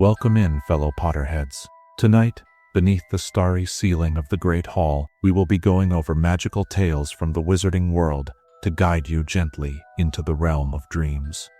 Welcome in, fellow Potterheads. Tonight, beneath the starry ceiling of the Great Hall, we will be going over magical tales from the wizarding world to guide you gently into the realm of dreams.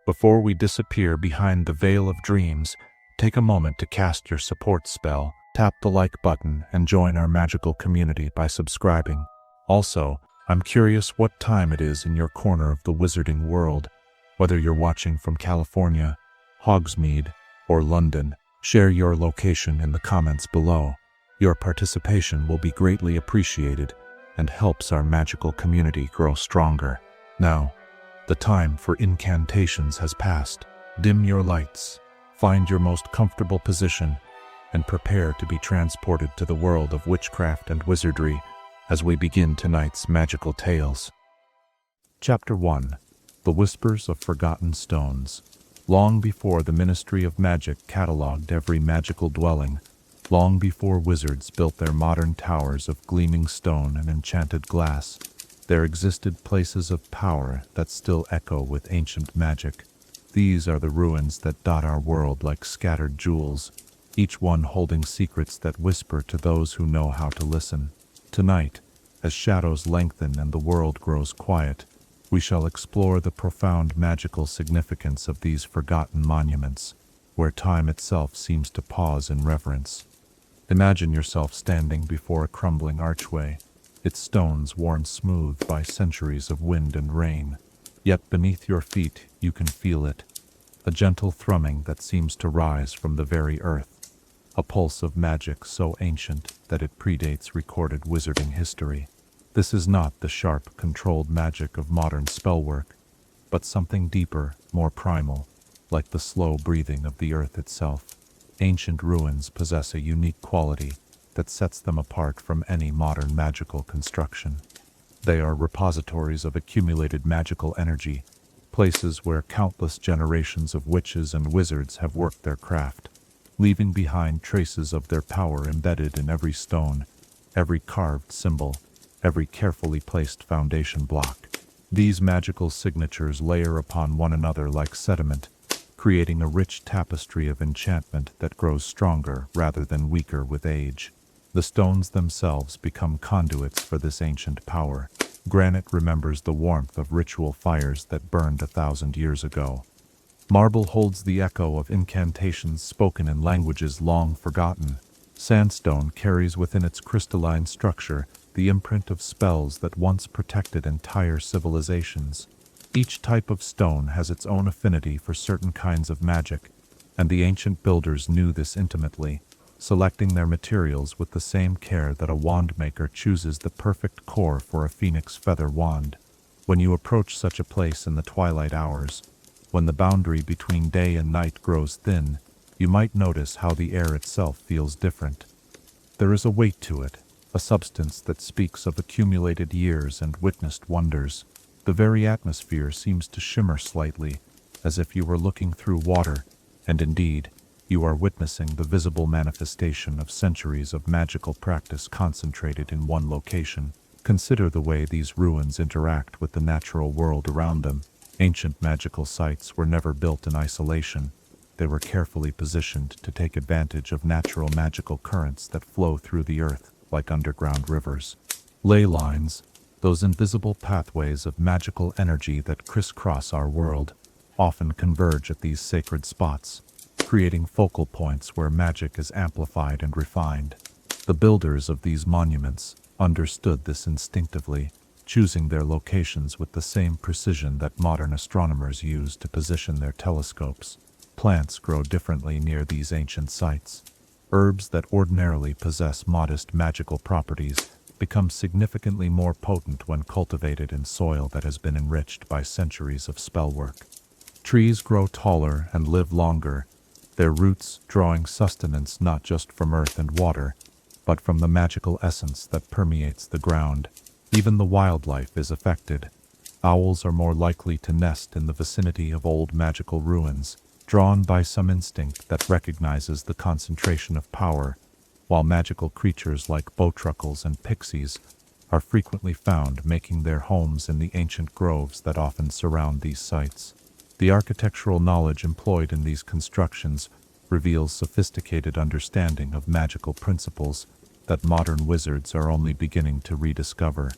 Before we disappear behind the veil of dreams, take a moment to cast your support spell, tap the like button, and join our magical community by subscribing. Also, I'm curious what time it is in your corner of the wizarding world. Whether you're watching from California, Hogsmeade, or London, share your location in the comments below. Your participation will be greatly appreciated and helps our magical community grow stronger. Now, the time for incantations has passed. Dim your lights, find your most comfortable position, and prepare to be transported to the world of witchcraft and wizardry as we begin tonight's magical tales. Chapter 1. The Whispers of Forgotten Stones. Long before the Ministry of Magic catalogued every magical dwelling, long before wizards built their modern towers of gleaming stone and enchanted glass, there existed places of power that still echo with ancient magic. These are the ruins that dot our world like scattered jewels, each one holding secrets that whisper to those who know how to listen. Tonight, as shadows lengthen and the world grows quiet, we shall explore the profound magical significance of these forgotten monuments, where time itself seems to pause in reverence. Imagine yourself standing before a crumbling archway, its stones worn smooth by centuries of wind and rain. Yet beneath your feet you can feel it, a gentle thrumming that seems to rise from the very earth, a pulse of magic so ancient that it predates recorded wizarding history. This is not the sharp, controlled magic of modern spellwork, but something deeper, more primal, like the slow breathing of the earth itself. Ancient ruins possess a unique quality that sets them apart from any modern magical construction. They are repositories of accumulated magical energy, places where countless generations of witches and wizards have worked their craft, leaving behind traces of their power embedded in every stone, every carved symbol, every carefully placed foundation block. These magical signatures layer upon one another like sediment, creating a rich tapestry of enchantment that grows stronger rather than weaker with age. The stones themselves become conduits for this ancient power. Granite remembers the warmth of ritual fires that burned 1,000 years ago. Marble holds the echo of incantations spoken in languages long forgotten. Sandstone carries within its crystalline structure the imprint of spells that once protected entire civilizations. Each type of stone has its own affinity for certain kinds of magic, and the ancient builders knew this intimately, selecting their materials with the same care that a wand maker chooses the perfect core for a phoenix feather wand. When you approach such a place in the twilight hours, when the boundary between day and night grows thin, you might notice how the air itself feels different. There is a weight to it, a substance that speaks of accumulated years and witnessed wonders. The very atmosphere seems to shimmer slightly, as if you were looking through water, and indeed, you are witnessing the visible manifestation of centuries of magical practice concentrated in one location. Consider the way these ruins interact with the natural world around them. Ancient magical sites were never built in isolation. They were carefully positioned to take advantage of natural magical currents that flow through the earth like underground rivers. Ley lines, those invisible pathways of magical energy that crisscross our world, often converge at these sacred spots, creating focal points where magic is amplified and refined. The builders of these monuments understood this instinctively, choosing their locations with the same precision that modern astronomers use to position their telescopes. Plants grow differently near these ancient sites. Herbs that ordinarily possess modest magical properties become significantly more potent when cultivated in soil that has been enriched by centuries of spellwork. Trees grow taller and live longer, their roots drawing sustenance not just from earth and water, but from the magical essence that permeates the ground. Even the wildlife is affected. Owls are more likely to nest in the vicinity of old magical ruins, drawn by some instinct that recognizes the concentration of power, while magical creatures like bowtruckles and pixies are frequently found making their homes in the ancient groves that often surround these sites. The architectural knowledge employed in these constructions reveals sophisticated understanding of magical principles that modern wizards are only beginning to rediscover.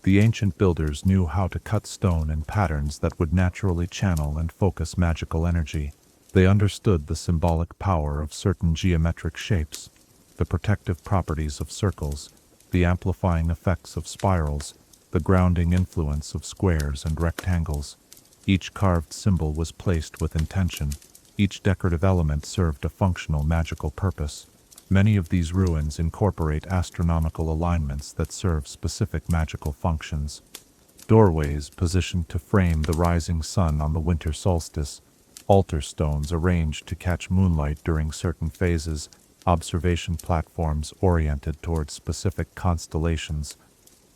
The ancient builders knew how to cut stone in patterns that would naturally channel and focus magical energy. They understood the symbolic power of certain geometric shapes, the protective properties of circles, the amplifying effects of spirals, the grounding influence of squares and rectangles. Each carved symbol was placed with intention. Each decorative element served a functional magical purpose. Many of these ruins incorporate astronomical alignments that serve specific magical functions. Doorways positioned to frame the rising sun on the winter solstice, altar stones arranged to catch moonlight during certain phases, observation platforms oriented towards specific constellations.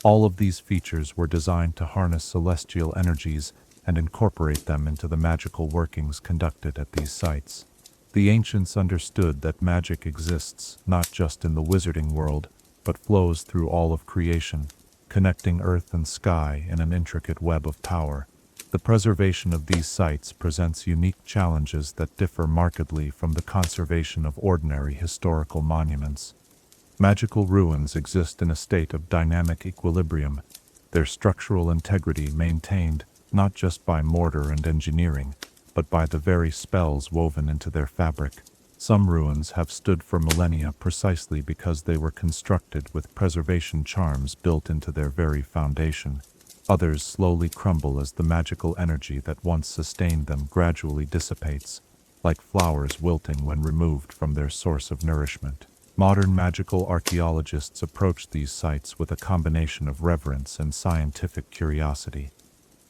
All of these features were designed to harness celestial energies and incorporate them into the magical workings conducted at these sites. The ancients understood that magic exists not just in the wizarding world, but flows through all of creation, connecting earth and sky in an intricate web of power. The preservation of these sites presents unique challenges that differ markedly from the conservation of ordinary historical monuments. Magical ruins exist in a state of dynamic equilibrium, their structural integrity maintained not just by mortar and engineering, but by the very spells woven into their fabric. Some ruins have stood for millennia precisely because they were constructed with preservation charms built into their very foundation. Others slowly crumble as the magical energy that once sustained them gradually dissipates, like flowers wilting when removed from their source of nourishment. Modern magical archaeologists approach these sites with a combination of reverence and scientific curiosity.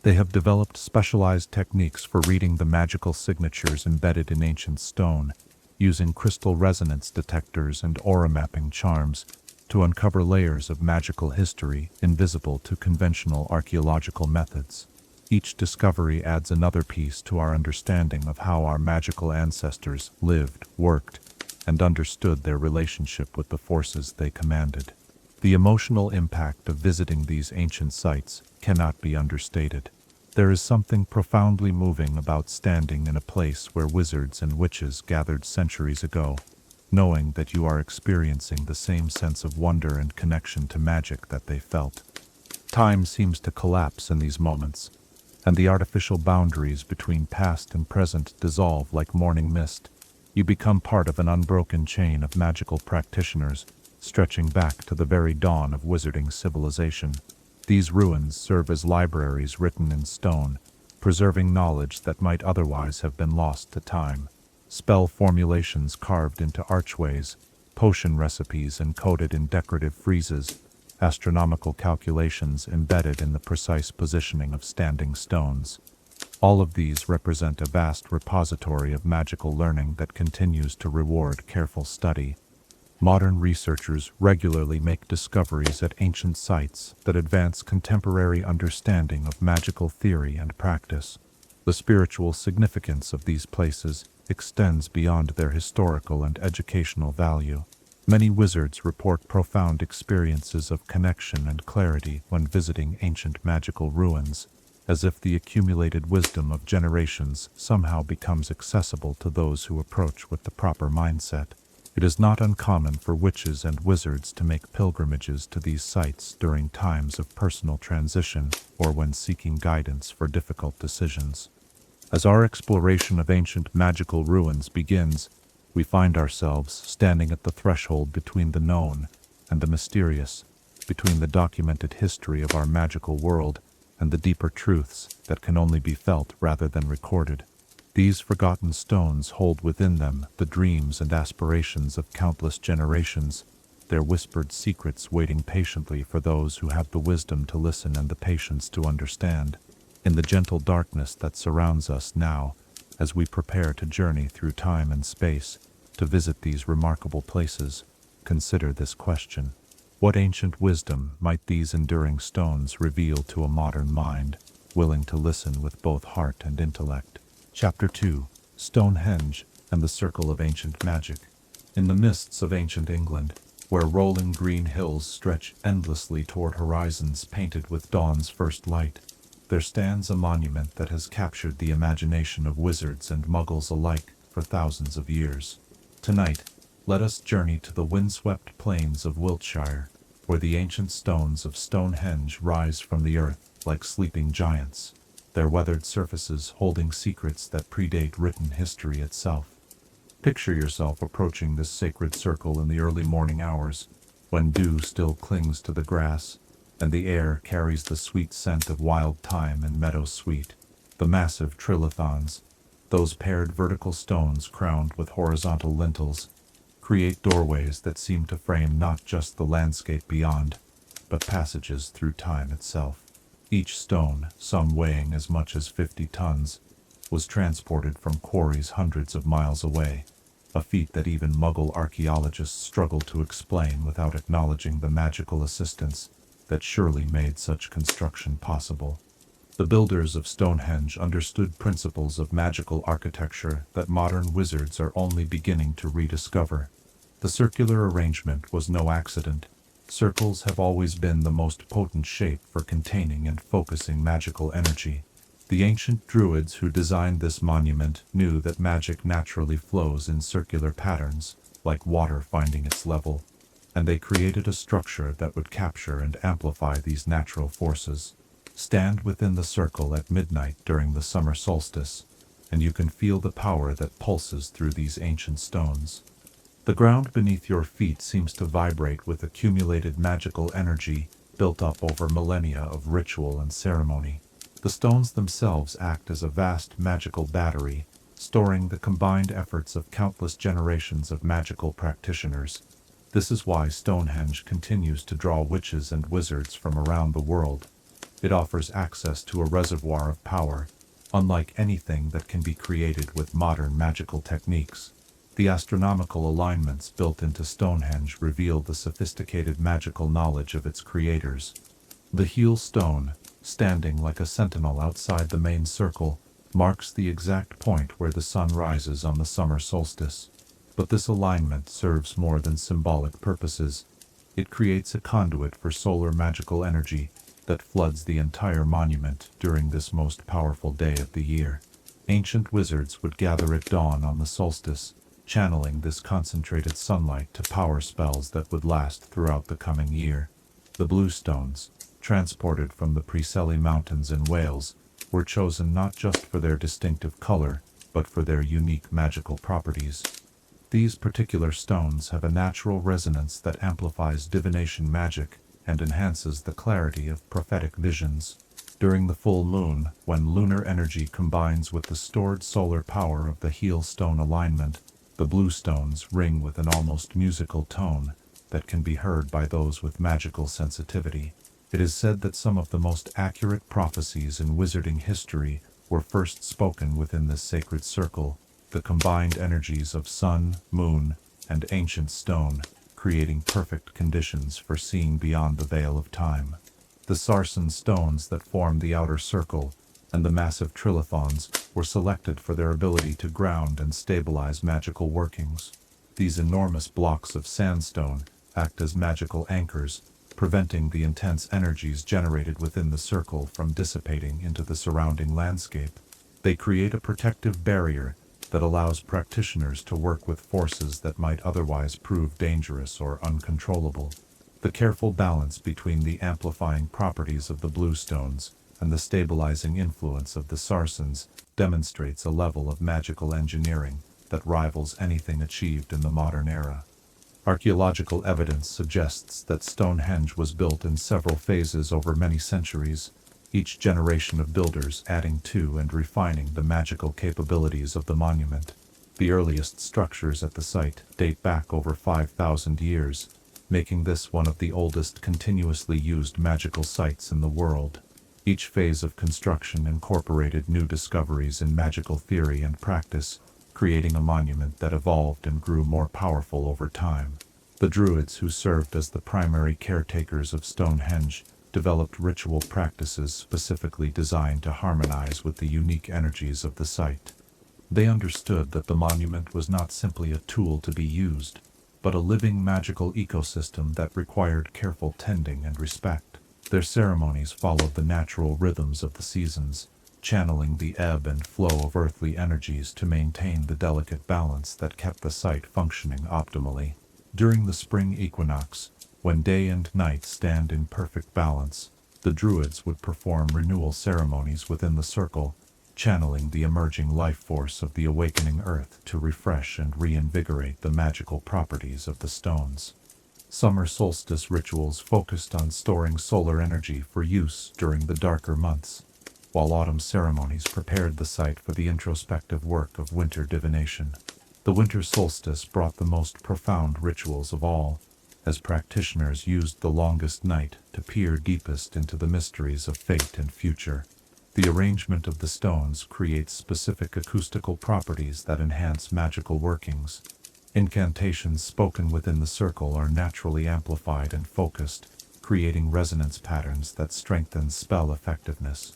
They have developed specialized techniques for reading the magical signatures embedded in ancient stone, using crystal resonance detectors and aura mapping charms to uncover layers of magical history invisible to conventional archaeological methods. Each discovery adds another piece to our understanding of how our magical ancestors lived, worked, and understood their relationship with the forces they commanded. The emotional impact of visiting these ancient sites cannot be understated. There is something profoundly moving about standing in a place where wizards and witches gathered centuries ago, knowing that you are experiencing the same sense of wonder and connection to magic that they felt. Time seems to collapse in these moments, and the artificial boundaries between past and present dissolve like morning mist. You become part of an unbroken chain of magical practitioners, stretching back to the very dawn of wizarding civilization. These ruins serve as libraries written in stone, preserving knowledge that might otherwise have been lost to time. Spell formulations carved into archways, potion recipes encoded in decorative friezes, astronomical calculations embedded in the precise positioning of standing stones. All of these represent a vast repository of magical learning that continues to reward careful study. Modern researchers regularly make discoveries at ancient sites that advance contemporary understanding of magical theory and practice. The spiritual significance of these places extends beyond their historical and educational value. Many wizards report profound experiences of connection and clarity when visiting ancient magical ruins, as if the accumulated wisdom of generations somehow becomes accessible to those who approach with the proper mindset. It is not uncommon for witches and wizards to make pilgrimages to these sites during times of personal transition or when seeking guidance for difficult decisions. As our exploration of ancient magical ruins begins, we find ourselves standing at the threshold between the known and the mysterious, between the documented history of our magical world and the deeper truths that can only be felt rather than recorded. These forgotten stones hold within them the dreams and aspirations of countless generations, their whispered secrets waiting patiently for those who have the wisdom to listen and the patience to understand. In the gentle darkness that surrounds us now, as we prepare to journey through time and space to visit these remarkable places, consider this question. What ancient wisdom might these enduring stones reveal to a modern mind, willing to listen with both heart and intellect? Chapter 2. Stonehenge and the Circle of Ancient Magic. In the mists of ancient England, where rolling green hills stretch endlessly toward horizons painted with dawn's first light, there stands a monument that has captured the imagination of wizards and muggles alike for thousands of years. Tonight, let us journey to the windswept plains of Wiltshire, where the ancient stones of Stonehenge rise from the earth like sleeping giants, their weathered surfaces holding secrets that predate written history itself. Picture yourself approaching this sacred circle in the early morning hours, when dew still clings to the grass, and the air carries the sweet scent of wild thyme and meadow sweet. The massive trilithons, those paired vertical stones crowned with horizontal lintels, create doorways that seem to frame not just the landscape beyond, but passages through time itself. Each stone, some weighing as much as 50 tons, was transported from quarries hundreds of miles away, a feat that even Muggle archaeologists struggle to explain without acknowledging the magical assistance that surely made such construction possible. The builders of Stonehenge understood principles of magical architecture that modern wizards are only beginning to rediscover. The circular arrangement was no accident. Circles have always been the most potent shape for containing and focusing magical energy. The ancient druids who designed this monument knew that magic naturally flows in circular patterns, like water finding its level, and they created a structure that would capture and amplify these natural forces. Stand within the circle at midnight during the summer solstice, and you can feel the power that pulses through these ancient stones. The ground beneath your feet seems to vibrate with accumulated magical energy built up over millennia of ritual and ceremony. The stones themselves act as a vast magical battery, storing the combined efforts of countless generations of magical practitioners. This is why Stonehenge continues to draw witches and wizards from around the world. It offers access to a reservoir of power, unlike anything that can be created with modern magical techniques. The astronomical alignments built into Stonehenge reveal the sophisticated magical knowledge of its creators. The heel stone, standing like a sentinel outside the main circle, marks the exact point where the sun rises on the summer solstice. But this alignment serves more than symbolic purposes. It creates a conduit for solar magical energy that floods the entire monument during this most powerful day of the year. Ancient wizards would gather at dawn on the solstice, channeling this concentrated sunlight to power spells that would last throughout the coming year. The blue stones, transported from the Preseli Mountains in Wales, were chosen not just for their distinctive color, but for their unique magical properties. These particular stones have a natural resonance that amplifies divination magic and enhances the clarity of prophetic visions. During the full moon, when lunar energy combines with the stored solar power of the heel stone alignment, the blue stones ring with an almost musical tone that can be heard by those with magical sensitivity. It is said that some of the most accurate prophecies in wizarding history were first spoken within this sacred circle, the combined energies of sun, moon, and ancient stone, creating perfect conditions for seeing beyond the veil of time. The sarsen stones that form the outer circle and the massive trilithons were selected for their ability to ground and stabilize magical workings. These enormous blocks of sandstone act as magical anchors, preventing the intense energies generated within the circle from dissipating into the surrounding landscape. They create a protective barrier that allows practitioners to work with forces that might otherwise prove dangerous or uncontrollable. The careful balance between the amplifying properties of the blue stones and the stabilizing influence of the sarsens demonstrates a level of magical engineering that rivals anything achieved in the modern era. Archaeological evidence suggests that Stonehenge was built in several phases over many centuries, each generation of builders adding to and refining the magical capabilities of the monument. The earliest structures at the site date back over 5,000 years, making this one of the oldest continuously used magical sites in the world. Each phase of construction incorporated new discoveries in magical theory and practice, creating a monument that evolved and grew more powerful over time. The druids who served as the primary caretakers of Stonehenge developed ritual practices specifically designed to harmonize with the unique energies of the site. They understood that the monument was not simply a tool to be used, but a living magical ecosystem that required careful tending and respect. Their ceremonies followed the natural rhythms of the seasons, channeling the ebb and flow of earthly energies to maintain the delicate balance that kept the site functioning optimally. During the spring equinox, when day and night stand in perfect balance, the Druids would perform renewal ceremonies within the circle, channeling the emerging life force of the awakening earth to refresh and reinvigorate the magical properties of the stones. Summer solstice rituals focused on storing solar energy for use during the darker months, while autumn ceremonies prepared the site for the introspective work of winter divination. The winter solstice brought the most profound rituals of all, as practitioners used the longest night to peer deepest into the mysteries of fate and future. The arrangement of the stones creates specific acoustical properties that enhance magical workings. Incantations spoken within the circle are naturally amplified and focused, creating resonance patterns that strengthen spell effectiveness.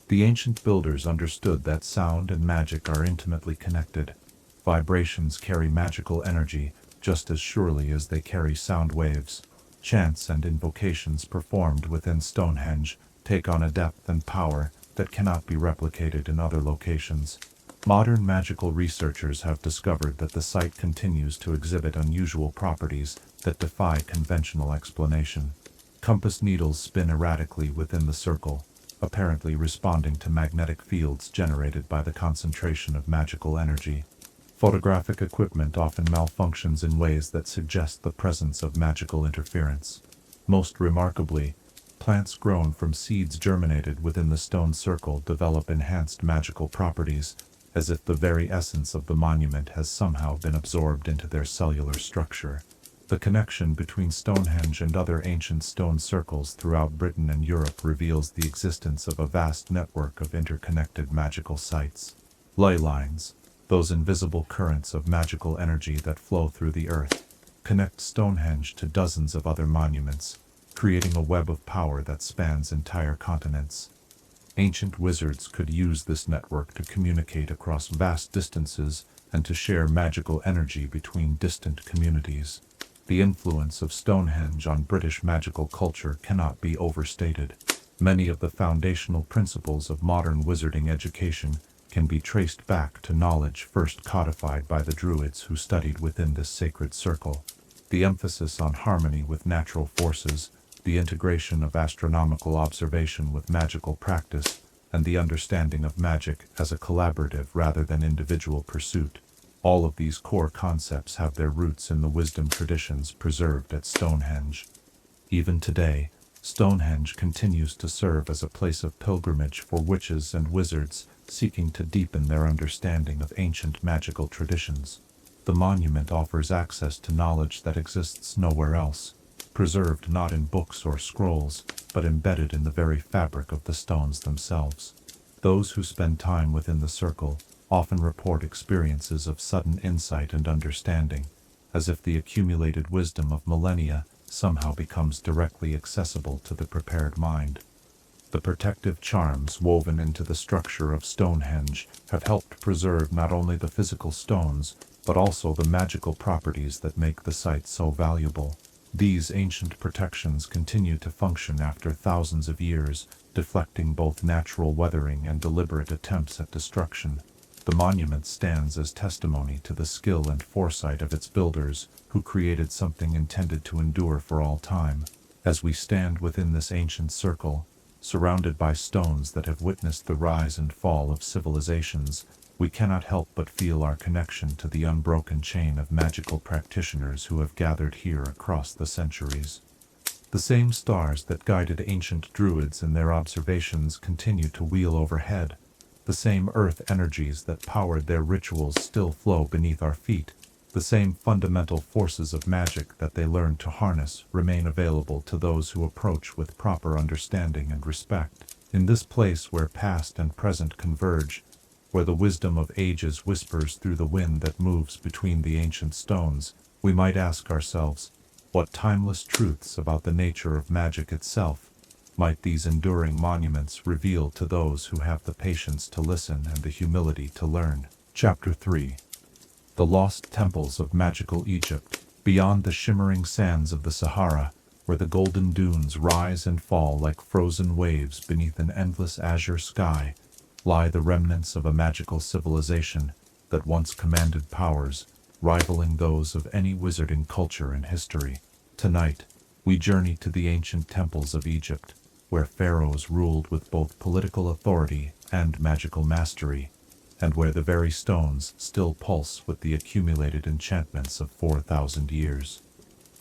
The ancient builders understood that sound and magic are intimately connected. Vibrations carry magical energy just as surely as they carry sound waves. Chants and invocations performed within Stonehenge take on a depth and power that cannot be replicated in other locations. Modern magical researchers have discovered that the site continues to exhibit unusual properties that defy conventional explanation. Compass needles spin erratically within the circle, apparently responding to magnetic fields generated by the concentration of magical energy. Photographic equipment often malfunctions in ways that suggest the presence of magical interference. Most remarkably, plants grown from seeds germinated within the stone circle develop enhanced magical properties, as if the very essence of the monument has somehow been absorbed into their cellular structure. The connection between Stonehenge and other ancient stone circles throughout Britain and Europe reveals the existence of a vast network of interconnected magical sites. Ley lines, those invisible currents of magical energy that flow through the earth, connect Stonehenge to dozens of other monuments, creating a web of power that spans entire continents. Ancient wizards could use this network to communicate across vast distances and to share magical energy between distant communities. The influence of Stonehenge on British magical culture cannot be overstated. Many of the foundational principles of modern wizarding education can be traced back to knowledge first codified by the Druids who studied within this sacred circle. The emphasis on harmony with natural forces, the integration of astronomical observation with magical practice, and the understanding of magic as a collaborative rather than individual pursuit. All of these core concepts have their roots in the wisdom traditions preserved at Stonehenge. Even today, Stonehenge continues to serve as a place of pilgrimage for witches and wizards seeking to deepen their understanding of ancient magical traditions. The monument offers access to knowledge that exists nowhere else, preserved not in books or scrolls, but embedded in the very fabric of the stones themselves. Those who spend time within the circle often report experiences of sudden insight and understanding, as if the accumulated wisdom of millennia somehow becomes directly accessible to the prepared mind. The protective charms woven into the structure of Stonehenge have helped preserve not only the physical stones, but also the magical properties that make the site so valuable. These ancient protections continue to function after thousands of years, deflecting both natural weathering and deliberate attempts at destruction. The monument stands as testimony to the skill and foresight of its builders, who created something intended to endure for all time. As we stand within this ancient circle, surrounded by stones that have witnessed the rise and fall of civilizations, we cannot help but feel our connection to the unbroken chain of magical practitioners who have gathered here across the centuries. The same stars that guided ancient druids in their observations continue to wheel overhead. The same earth energies that powered their rituals still flow beneath our feet. The same fundamental forces of magic that they learned to harness remain available to those who approach with proper understanding and respect. In this place where past and present converge, where the wisdom of ages whispers through the wind that moves between the ancient stones, we might ask ourselves, what timeless truths about the nature of magic itself might these enduring monuments reveal to those who have the patience to listen and the humility to learn? Chapter 3. The Lost Temples of Magical Egypt. Beyond the shimmering sands of the Sahara, where the golden dunes rise and fall like frozen waves beneath an endless azure sky, lie the remnants of a magical civilization that once commanded powers rivaling those of any wizarding culture in history. Tonight, we journey to the ancient temples of Egypt, where pharaohs ruled with both political authority and magical mastery, and where the very stones still pulse with the accumulated enchantments of 4,000 years.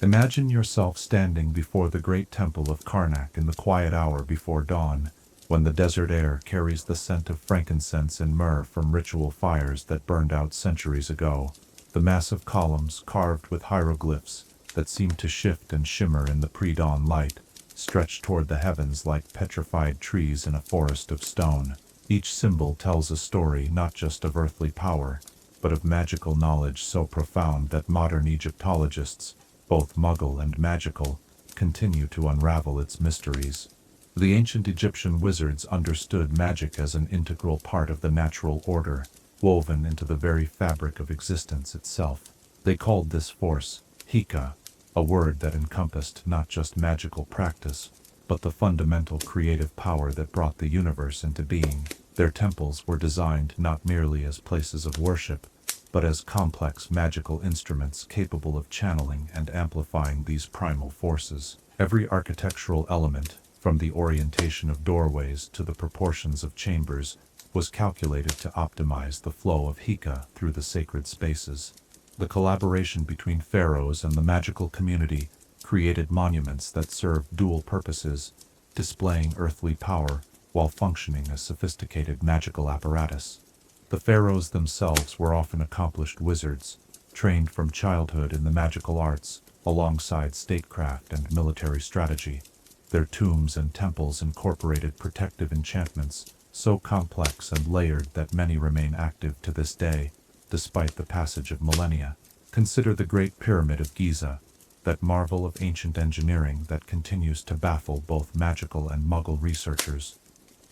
Imagine yourself standing before the great temple of Karnak in the quiet hour before dawn, when the desert air carries the scent of frankincense and myrrh from ritual fires that burned out centuries ago. The massive columns carved with hieroglyphs that seem to shift and shimmer in the pre-dawn light stretch toward the heavens like petrified trees in a forest of stone. Each symbol tells a story not just of earthly power, but of magical knowledge so profound that modern Egyptologists, both Muggle and magical, continue to unravel its mysteries. The ancient Egyptian wizards understood magic as an integral part of the natural order, woven into the very fabric of existence itself. They called this force Hika, a word that encompassed not just magical practice, but the fundamental creative power that brought the universe into being. Their temples were designed not merely as places of worship, but as complex magical instruments capable of channeling and amplifying these primal forces. Every architectural element, from the orientation of doorways to the proportions of chambers, was calculated to optimize the flow of Hika through the sacred spaces. The collaboration between pharaohs and the magical community created monuments that served dual purposes, displaying earthly power while functioning as sophisticated magical apparatus. The pharaohs themselves were often accomplished wizards, trained from childhood in the magical arts, alongside statecraft and military strategy. Their tombs and temples incorporated protective enchantments, so complex and layered that many remain active to this day, despite the passage of millennia. Consider the Great Pyramid of Giza, that marvel of ancient engineering that continues to baffle both magical and Muggle researchers.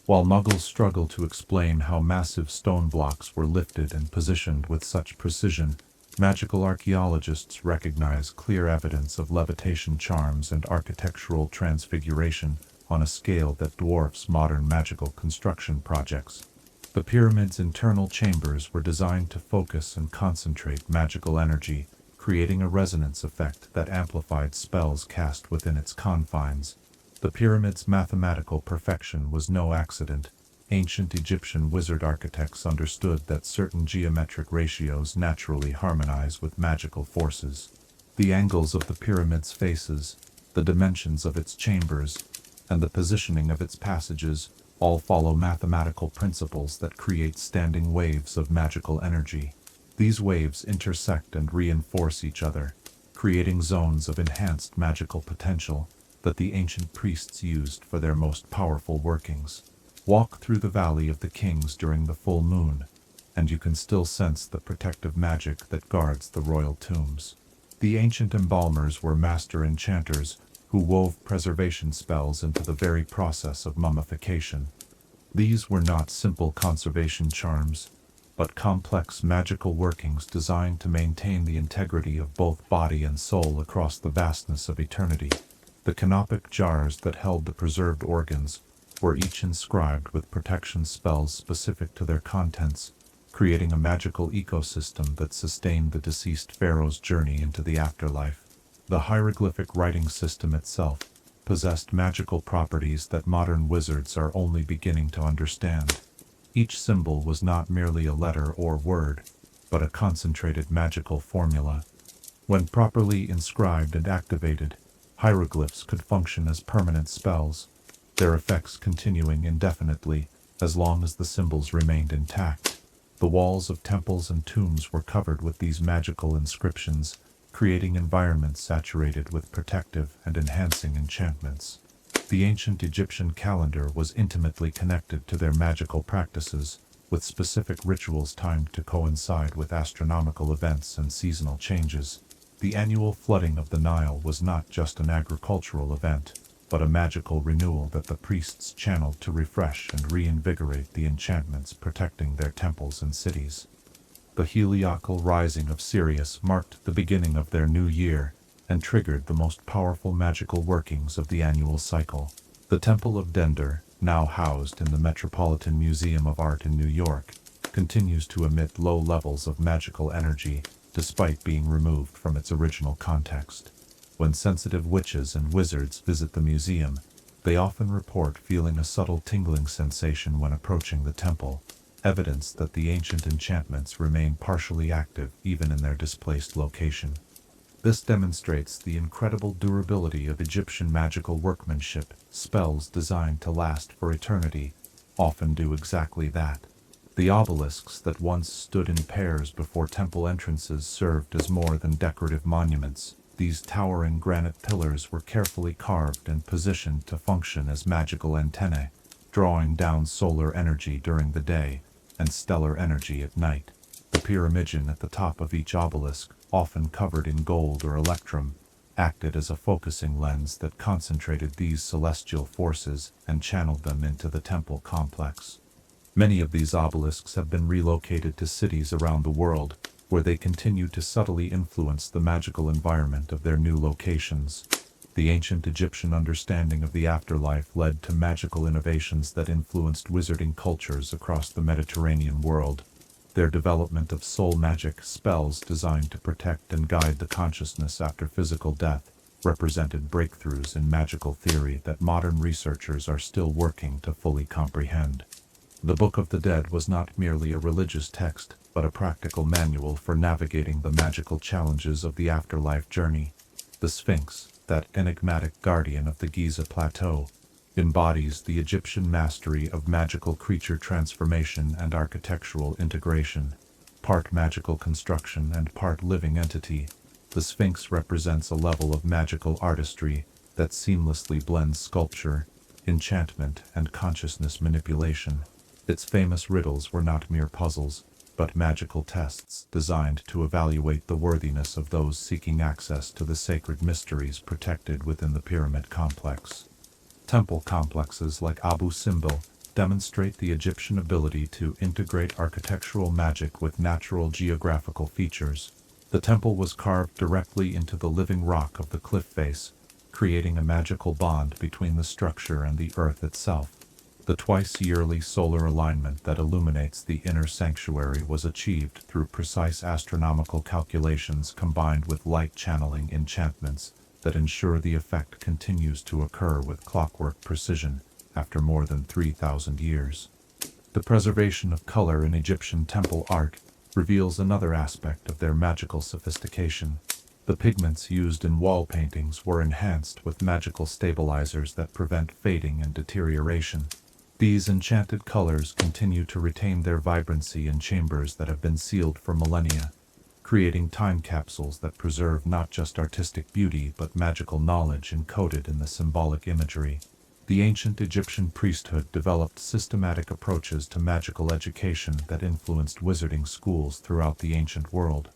While Muggles struggle to explain how massive stone blocks were lifted and positioned with such precision, magical archaeologists recognize clear evidence of levitation charms and architectural transfiguration on a scale that dwarfs modern magical construction projects. The pyramid's internal chambers were designed to focus and concentrate magical energy, creating a resonance effect that amplified spells cast within its confines. The pyramid's mathematical perfection was no accident. Ancient Egyptian wizard architects understood that certain geometric ratios naturally harmonize with magical forces. The angles of the pyramid's faces, the dimensions of its chambers, and the positioning of its passages all follow mathematical principles that create standing waves of magical energy. These waves intersect and reinforce each other, creating zones of enhanced magical potential that the ancient priests used for their most powerful workings. Walk through the Valley of the Kings during the full moon, and you can still sense the protective magic that guards the royal tombs. The ancient embalmers were master enchanters who wove preservation spells into the very process of mummification. These were not simple conservation charms, but complex magical workings designed to maintain the integrity of both body and soul across the vastness of eternity. The canopic jars that held the preserved organs were each inscribed with protection spells specific to their contents, creating a magical ecosystem that sustained the deceased pharaoh's journey into the afterlife. The hieroglyphic writing system itself possessed magical properties that modern wizards are only beginning to understand. Each symbol was not merely a letter or word, but a concentrated magical formula. When properly inscribed and activated, hieroglyphs could function as permanent spells, their effects continuing indefinitely as long as the symbols remained intact. The walls of temples and tombs were covered with these magical inscriptions, creating environments saturated with protective and enhancing enchantments. The ancient Egyptian calendar was intimately connected to their magical practices, with specific rituals timed to coincide with astronomical events and seasonal changes. The annual flooding of the Nile was not just an agricultural event, but a magical renewal that the priests channeled to refresh and reinvigorate the enchantments protecting their temples and cities. The heliacal rising of Sirius marked the beginning of their new year and triggered the most powerful magical workings of the annual cycle. The Temple of Dendor, now housed in the Metropolitan Museum of Art in New York, continues to emit low levels of magical energy despite being removed from its original context. When sensitive witches and wizards visit the museum, they often report feeling a subtle tingling sensation when approaching the temple, evidence that the ancient enchantments remain partially active even in their displaced location. This demonstrates the incredible durability of Egyptian magical workmanship. Spells designed to last for eternity often do exactly that. The obelisks that once stood in pairs before temple entrances served as more than decorative monuments. These towering granite pillars were carefully carved and positioned to function as magical antennae, drawing down solar energy during the day and stellar energy at night. The pyramidion at the top of each obelisk, often covered in gold or electrum, acted as a focusing lens that concentrated these celestial forces and channeled them into the temple complex. Many of these obelisks have been relocated to cities around the world, where they continue to subtly influence the magical environment of their new locations. The ancient Egyptian understanding of the afterlife led to magical innovations that influenced wizarding cultures across the Mediterranean world. Their development of soul magic spells designed to protect and guide the consciousness after physical death represented breakthroughs in magical theory that modern researchers are still working to fully comprehend. The Book of the Dead was not merely a religious text, but a practical manual for navigating the magical challenges of the afterlife journey. The Sphinx, that enigmatic guardian of the Giza Plateau, embodies the Egyptian mastery of magical creature transformation and architectural integration. Part magical construction and part living entity, the Sphinx represents a level of magical artistry that seamlessly blends sculpture, enchantment, and consciousness manipulation. Its famous riddles were not mere puzzles, but magical tests designed to evaluate the worthiness of those seeking access to the sacred mysteries protected within the pyramid complex. Temple complexes like Abu Simbel demonstrate the Egyptian ability to integrate architectural magic with natural geographical features. The temple was carved directly into the living rock of the cliff face, creating a magical bond between the structure and the earth itself. The twice-yearly solar alignment that illuminates the inner sanctuary was achieved through precise astronomical calculations combined with light-channeling enchantments that ensure the effect continues to occur with clockwork precision after more than 3,000 years. The preservation of color in Egyptian temple art reveals another aspect of their magical sophistication. The pigments used in wall paintings were enhanced with magical stabilizers that prevent fading and deterioration. These enchanted colors continue to retain their vibrancy in chambers that have been sealed for millennia, creating time capsules that preserve not just artistic beauty but magical knowledge encoded in the symbolic imagery. The ancient Egyptian priesthood developed systematic approaches to magical education that influenced wizarding schools throughout the ancient world.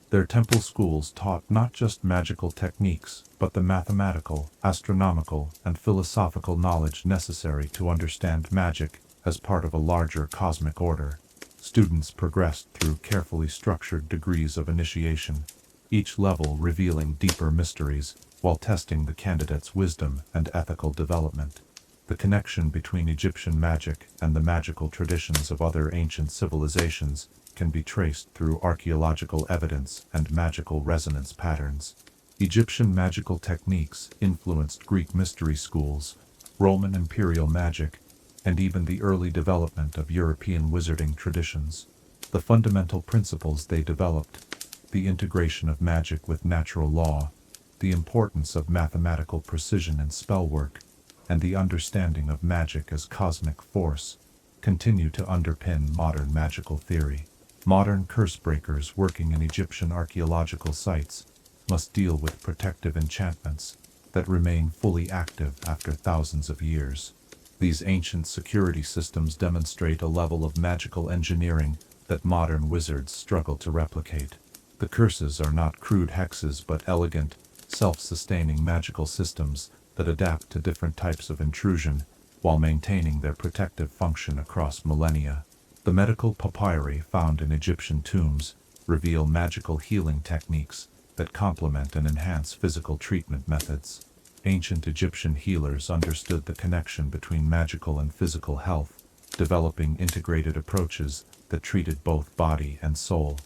Their temple schools taught not just magical techniques, but the mathematical, astronomical, and philosophical knowledge necessary to understand magic as part of a larger cosmic order. Students progressed through carefully structured degrees of initiation, each level revealing deeper mysteries, while testing the candidate's wisdom and ethical development. The connection between Egyptian magic and the magical traditions of other ancient civilizations can be traced through archaeological evidence and magical resonance patterns. Egyptian magical techniques influenced Greek mystery schools, Roman Imperial magic, and even the early development of European wizarding traditions. The fundamental principles they developed, the integration of magic with natural law, the importance of mathematical precision in spellwork, and the understanding of magic as cosmic force, continue to underpin modern magical theory. Modern curse breakers working in Egyptian archaeological sites must deal with protective enchantments that remain fully active after thousands of years. These ancient security systems demonstrate a level of magical engineering that modern wizards struggle to replicate. The curses are not crude hexes but elegant, self-sustaining magical systems that adapt to different types of intrusion while maintaining their protective function across millennia. The medical papyri found in Egyptian tombs reveal magical healing techniques that complement and enhance physical treatment methods. Ancient Egyptian healers understood the connection between magical and physical health, developing integrated approaches that treated both body and soul.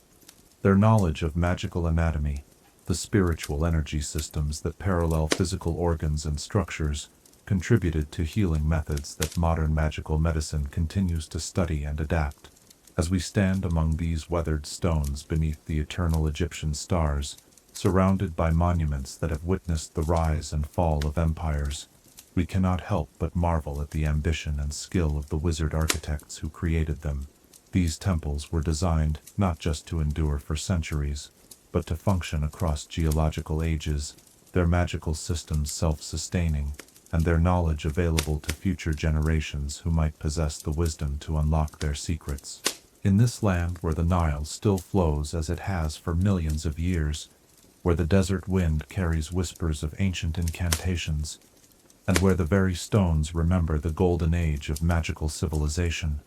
Their knowledge of magical anatomy, the spiritual energy systems that parallel physical organs and structures, contributed to healing methods that modern magical medicine continues to study and adapt. As we stand among these weathered stones beneath the eternal Egyptian stars, surrounded by monuments that have witnessed the rise and fall of empires, we cannot help but marvel at the ambition and skill of the wizard architects who created them. These temples were designed not just to endure for centuries, but to function across geological ages, their magical systems self-sustaining, and their knowledge available to future generations who might possess the wisdom to unlock their secrets. In this land where the Nile still flows as it has for millions of years, where the desert wind carries whispers of ancient incantations, and where the very stones remember the golden age of magical civilization,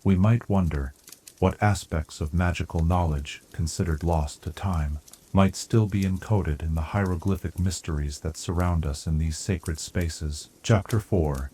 we might wonder what aspects of magical knowledge, considered lost to time, might still be encoded in the hieroglyphic mysteries that surround us in these sacred spaces. Chapter 4.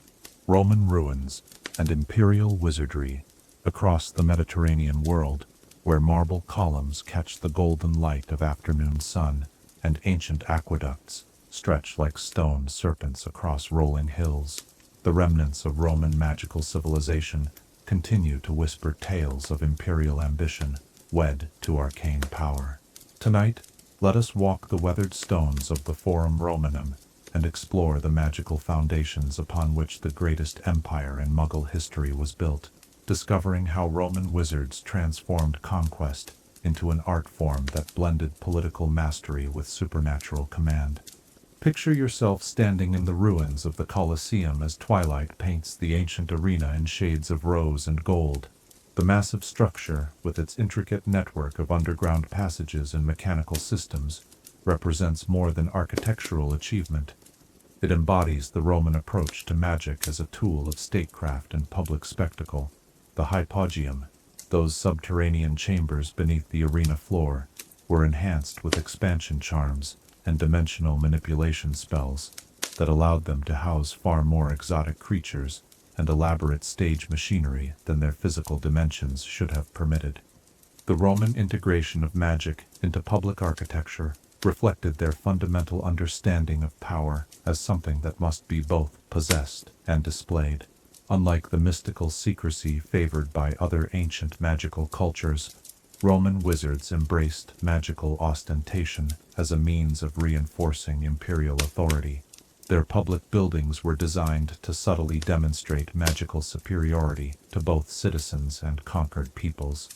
Roman Ruins and Imperial Wizardry. Across the Mediterranean world, where marble columns catch the golden light of afternoon sun, and ancient aqueducts stretch like stone serpents across rolling hills, the remnants of Roman magical civilization continue to whisper tales of imperial ambition, wed to arcane power. Tonight, let us walk the weathered stones of the Forum Romanum and explore the magical foundations upon which the greatest empire in Muggle history was built, discovering how Roman wizards transformed conquest into an art form that blended political mastery with supernatural command. Picture yourself standing in the ruins of the Colosseum as twilight paints the ancient arena in shades of rose and gold. The massive structure, with its intricate network of underground passages and mechanical systems, represents more than architectural achievement. It embodies the Roman approach to magic as a tool of statecraft and public spectacle. The hypogeum, those subterranean chambers beneath the arena floor, were enhanced with expansion charms and dimensional manipulation spells that allowed them to house far more exotic creatures and elaborate stage machinery than their physical dimensions should have permitted. The Roman integration of magic into public architecture reflected their fundamental understanding of power as something that must be both possessed and displayed. Unlike the mystical secrecy favored by other ancient magical cultures, Roman wizards embraced magical ostentation as a means of reinforcing imperial authority. Their public buildings were designed to subtly demonstrate magical superiority to both citizens and conquered peoples,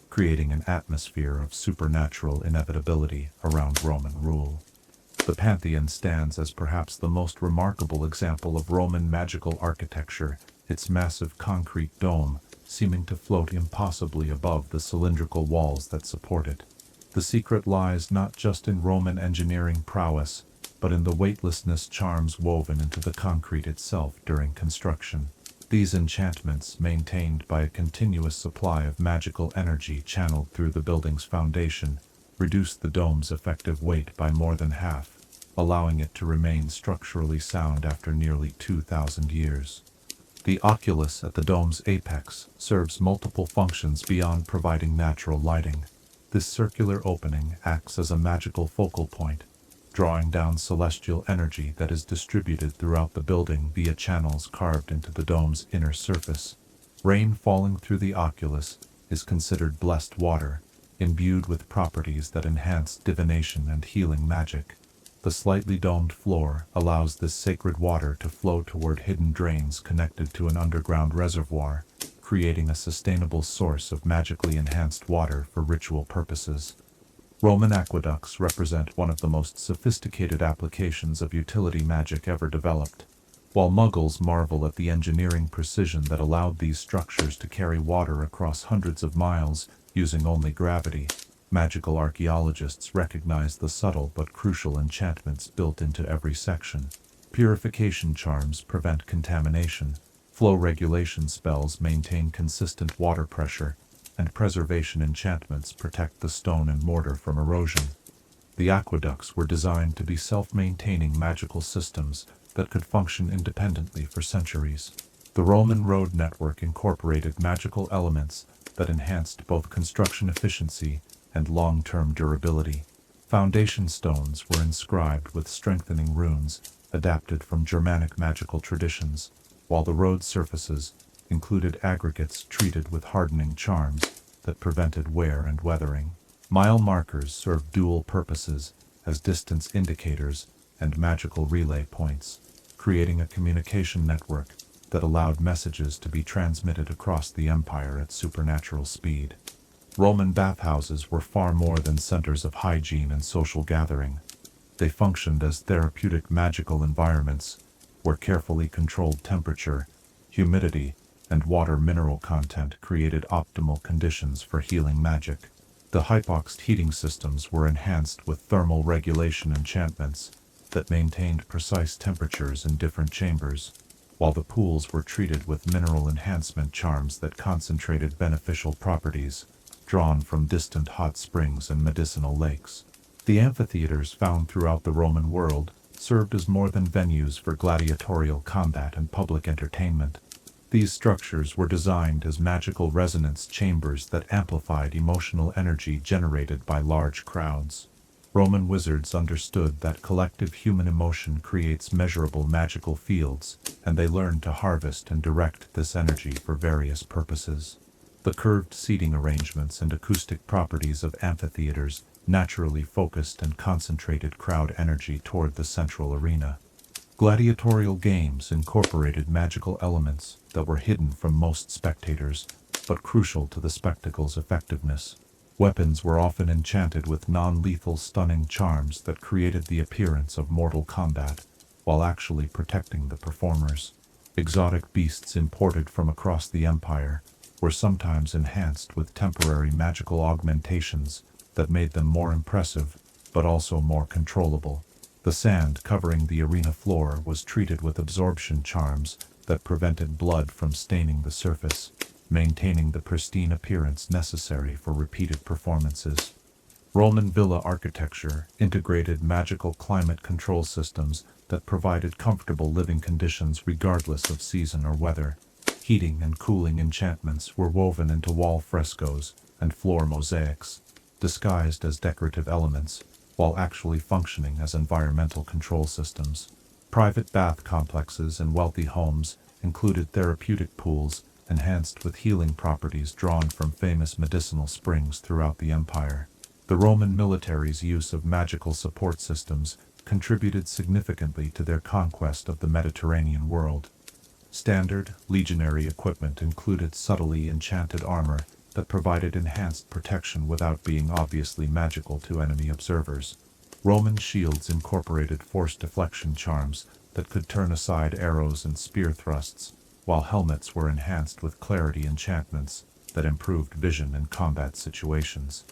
creating an atmosphere of supernatural inevitability around Roman rule. The Pantheon stands as perhaps the most remarkable example of Roman magical architecture, its massive concrete dome seeming to float impossibly above the cylindrical walls that support it. The secret lies not just in Roman engineering prowess, but in the weightlessness charms woven into the concrete itself during construction. These enchantments, maintained by a continuous supply of magical energy channeled through the building's foundation, reduced the dome's effective weight by more than half, allowing it to remain structurally sound after nearly 2,000 years. The oculus at the dome's apex serves multiple functions beyond providing natural lighting. This circular opening acts as a magical focal point, drawing down celestial energy that is distributed throughout the building via channels carved into the dome's inner surface. Rain falling through the oculus is considered blessed water, imbued with properties that enhance divination and healing magic. The slightly domed floor allows this sacred water to flow toward hidden drains connected to an underground reservoir, creating a sustainable source of magically enhanced water for ritual purposes. Roman aqueducts represent one of the most sophisticated applications of utility magic ever developed. While Muggles marvel at the engineering precision that allowed these structures to carry water across hundreds of miles using only gravity, magical archaeologists recognize the subtle but crucial enchantments built into every section. Purification charms prevent contamination, flow regulation spells maintain consistent water pressure, and preservation enchantments protect the stone and mortar from erosion. The aqueducts were designed to be self-maintaining magical systems that could function independently for centuries. The Roman road network incorporated magical elements that enhanced both construction efficiency and long-term durability. Foundation stones were inscribed with strengthening runes adapted from Germanic magical traditions, while the road surfaces included aggregates treated with hardening charms that prevented wear and weathering. Mile markers served dual purposes as distance indicators and magical relay points, creating a communication network that allowed messages to be transmitted across the empire at supernatural speed. Roman bathhouses were far more than centers of hygiene and social gathering. They functioned as therapeutic magical environments where carefully controlled temperature, humidity, and water mineral content created optimal conditions for healing magic. The hypoxed heating systems were enhanced with thermal regulation enchantments that maintained precise temperatures in different chambers, while the pools were treated with mineral enhancement charms that concentrated beneficial properties drawn from distant hot springs and medicinal lakes. The amphitheaters found throughout the Roman world served as more than venues for gladiatorial combat and public entertainment. These structures were designed as magical resonance chambers that amplified emotional energy generated by large crowds. Roman wizards understood that collective human emotion creates measurable magical fields, and they learned to harvest and direct this energy for various purposes. The curved seating arrangements and acoustic properties of amphitheaters naturally focused and concentrated crowd energy toward the central arena. Gladiatorial games incorporated magical elements that were hidden from most spectators, but crucial to the spectacle's effectiveness. Weapons were often enchanted with non-lethal stunning charms that created the appearance of mortal combat, while actually protecting the performers. Exotic beasts imported from across the empire were sometimes enhanced with temporary magical augmentations that made them more impressive, but also more controllable. The sand covering the arena floor was treated with absorption charms that prevented blood from staining the surface, maintaining the pristine appearance necessary for repeated performances. Roman villa architecture integrated magical climate control systems that provided comfortable living conditions regardless of season or weather. Heating and cooling enchantments were woven into wall frescoes and floor mosaics, disguised as decorative elements, while actually functioning as environmental control systems. Private bath complexes in wealthy homes included therapeutic pools enhanced with healing properties drawn from famous medicinal springs throughout the empire. The Roman military's use of magical support systems contributed significantly to their conquest of the Mediterranean world. Standard legionary equipment included subtly enchanted armor that provided enhanced protection without being obviously magical to enemy observers. Roman shields incorporated force deflection charms that could turn aside arrows and spear thrusts, while helmets were enhanced with clarity enchantments that improved vision in combat situations.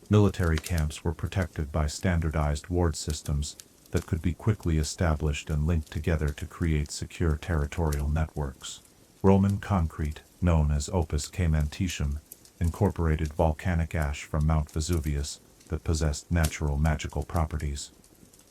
Military camps were protected by standardized ward systems that could be quickly established and linked together to create secure territorial networks. Roman concrete, known as opus caementitium, incorporated volcanic ash from Mount Vesuvius that possessed natural magical properties.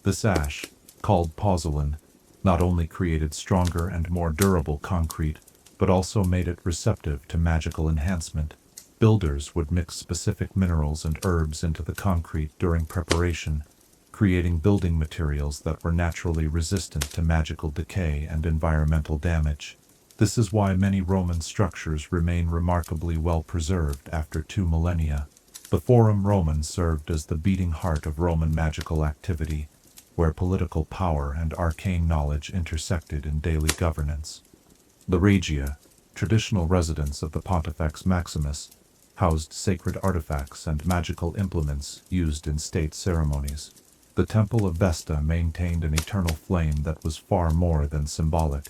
This ash, called pozzolan, not only created stronger and more durable concrete, but also made it receptive to magical enhancement. Builders would mix specific minerals and herbs into the concrete during preparation, creating building materials that were naturally resistant to magical decay and environmental damage. This is why many Roman structures remain remarkably well preserved after 2 millennia. The Forum Roman served as the beating heart of Roman magical activity, where political power and arcane knowledge intersected in daily governance. The Regia, traditional residence of the Pontifex Maximus, housed sacred artifacts and magical implements used in state ceremonies. The Temple of Vesta maintained an eternal flame that was far more than symbolic.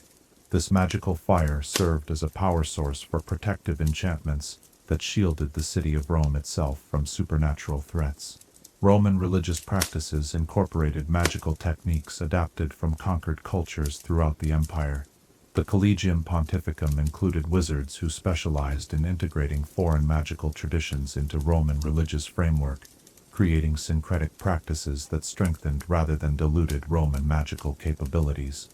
This magical fire served as a power source for protective enchantments that shielded the city of Rome itself from supernatural threats. Roman religious practices incorporated magical techniques adapted from conquered cultures throughout the empire. The Collegium Pontificum included wizards who specialized in integrating foreign magical traditions into Roman religious framework, creating syncretic practices that strengthened rather than diluted Roman magical capabilities.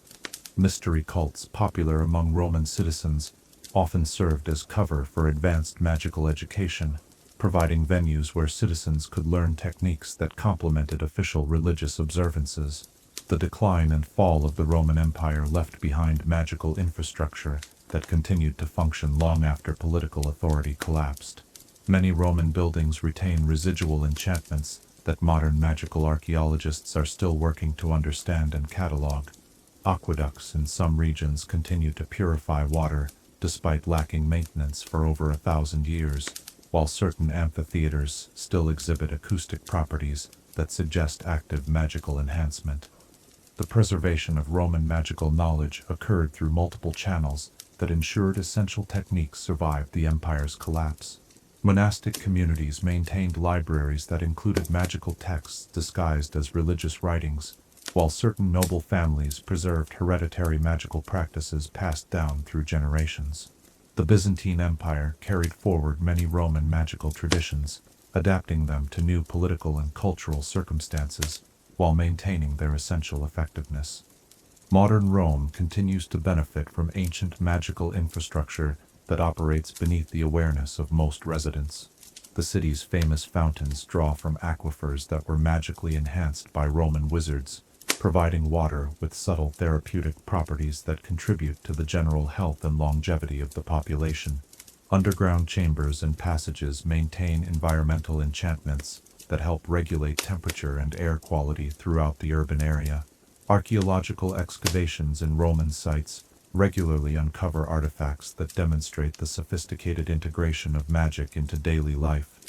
Mystery cults popular among Roman citizens often served as cover for advanced magical education, providing venues where citizens could learn techniques that complemented official religious observances. The decline and fall of the Roman Empire left behind magical infrastructure that continued to function long after political authority collapsed. Many Roman buildings retain residual enchantments that modern magical archaeologists are still working to understand and catalog. Aqueducts in some regions continue to purify water despite lacking maintenance for over 1,000 years, while certain amphitheaters still exhibit acoustic properties that suggest active magical enhancement. The preservation of Roman magical knowledge occurred through multiple channels that ensured essential techniques survived the empire's collapse. Monastic communities maintained libraries that included magical texts disguised as religious writings, while certain noble families preserved hereditary magical practices passed down through generations. The Byzantine Empire carried forward many Roman magical traditions, adapting them to new political and cultural circumstances, while maintaining their essential effectiveness. Modern Rome continues to benefit from ancient magical infrastructure that operates beneath the awareness of most residents. The city's famous fountains draw from aquifers that were magically enhanced by Roman wizards, providing water with subtle therapeutic properties that contribute to the general health and longevity of the population. Underground chambers and passages maintain environmental enchantments that help regulate temperature and air quality throughout the urban area. Archaeological excavations in Roman sites regularly uncover artifacts that demonstrate the sophisticated integration of magic into daily life.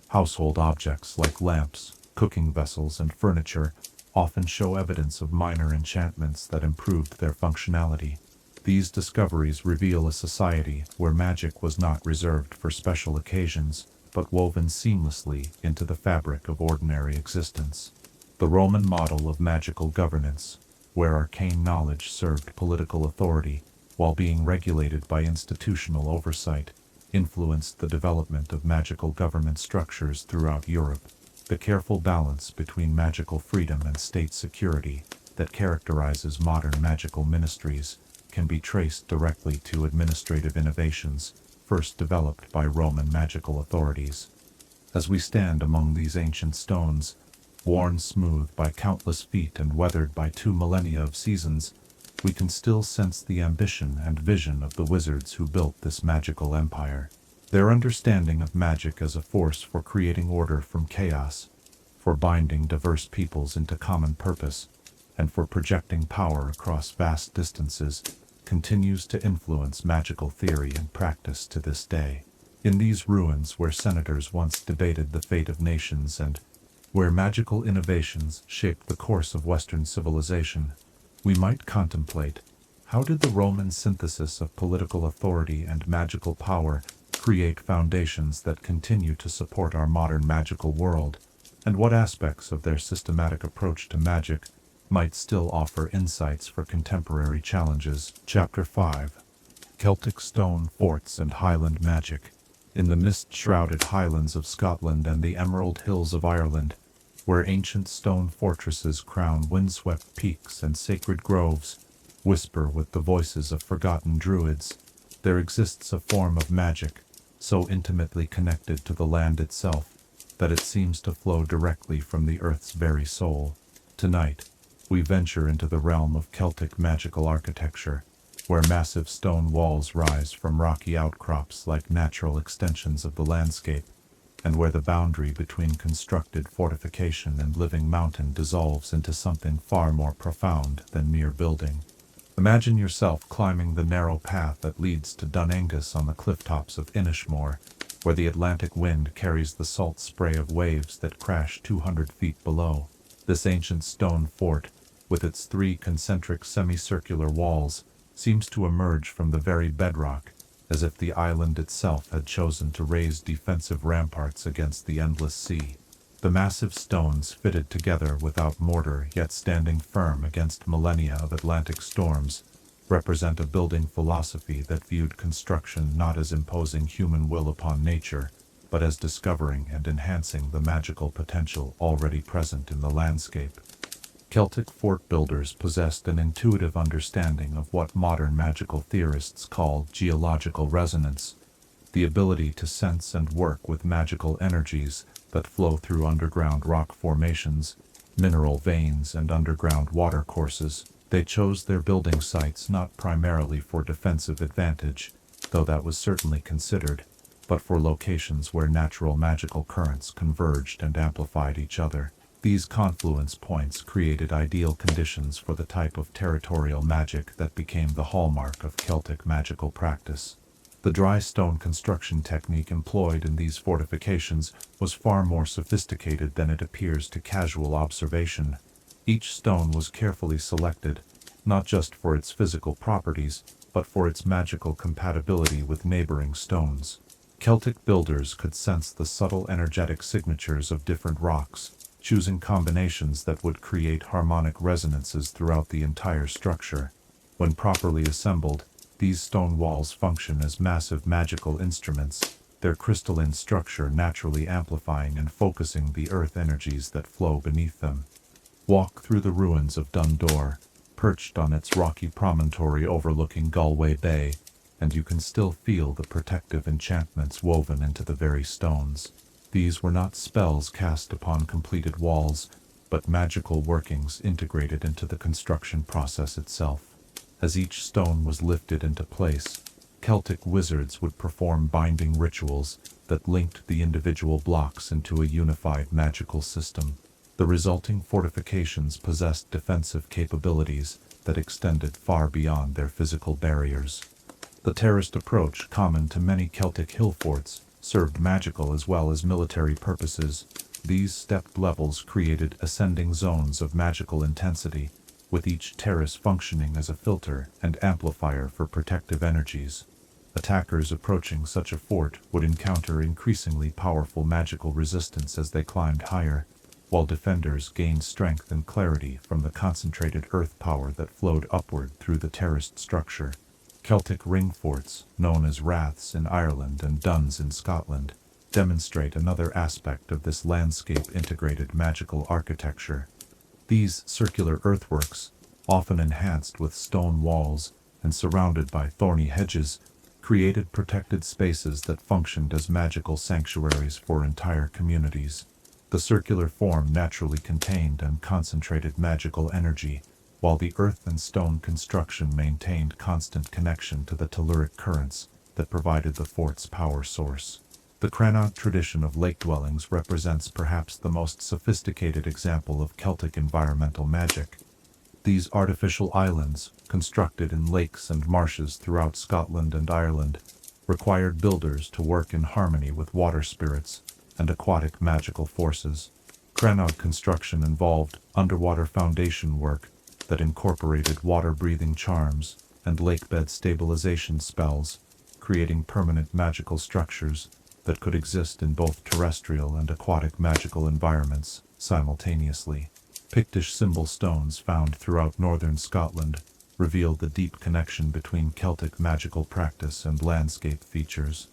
Household objects like lamps, cooking vessels, and furniture often show evidence of minor enchantments that improved their functionality. These discoveries reveal a society where magic was not reserved for special occasions, but woven seamlessly into the fabric of ordinary existence. The Roman model of magical governance, where arcane knowledge served political authority while being regulated by institutional oversight, influenced the development of magical government structures throughout Europe. The careful balance between magical freedom and state security that characterizes modern magical ministries can be traced directly to administrative innovations first developed by Roman magical authorities. As we stand among these ancient stones, worn smooth by countless feet and weathered by 2 millennia of seasons, we can still sense the ambition and vision of the wizards who built this magical empire. Their understanding of magic as a force for creating order from chaos, for binding diverse peoples into common purpose, and for projecting power across vast distances, continues to influence magical theory and practice to this day. In these ruins where senators once debated the fate of nations and where magical innovations shaped the course of Western civilization, we might contemplate, how did the Roman synthesis of political authority and magical power create foundations that continue to support our modern magical world, and what aspects of their systematic approach to magic might still offer insights for contemporary challenges? Chapter 5. Celtic Stone Forts and Highland Magic. In the mist-shrouded Highlands of Scotland and the Emerald Hills of Ireland, where ancient stone fortresses crown windswept peaks and sacred groves whisper with the voices of forgotten druids, there exists a form of magic so intimately connected to the land itself that it seems to flow directly from the earth's very soul. Tonight, we venture into the realm of Celtic magical architecture, where massive stone walls rise from rocky outcrops like natural extensions of the landscape, and where the boundary between constructed fortification and living mountain dissolves into something far more profound than mere building. Imagine yourself climbing the narrow path that leads to Dunangus on the clifftops of Inishmore, where the Atlantic wind carries the salt spray of waves that crash 200 feet below. This ancient stone fort, with its 3 concentric semicircular walls, seems to emerge from the very bedrock, as if the island itself had chosen to raise defensive ramparts against the endless sea. The massive stones, fitted together without mortar yet standing firm against millennia of Atlantic storms, represent a building philosophy that viewed construction not as imposing human will upon nature, but as discovering and enhancing the magical potential already present in the landscape. Celtic fort builders possessed an intuitive understanding of what modern magical theorists call geological resonance, the ability to sense and work with magical energies that flow through underground rock formations, mineral veins, and underground watercourses. They chose their building sites not primarily for defensive advantage, though that was certainly considered, but for locations where natural magical currents converged and amplified each other. These confluence points created ideal conditions for the type of territorial magic that became the hallmark of Celtic magical practice. The dry stone construction technique employed in these fortifications was far more sophisticated than it appears to casual observation. Each stone was carefully selected, not just for its physical properties, but for its magical compatibility with neighboring stones. Celtic builders could sense the subtle energetic signatures of different rocks, choosing combinations that would create harmonic resonances throughout the entire structure. When properly assembled, these stone walls function as massive magical instruments, their crystalline structure naturally amplifying and focusing the earth energies that flow beneath them. Walk through the ruins of Dundor, perched on its rocky promontory overlooking Galway Bay, and you can still feel the protective enchantments woven into the very stones. These were not spells cast upon completed walls, but magical workings integrated into the construction process itself. As each stone was lifted into place, Celtic wizards would perform binding rituals that linked the individual blocks into a unified magical system. The resulting fortifications possessed defensive capabilities that extended far beyond their physical barriers. The terraced approach, common to many Celtic hill forts, served magical as well as military purposes. These stepped levels created ascending zones of magical intensity, with each terrace functioning as a filter and amplifier for protective energies. Attackers approaching such a fort would encounter increasingly powerful magical resistance as they climbed higher, while defenders gained strength and clarity from the concentrated earth power that flowed upward through the terraced structure. Celtic ring forts, known as raths in Ireland and duns in Scotland, demonstrate another aspect of this landscape-integrated magical architecture. These circular earthworks, often enhanced with stone walls and surrounded by thorny hedges, created protected spaces that functioned as magical sanctuaries for entire communities. The circular form naturally contained and concentrated magical energy, while the earth and stone construction maintained constant connection to the telluric currents that provided the fort's power source. The Crannog tradition of lake dwellings represents perhaps the most sophisticated example of Celtic environmental magic. These artificial islands, constructed in lakes and marshes throughout Scotland and Ireland, required builders to work in harmony with water spirits and aquatic magical forces. Crannog construction involved underwater foundation work that incorporated water-breathing charms and lakebed stabilization spells, creating permanent magical structures that could exist in both terrestrial and aquatic magical environments simultaneously. Pictish symbol stones found throughout northern Scotland reveal the deep connection between Celtic magical practice and landscape features.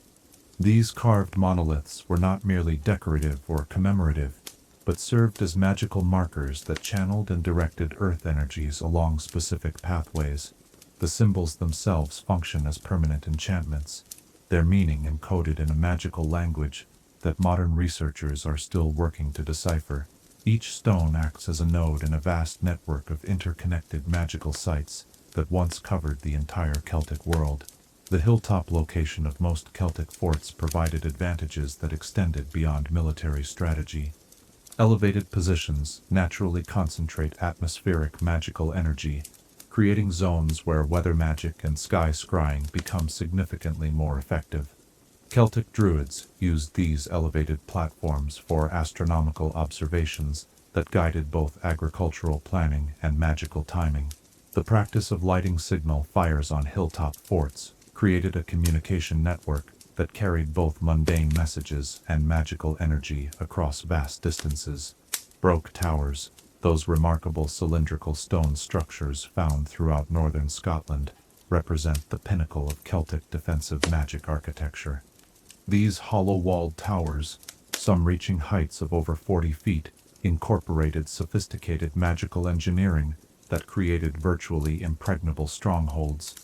These carved monoliths were not merely decorative or commemorative, but served as magical markers that channeled and directed earth energies along specific pathways. The symbols themselves function as permanent enchantments, their meaning encoded in a magical language that modern researchers are still working to decipher. Each stone acts as a node in a vast network of interconnected magical sites that once covered the entire Celtic world. The hilltop location of most Celtic forts provided advantages that extended beyond military strategy. Elevated positions naturally concentrate atmospheric magical energy, creating zones where weather magic and sky scrying become significantly more effective. Celtic druids used these elevated platforms for astronomical observations that guided both agricultural planning and magical timing. The practice of lighting signal fires on hilltop forts created a communication network that carried both mundane messages and magical energy across vast distances. Broke towers, those remarkable cylindrical stone structures found throughout northern Scotland, represent the pinnacle of Celtic defensive magic architecture. These hollow-walled towers, some reaching heights of over 40 feet, incorporated sophisticated magical engineering that created virtually impregnable strongholds.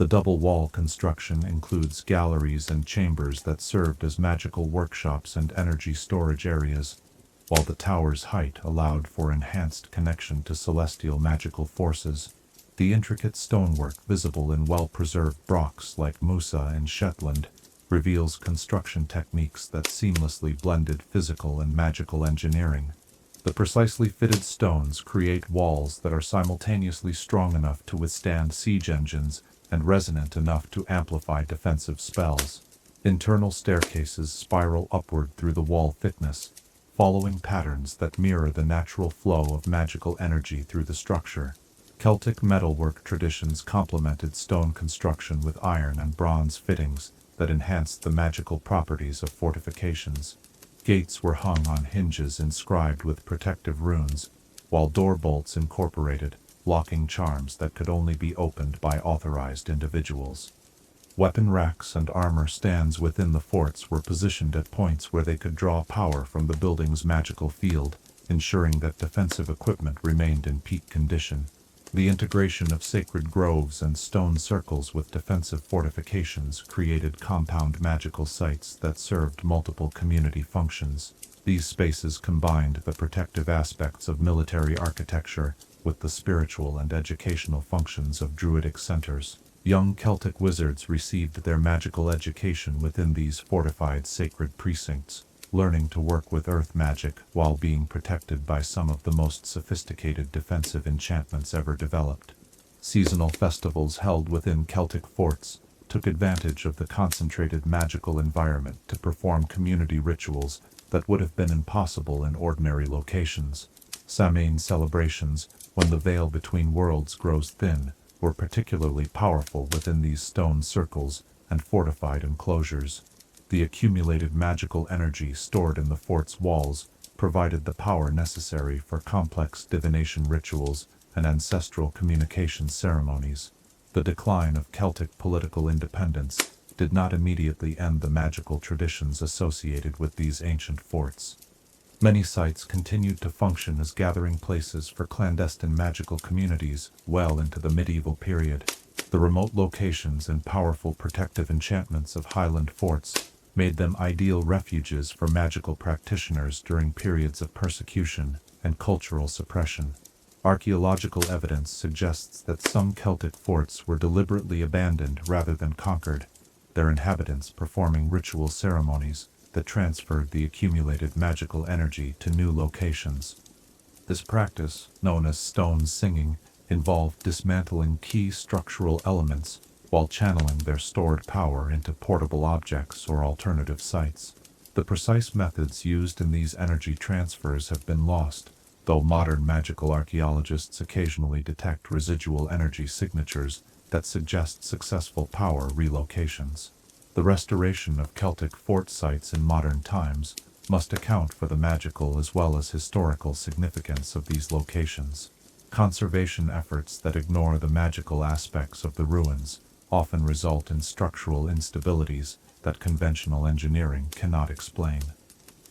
The double-wall construction includes galleries and chambers that served as magical workshops and energy storage areas, while the tower's height allowed for enhanced connection to celestial magical forces. The intricate stonework visible in well-preserved rocks like Musa and Shetland reveals construction techniques that seamlessly blended physical and magical engineering. The precisely fitted stones create walls that are simultaneously strong enough to withstand siege engines and resonant enough to amplify defensive spells. Internal staircases spiral upward through the wall thickness, following patterns that mirror the natural flow of magical energy through the structure. Celtic metalwork traditions complemented stone construction with iron and bronze fittings that enhanced the magical properties of fortifications. Gates were hung on hinges inscribed with protective runes, while door bolts incorporated locking charms that could only be opened by authorized individuals. Weapon racks and armor stands within the forts were positioned at points where they could draw power from the building's magical field, ensuring that defensive equipment remained in peak condition. The integration of sacred groves and stone circles with defensive fortifications created compound magical sites that served multiple community functions. These spaces combined the protective aspects of military architecture with the spiritual and educational functions of druidic centers. Young Celtic wizards received their magical education within these fortified sacred precincts, learning to work with earth magic while being protected by some of the most sophisticated defensive enchantments ever developed. Seasonal festivals held within Celtic forts took advantage of the concentrated magical environment to perform community rituals that would have been impossible in ordinary locations. Samhain celebrations, when the veil between worlds grows thin, were particularly powerful within these stone circles and fortified enclosures. The accumulated magical energy stored in the fort's walls provided the power necessary for complex divination rituals and ancestral communication ceremonies. The decline of Celtic political independence did not immediately end the magical traditions associated with these ancient forts. Many sites continued to function as gathering places for clandestine magical communities well into the medieval period. The remote locations and powerful protective enchantments of Highland forts made them ideal refuges for magical practitioners during periods of persecution and cultural suppression. Archaeological evidence suggests that some Celtic forts were deliberately abandoned rather than conquered, their inhabitants performing ritual ceremonies that transferred the accumulated magical energy to new locations. This practice, known as stone singing, involved dismantling key structural elements while channeling their stored power into portable objects or alternative sites. The precise methods used in these energy transfers have been lost, though modern magical archaeologists occasionally detect residual energy signatures that suggest successful power relocations. The restoration of Celtic fort sites in modern times must account for the magical as well as historical significance of these locations. Conservation efforts that ignore the magical aspects of the ruins often result in structural instabilities that conventional engineering cannot explain.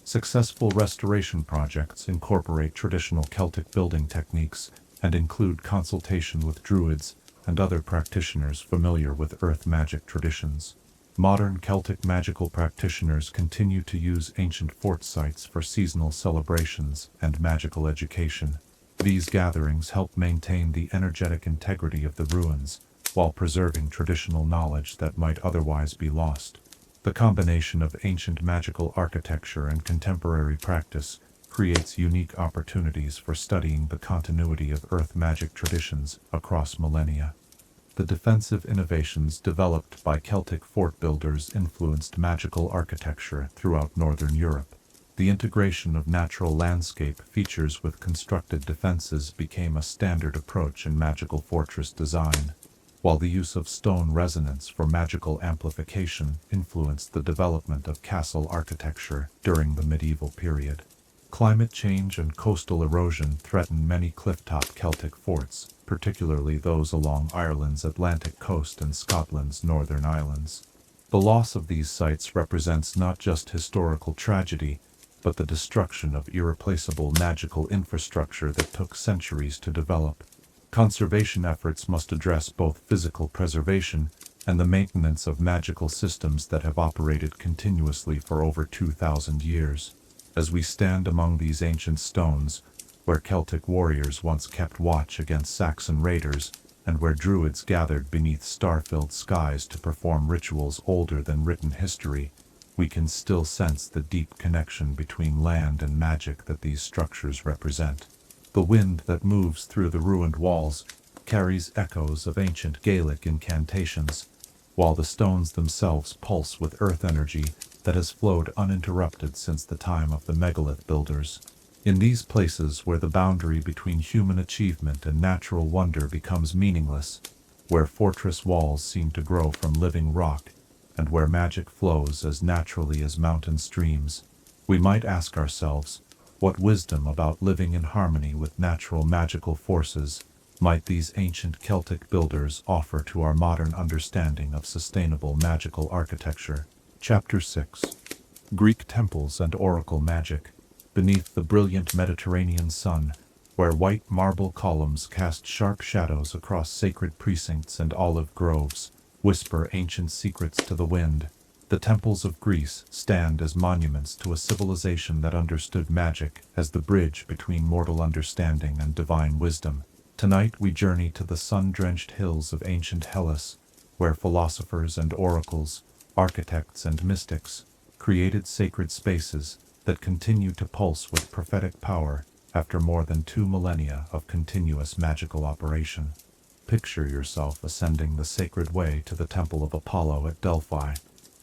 Successful restoration projects incorporate traditional Celtic building techniques and include consultation with druids and other practitioners familiar with earth magic traditions. Modern Celtic magical practitioners continue to use ancient fort sites for seasonal celebrations and magical education. These gatherings help maintain the energetic integrity of the ruins, while preserving traditional knowledge that might otherwise be lost. The combination of ancient magical architecture and contemporary practice creates unique opportunities for studying the continuity of earth magic traditions across millennia. The defensive innovations developed by Celtic fort builders influenced magical architecture throughout Northern Europe. The integration of natural landscape features with constructed defenses became a standard approach in magical fortress design, while the use of stone resonance for magical amplification influenced the development of castle architecture during the medieval period. Climate change and coastal erosion threaten many clifftop Celtic forts, particularly those along Ireland's Atlantic coast and Scotland's northern islands. The loss of these sites represents not just historical tragedy, but the destruction of irreplaceable magical infrastructure that took centuries to develop. Conservation efforts must address both physical preservation and the maintenance of magical systems that have operated continuously for over 2,000 years. As we stand among these ancient stones, where Celtic warriors once kept watch against Saxon raiders, and where druids gathered beneath star-filled skies to perform rituals older than written history, we can still sense the deep connection between land and magic that these structures represent. The wind that moves through the ruined walls carries echoes of ancient Gaelic incantations, while the stones themselves pulse with earth energy that has flowed uninterrupted since the time of the megalith builders. In these places where the boundary between human achievement and natural wonder becomes meaningless, where fortress walls seem to grow from living rock, and where magic flows as naturally as mountain streams, we might ask ourselves, what wisdom about living in harmony with natural magical forces might these ancient Celtic builders offer to our modern understanding of sustainable magical architecture? Chapter 6. Greek Temples and Oracle Magic. Beneath the brilliant Mediterranean sun, where white marble columns cast sharp shadows across sacred precincts and olive groves, whisper ancient secrets to the wind, the temples of Greece stand as monuments to a civilization that understood magic as the bridge between mortal understanding and divine wisdom. Tonight we journey to the sun-drenched hills of ancient Hellas, where philosophers and oracles, architects and mystics, created sacred spaces that continue to pulse with prophetic power after more than 2 millennia of continuous magical operation. Picture yourself ascending the sacred way to the Temple of Apollo at Delphi,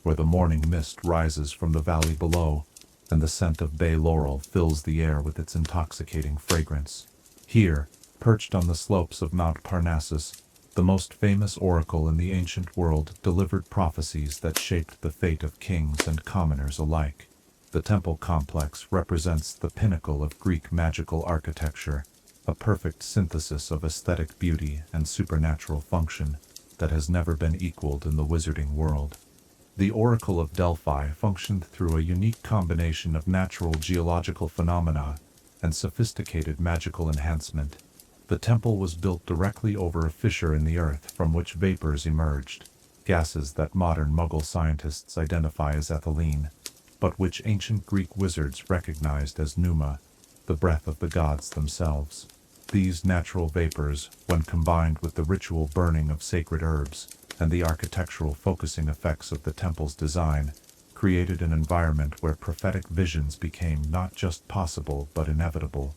where the morning mist rises from the valley below, and the scent of bay laurel fills the air with its intoxicating fragrance. Here, perched on the slopes of Mount Parnassus, the most famous oracle in the ancient world delivered prophecies that shaped the fate of kings and commoners alike. The temple complex represents the pinnacle of Greek magical architecture, a perfect synthesis of aesthetic beauty and supernatural function that has never been equaled in the wizarding world. The Oracle of Delphi functioned through a unique combination of natural geological phenomena and sophisticated magical enhancement. The temple was built directly over a fissure in the earth from which vapors emerged, gases that modern Muggle scientists identify as ethylene, but which ancient Greek wizards recognized as pneuma, the breath of the gods themselves. These natural vapors, when combined with the ritual burning of sacred herbs and the architectural focusing effects of the temple's design, created an environment where prophetic visions became not just possible but inevitable.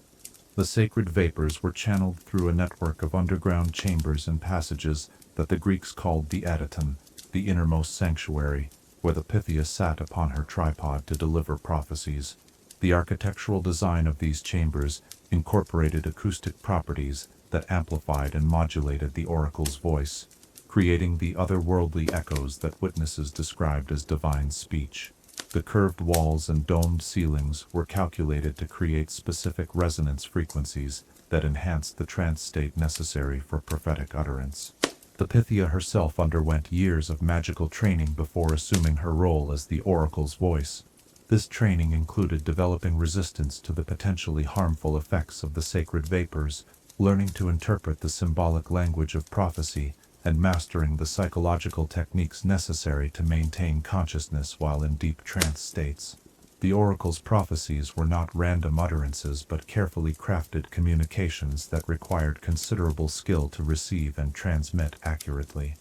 The sacred vapors were channeled through a network of underground chambers and passages that the Greeks called the Adyton, the innermost sanctuary, where the Pythia sat upon her tripod to deliver prophecies. The architectural design of these chambers incorporated acoustic properties that amplified and modulated the oracle's voice, creating the otherworldly echoes that witnesses described as divine speech. The curved walls and domed ceilings were calculated to create specific resonance frequencies that enhanced the trance state necessary for prophetic utterance. The Pythia herself underwent years of magical training before assuming her role as the oracle's voice. This training included developing resistance to the potentially harmful effects of the sacred vapors, learning to interpret the symbolic language of prophecy, and mastering the psychological techniques necessary to maintain consciousness while in deep trance states. The oracle's prophecies were not random utterances but carefully crafted communications that required considerable skill to receive and transmit accurately.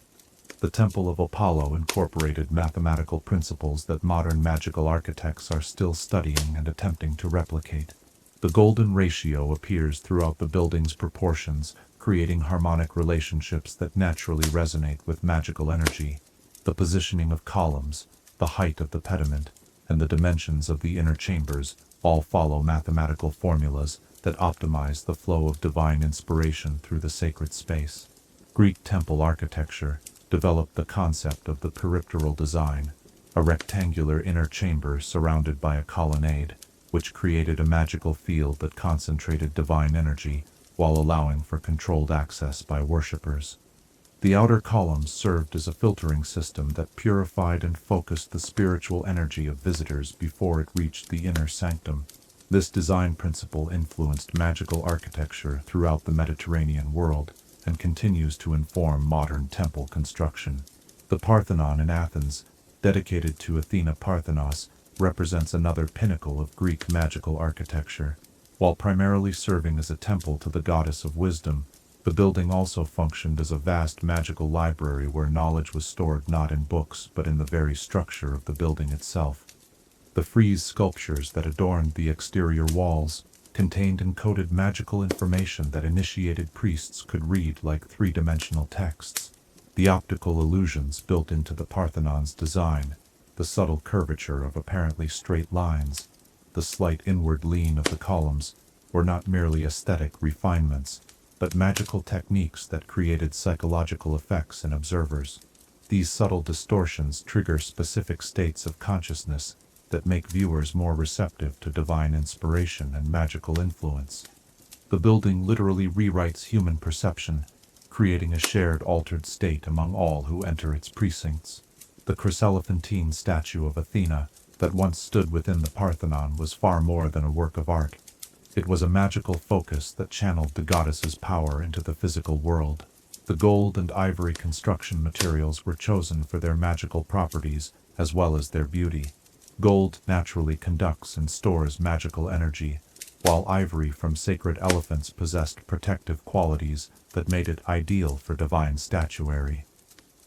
The Temple of Apollo incorporated mathematical principles that modern magical architects are still studying and attempting to replicate. The golden ratio appears throughout the building's proportions, creating harmonic relationships that naturally resonate with magical energy. The positioning of columns, the height of the pediment, and the dimensions of the inner chambers all follow mathematical formulas that optimize the flow of divine inspiration through the sacred space. Greek temple architecture developed the concept of the peripteral design, a rectangular inner chamber surrounded by a colonnade, which created a magical field that concentrated divine energy while allowing for controlled access by worshippers. The outer columns served as a filtering system that purified and focused the spiritual energy of visitors before it reached the inner sanctum. This design principle influenced magical architecture throughout the Mediterranean world and continues to inform modern temple construction. The Parthenon in Athens, dedicated to Athena Parthenos, represents another pinnacle of Greek magical architecture. While primarily serving as a temple to the goddess of wisdom, the building also functioned as a vast magical library where knowledge was stored not in books but in the very structure of the building itself. The frieze sculptures that adorned the exterior walls contained encoded magical information that initiated priests could read like three-dimensional texts. The optical illusions built into the Parthenon's design, the subtle curvature of apparently straight lines, the slight inward lean of the columns, were not merely aesthetic refinements, but magical techniques that created psychological effects in observers. These subtle distortions trigger specific states of consciousness that make viewers more receptive to divine inspiration and magical influence. The building literally rewrites human perception, creating a shared altered state among all who enter its precincts. The chryselephantine statue of Athena that once stood within the Parthenon was far more than a work of art. It was a magical focus that channeled the goddess's power into the physical world. The gold and ivory construction materials were chosen for their magical properties as well as their beauty. Gold naturally conducts and stores magical energy, while ivory from sacred elephants possessed protective qualities that made it ideal for divine statuary.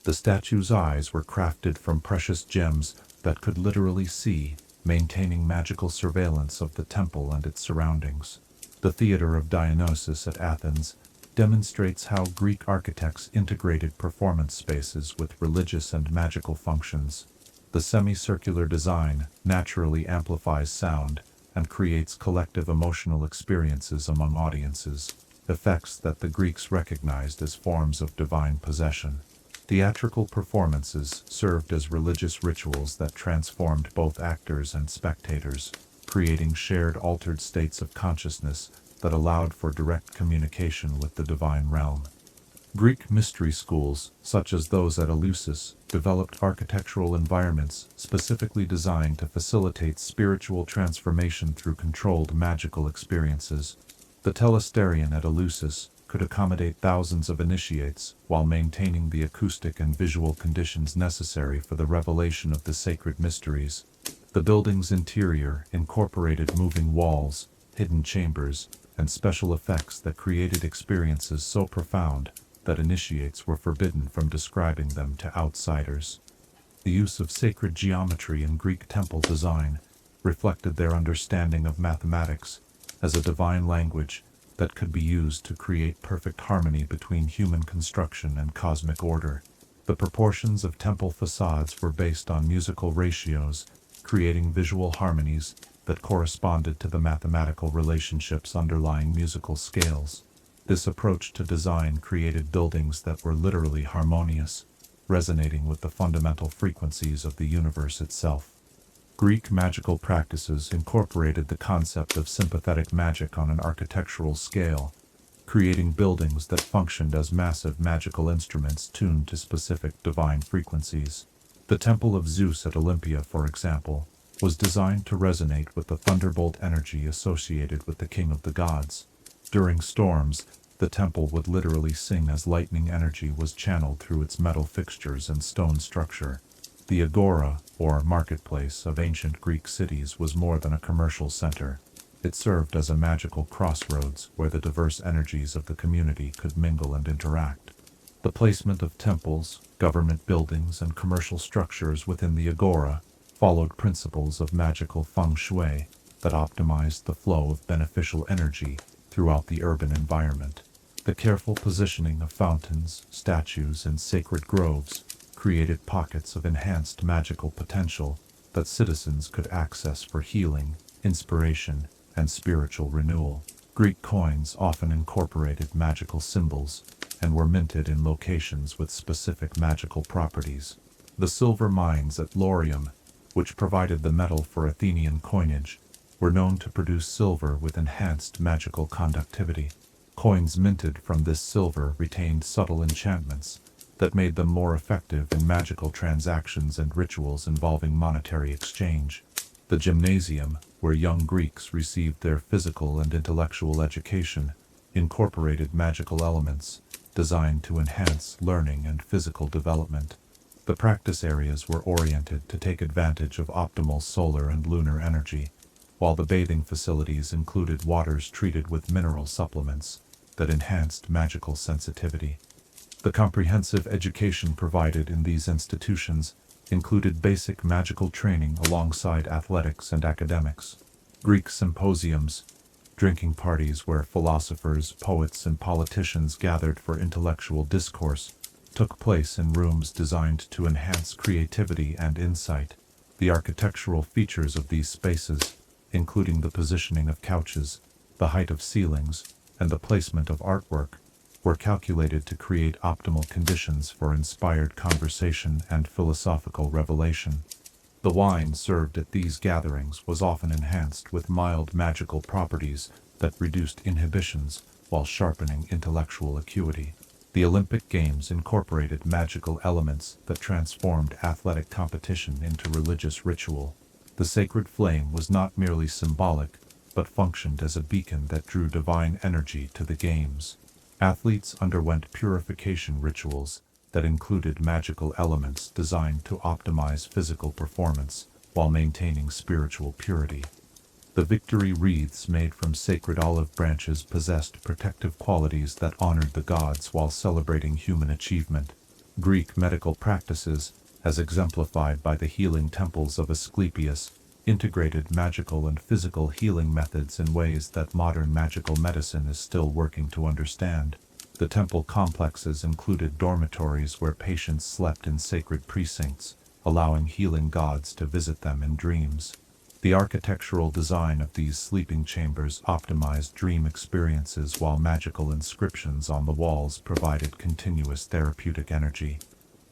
The statue's eyes were crafted from precious gems that could literally see, maintaining magical surveillance of the temple and its surroundings. The Theater of Dionysus at Athens demonstrates how Greek architects integrated performance spaces with religious and magical functions. The semicircular design naturally amplifies sound and creates collective emotional experiences among audiences, effects that the Greeks recognized as forms of divine possession. Theatrical performances served as religious rituals that transformed both actors and spectators, creating shared altered states of consciousness that allowed for direct communication with the divine realm. Greek mystery schools, such as those at Eleusis, developed architectural environments specifically designed to facilitate spiritual transformation through controlled magical experiences. The telesterion at Eleusis could accommodate thousands of initiates while maintaining the acoustic and visual conditions necessary for the revelation of the sacred mysteries. The building's interior incorporated moving walls, hidden chambers, and special effects that created experiences so profound that initiates were forbidden from describing them to outsiders. The use of sacred geometry in Greek temple design reflected their understanding of mathematics as a divine language that could be used to create perfect harmony between human construction and cosmic order. The proportions of temple facades were based on musical ratios, creating visual harmonies that corresponded to the mathematical relationships underlying musical scales. This approach to design created buildings that were literally harmonious, resonating with the fundamental frequencies of the universe itself. Greek magical practices incorporated the concept of sympathetic magic on an architectural scale, creating buildings that functioned as massive magical instruments tuned to specific divine frequencies. The Temple of Zeus at Olympia, for example, was designed to resonate with the thunderbolt energy associated with the king of the gods. During storms, the temple would literally sing as lightning energy was channeled through its metal fixtures and stone structure. The agora, or marketplace, of ancient Greek cities was more than a commercial center. It served as a magical crossroads where the diverse energies of the community could mingle and interact. The placement of temples, government buildings, and commercial structures within the agora followed principles of magical feng shui that optimized the flow of beneficial energy throughout the urban environment. The careful positioning of fountains, statues, and sacred groves created pockets of enhanced magical potential that citizens could access for healing, inspiration, and spiritual renewal. Greek coins often incorporated magical symbols and were minted in locations with specific magical properties. The silver mines at Laurium, which provided the metal for Athenian coinage, were known to produce silver with enhanced magical conductivity. Coins minted from this silver retained subtle enchantments that made them more effective in magical transactions and rituals involving monetary exchange. The gymnasium, where young Greeks received their physical and intellectual education, incorporated magical elements designed to enhance learning and physical development. The practice areas were oriented to take advantage of optimal solar and lunar energy, while the bathing facilities included waters treated with mineral supplements that enhanced magical sensitivity. The comprehensive education provided in these institutions included basic magical training alongside athletics and academics. Greek symposiums, drinking parties where philosophers, poets, and politicians gathered for intellectual discourse, took place in rooms designed to enhance creativity and insight. The architectural features of these spaces, including the positioning of couches, the height of ceilings, and the placement of artwork, were calculated to create optimal conditions for inspired conversation and philosophical revelation. The wine served at these gatherings was often enhanced with mild magical properties that reduced inhibitions while sharpening intellectual acuity. The Olympic Games incorporated magical elements that transformed athletic competition into religious ritual. The sacred flame was not merely symbolic, but functioned as a beacon that drew divine energy to the games. Athletes underwent purification rituals that included magical elements designed to optimize physical performance while maintaining spiritual purity. The victory wreaths made from sacred olive branches possessed protective qualities that honored the gods while celebrating human achievement. Greek medical practices, as exemplified by the healing temples of Asclepius, integrated magical and physical healing methods in ways that modern magical medicine is still working to understand. The temple complexes included dormitories where patients slept in sacred precincts, allowing healing gods to visit them in dreams. The architectural design of these sleeping chambers optimized dream experiences, while magical inscriptions on the walls provided continuous therapeutic energy.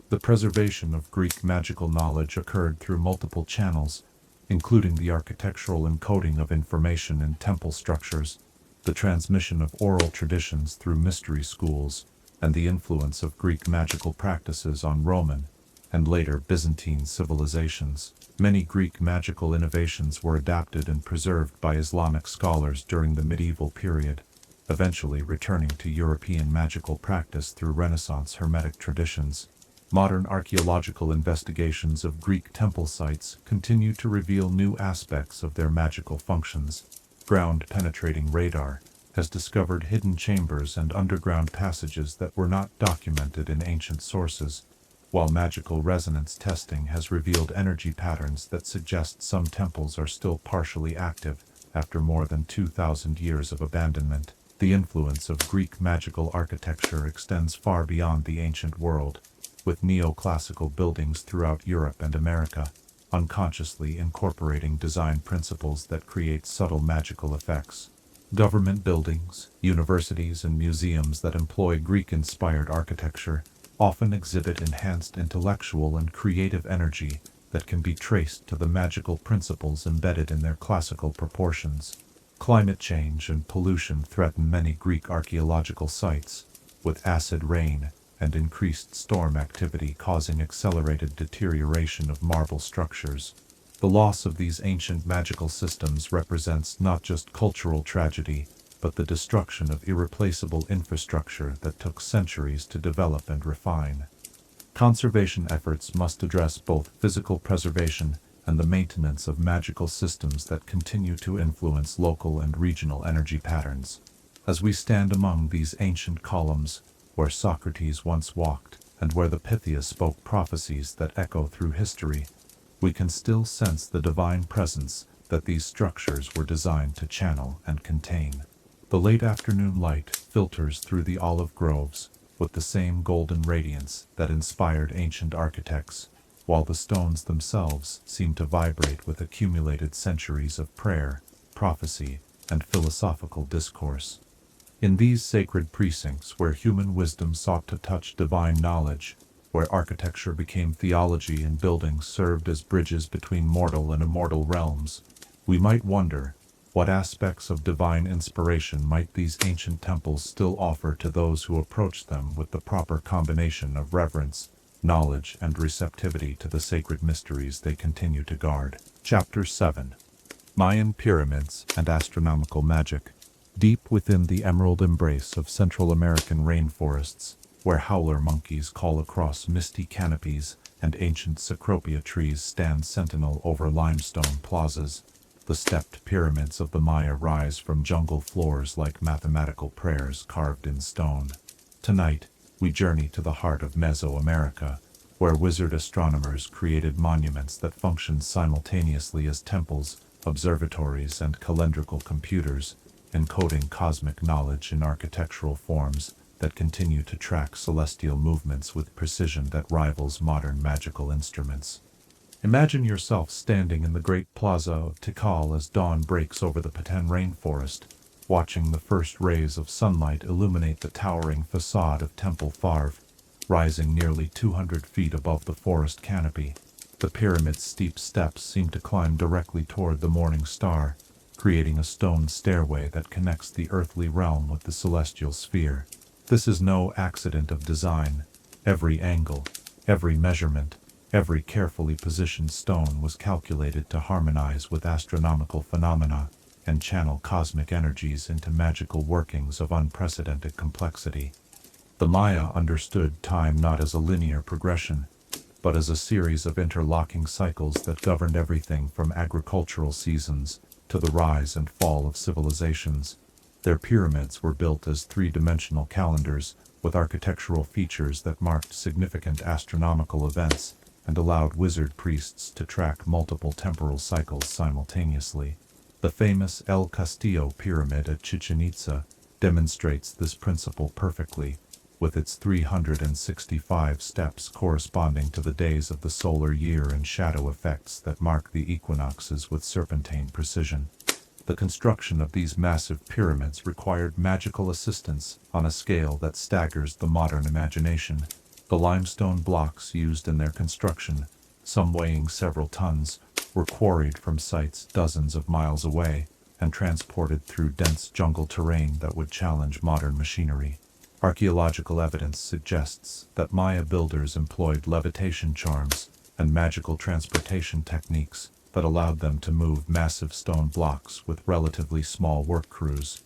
The preservation of Greek magical knowledge occurred through multiple channels, including the architectural encoding of information in temple structures, the transmission of oral traditions through mystery schools, and the influence of Greek magical practices on Roman, and later Byzantine civilizations. Many Greek magical innovations were adapted and preserved by Islamic scholars during the medieval period, eventually returning to European magical practice through Renaissance Hermetic traditions. Modern archaeological investigations of Greek temple sites continue to reveal new aspects of their magical functions. Ground-penetrating radar has discovered hidden chambers and underground passages that were not documented in ancient sources, while magical resonance testing has revealed energy patterns that suggest some temples are still partially active after more than 2,000 years of abandonment. The influence of Greek magical architecture extends far beyond the ancient world, with neoclassical buildings throughout Europe and America, unconsciously incorporating design principles that create subtle magical effects. Government buildings, universities, and museums that employ Greek-inspired architecture often exhibit enhanced intellectual and creative energy that can be traced to the magical principles embedded in their classical proportions. Climate change and pollution threaten many Greek archaeological sites, with acid rain and increased storm activity causing accelerated deterioration of marble structures. The loss of these ancient magical systems represents not just cultural tragedy, but the destruction of irreplaceable infrastructure that took centuries to develop and refine. Conservation efforts must address both physical preservation and the maintenance of magical systems that continue to influence local and regional energy patterns. As we stand among these ancient columns, where Socrates once walked, and where the Pythia spoke prophecies that echo through history, we can still sense the divine presence that these structures were designed to channel and contain. The late afternoon light filters through the olive groves with the same golden radiance that inspired ancient architects, while the stones themselves seem to vibrate with accumulated centuries of prayer, prophecy, and philosophical discourse. In these sacred precincts where human wisdom sought to touch divine knowledge, where architecture became theology and buildings served as bridges between mortal and immortal realms, we might wonder, What aspects of divine inspiration might these ancient temples still offer to those who approach them with the proper combination of reverence, knowledge, and receptivity to the sacred mysteries they continue to guard? Chapter 7. Mayan Pyramids and Astronomical Magic. Deep within the emerald embrace of Central American rainforests, where howler monkeys call across misty canopies and ancient cecropia trees stand sentinel over limestone plazas, the stepped pyramids of the Maya rise from jungle floors like mathematical prayers carved in stone. Tonight, we journey to the heart of Mesoamerica, where wizard astronomers created monuments that functioned simultaneously as temples, observatories, and calendrical computers, encoding cosmic knowledge in architectural forms that continue to track celestial movements with precision that rivals modern magical instruments. Imagine yourself standing in the great plaza of Tikal as dawn breaks over the Peten rainforest, watching the first rays of sunlight illuminate the towering facade of Temple Farv, rising nearly 200 feet above the forest canopy. The pyramid's steep steps seem to climb directly toward the morning star, creating a stone stairway that connects the earthly realm with the celestial sphere. This is no accident of design. Every angle, every measurement, every carefully positioned stone was calculated to harmonize with astronomical phenomena and channel cosmic energies into magical workings of unprecedented complexity. The Maya understood time not as a linear progression, but as a series of interlocking cycles that governed everything from agricultural seasons to the rise and fall of civilizations. Their pyramids were built as three-dimensional calendars, with architectural features that marked significant astronomical events and allowed wizard priests to track multiple temporal cycles simultaneously. The famous El Castillo Pyramid at Chichen Itza demonstrates this principle perfectly, with its 365 steps corresponding to the days of the solar year and shadow effects that mark the equinoxes with serpentine precision. The construction of these massive pyramids required magical assistance on a scale that staggers the modern imagination. The limestone blocks used in their construction, some weighing several tons, were quarried from sites dozens of miles away and transported through dense jungle terrain that would challenge modern machinery. Archaeological evidence suggests that Maya builders employed levitation charms and magical transportation techniques that allowed them to move massive stone blocks with relatively small work crews.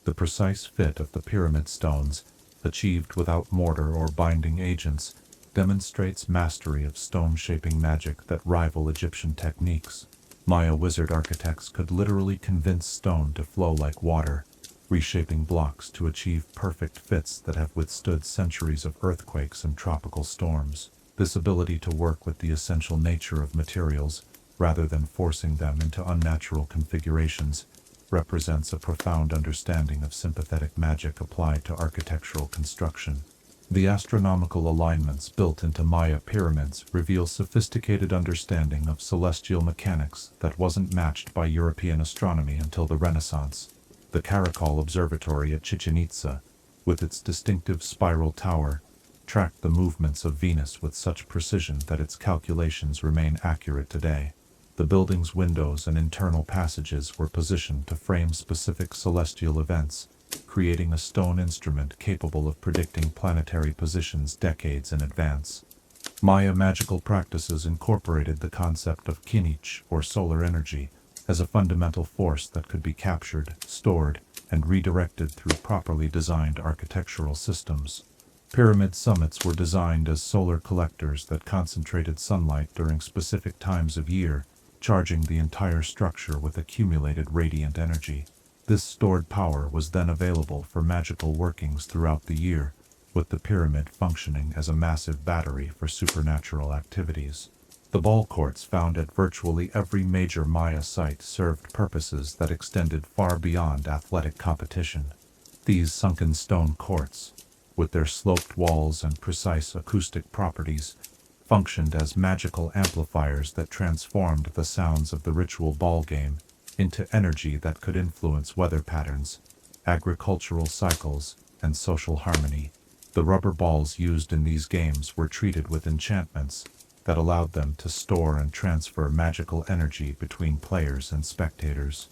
The precise fit of the pyramid stones, achieved without mortar or binding agents, demonstrates mastery of stone-shaping magic that rival Egyptian techniques. Maya wizard architects could literally convince stone to flow like water, reshaping blocks to achieve perfect fits that have withstood centuries of earthquakes and tropical storms. This ability to work with the essential nature of materials, rather than forcing them into unnatural configurations, represents a profound understanding of sympathetic magic applied to architectural construction. The astronomical alignments built into Maya pyramids reveal sophisticated understanding of celestial mechanics that wasn't matched by European astronomy until the Renaissance. The Caracol Observatory at Chichen Itza, with its distinctive spiral tower, tracked the movements of Venus with such precision that its calculations remain accurate today. The building's windows and internal passages were positioned to frame specific celestial events, creating a stone instrument capable of predicting planetary positions decades in advance. Maya magical practices incorporated the concept of kinich, or solar energy, as a fundamental force that could be captured, stored, and redirected through properly designed architectural systems. Pyramid summits were designed as solar collectors that concentrated sunlight during specific times of year, charging the entire structure with accumulated radiant energy. This stored power was then available for magical workings throughout the year, with the pyramid functioning as a massive battery for supernatural activities. The ball courts found at virtually every major Maya site served purposes that extended far beyond athletic competition. These sunken stone courts, with their sloped walls and precise acoustic properties, functioned as magical amplifiers that transformed the sounds of the ritual ball game into energy that could influence weather patterns, agricultural cycles, and social harmony. The rubber balls used in these games were treated with enchantments that allowed them to store and transfer magical energy between players and spectators.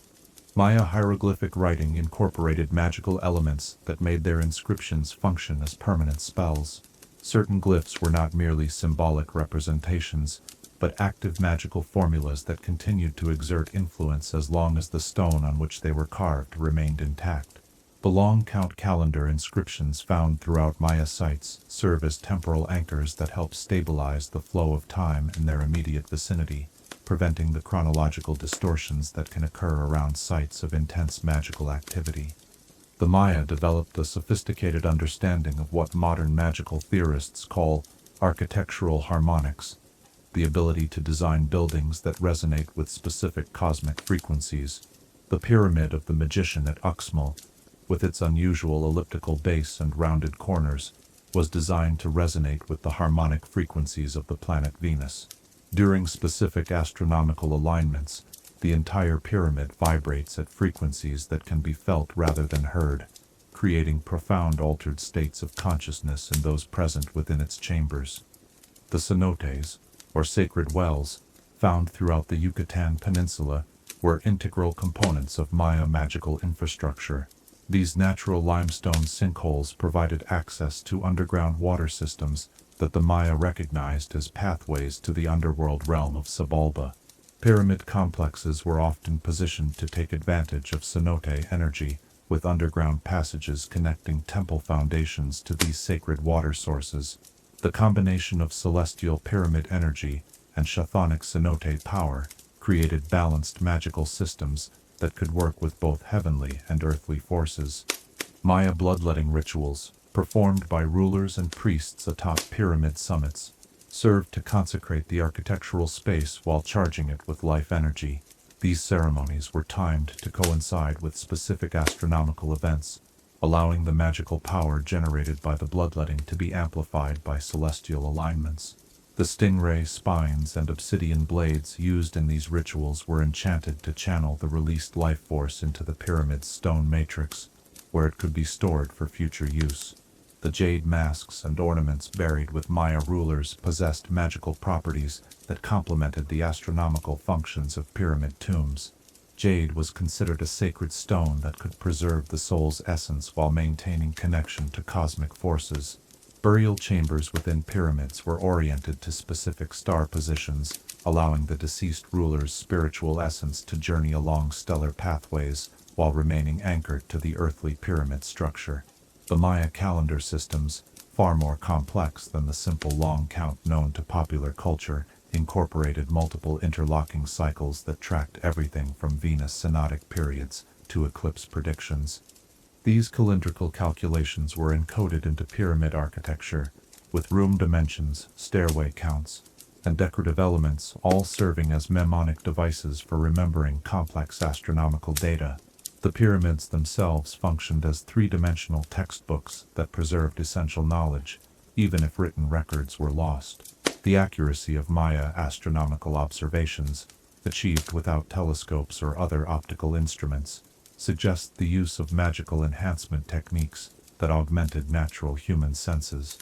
Maya hieroglyphic writing incorporated magical elements that made their inscriptions function as permanent spells. Certain glyphs were not merely symbolic representations, but active magical formulas that continued to exert influence as long as the stone on which they were carved remained intact. The long count calendar inscriptions found throughout Maya sites serve as temporal anchors that help stabilize the flow of time in their immediate vicinity, preventing the chronological distortions that can occur around sites of intense magical activity. The Maya developed a sophisticated understanding of what modern magical theorists call architectural harmonics, the ability to design buildings that resonate with specific cosmic frequencies. The Pyramid of the Magician at Uxmal, with its unusual elliptical base and rounded corners, was designed to resonate with the harmonic frequencies of the planet Venus. During specific astronomical alignments, the entire pyramid vibrates at frequencies that can be felt rather than heard, creating profound altered states of consciousness in those present within its chambers. The cenotes, or sacred wells, found throughout the Yucatan Peninsula, were integral components of Maya magical infrastructure. These natural limestone sinkholes provided access to underground water systems that the Maya recognized as pathways to the underworld realm of Xibalba. Pyramid complexes were often positioned to take advantage of cenote energy, with underground passages connecting temple foundations to these sacred water sources. The combination of celestial pyramid energy and chthonic cenote power created balanced magical systems that could work with both heavenly and earthly forces. Maya bloodletting rituals, performed by rulers and priests atop pyramid summits, served to consecrate the architectural space while charging it with life energy. These ceremonies were timed to coincide with specific astronomical events, allowing the magical power generated by the bloodletting to be amplified by celestial alignments. The stingray spines and obsidian blades used in these rituals were enchanted to channel the released life force into the pyramid's stone matrix, where it could be stored for future use. The jade masks and ornaments buried with Maya rulers possessed magical properties that complemented the astronomical functions of pyramid tombs. Jade was considered a sacred stone that could preserve the soul's essence while maintaining connection to cosmic forces. Burial chambers within pyramids were oriented to specific star positions, allowing the deceased ruler's spiritual essence to journey along stellar pathways while remaining anchored to the earthly pyramid structure. The Maya calendar systems, far more complex than the simple long count known to popular culture, incorporated multiple interlocking cycles that tracked everything from Venus synodic periods to eclipse predictions. These calendrical calculations were encoded into pyramid architecture, with room dimensions, stairway counts, and decorative elements all serving as mnemonic devices for remembering complex astronomical data. The pyramids themselves functioned as three-dimensional textbooks that preserved essential knowledge, even if written records were lost. The accuracy of Maya astronomical observations, achieved without telescopes or other optical instruments, suggests the use of magical enhancement techniques that augmented natural human senses.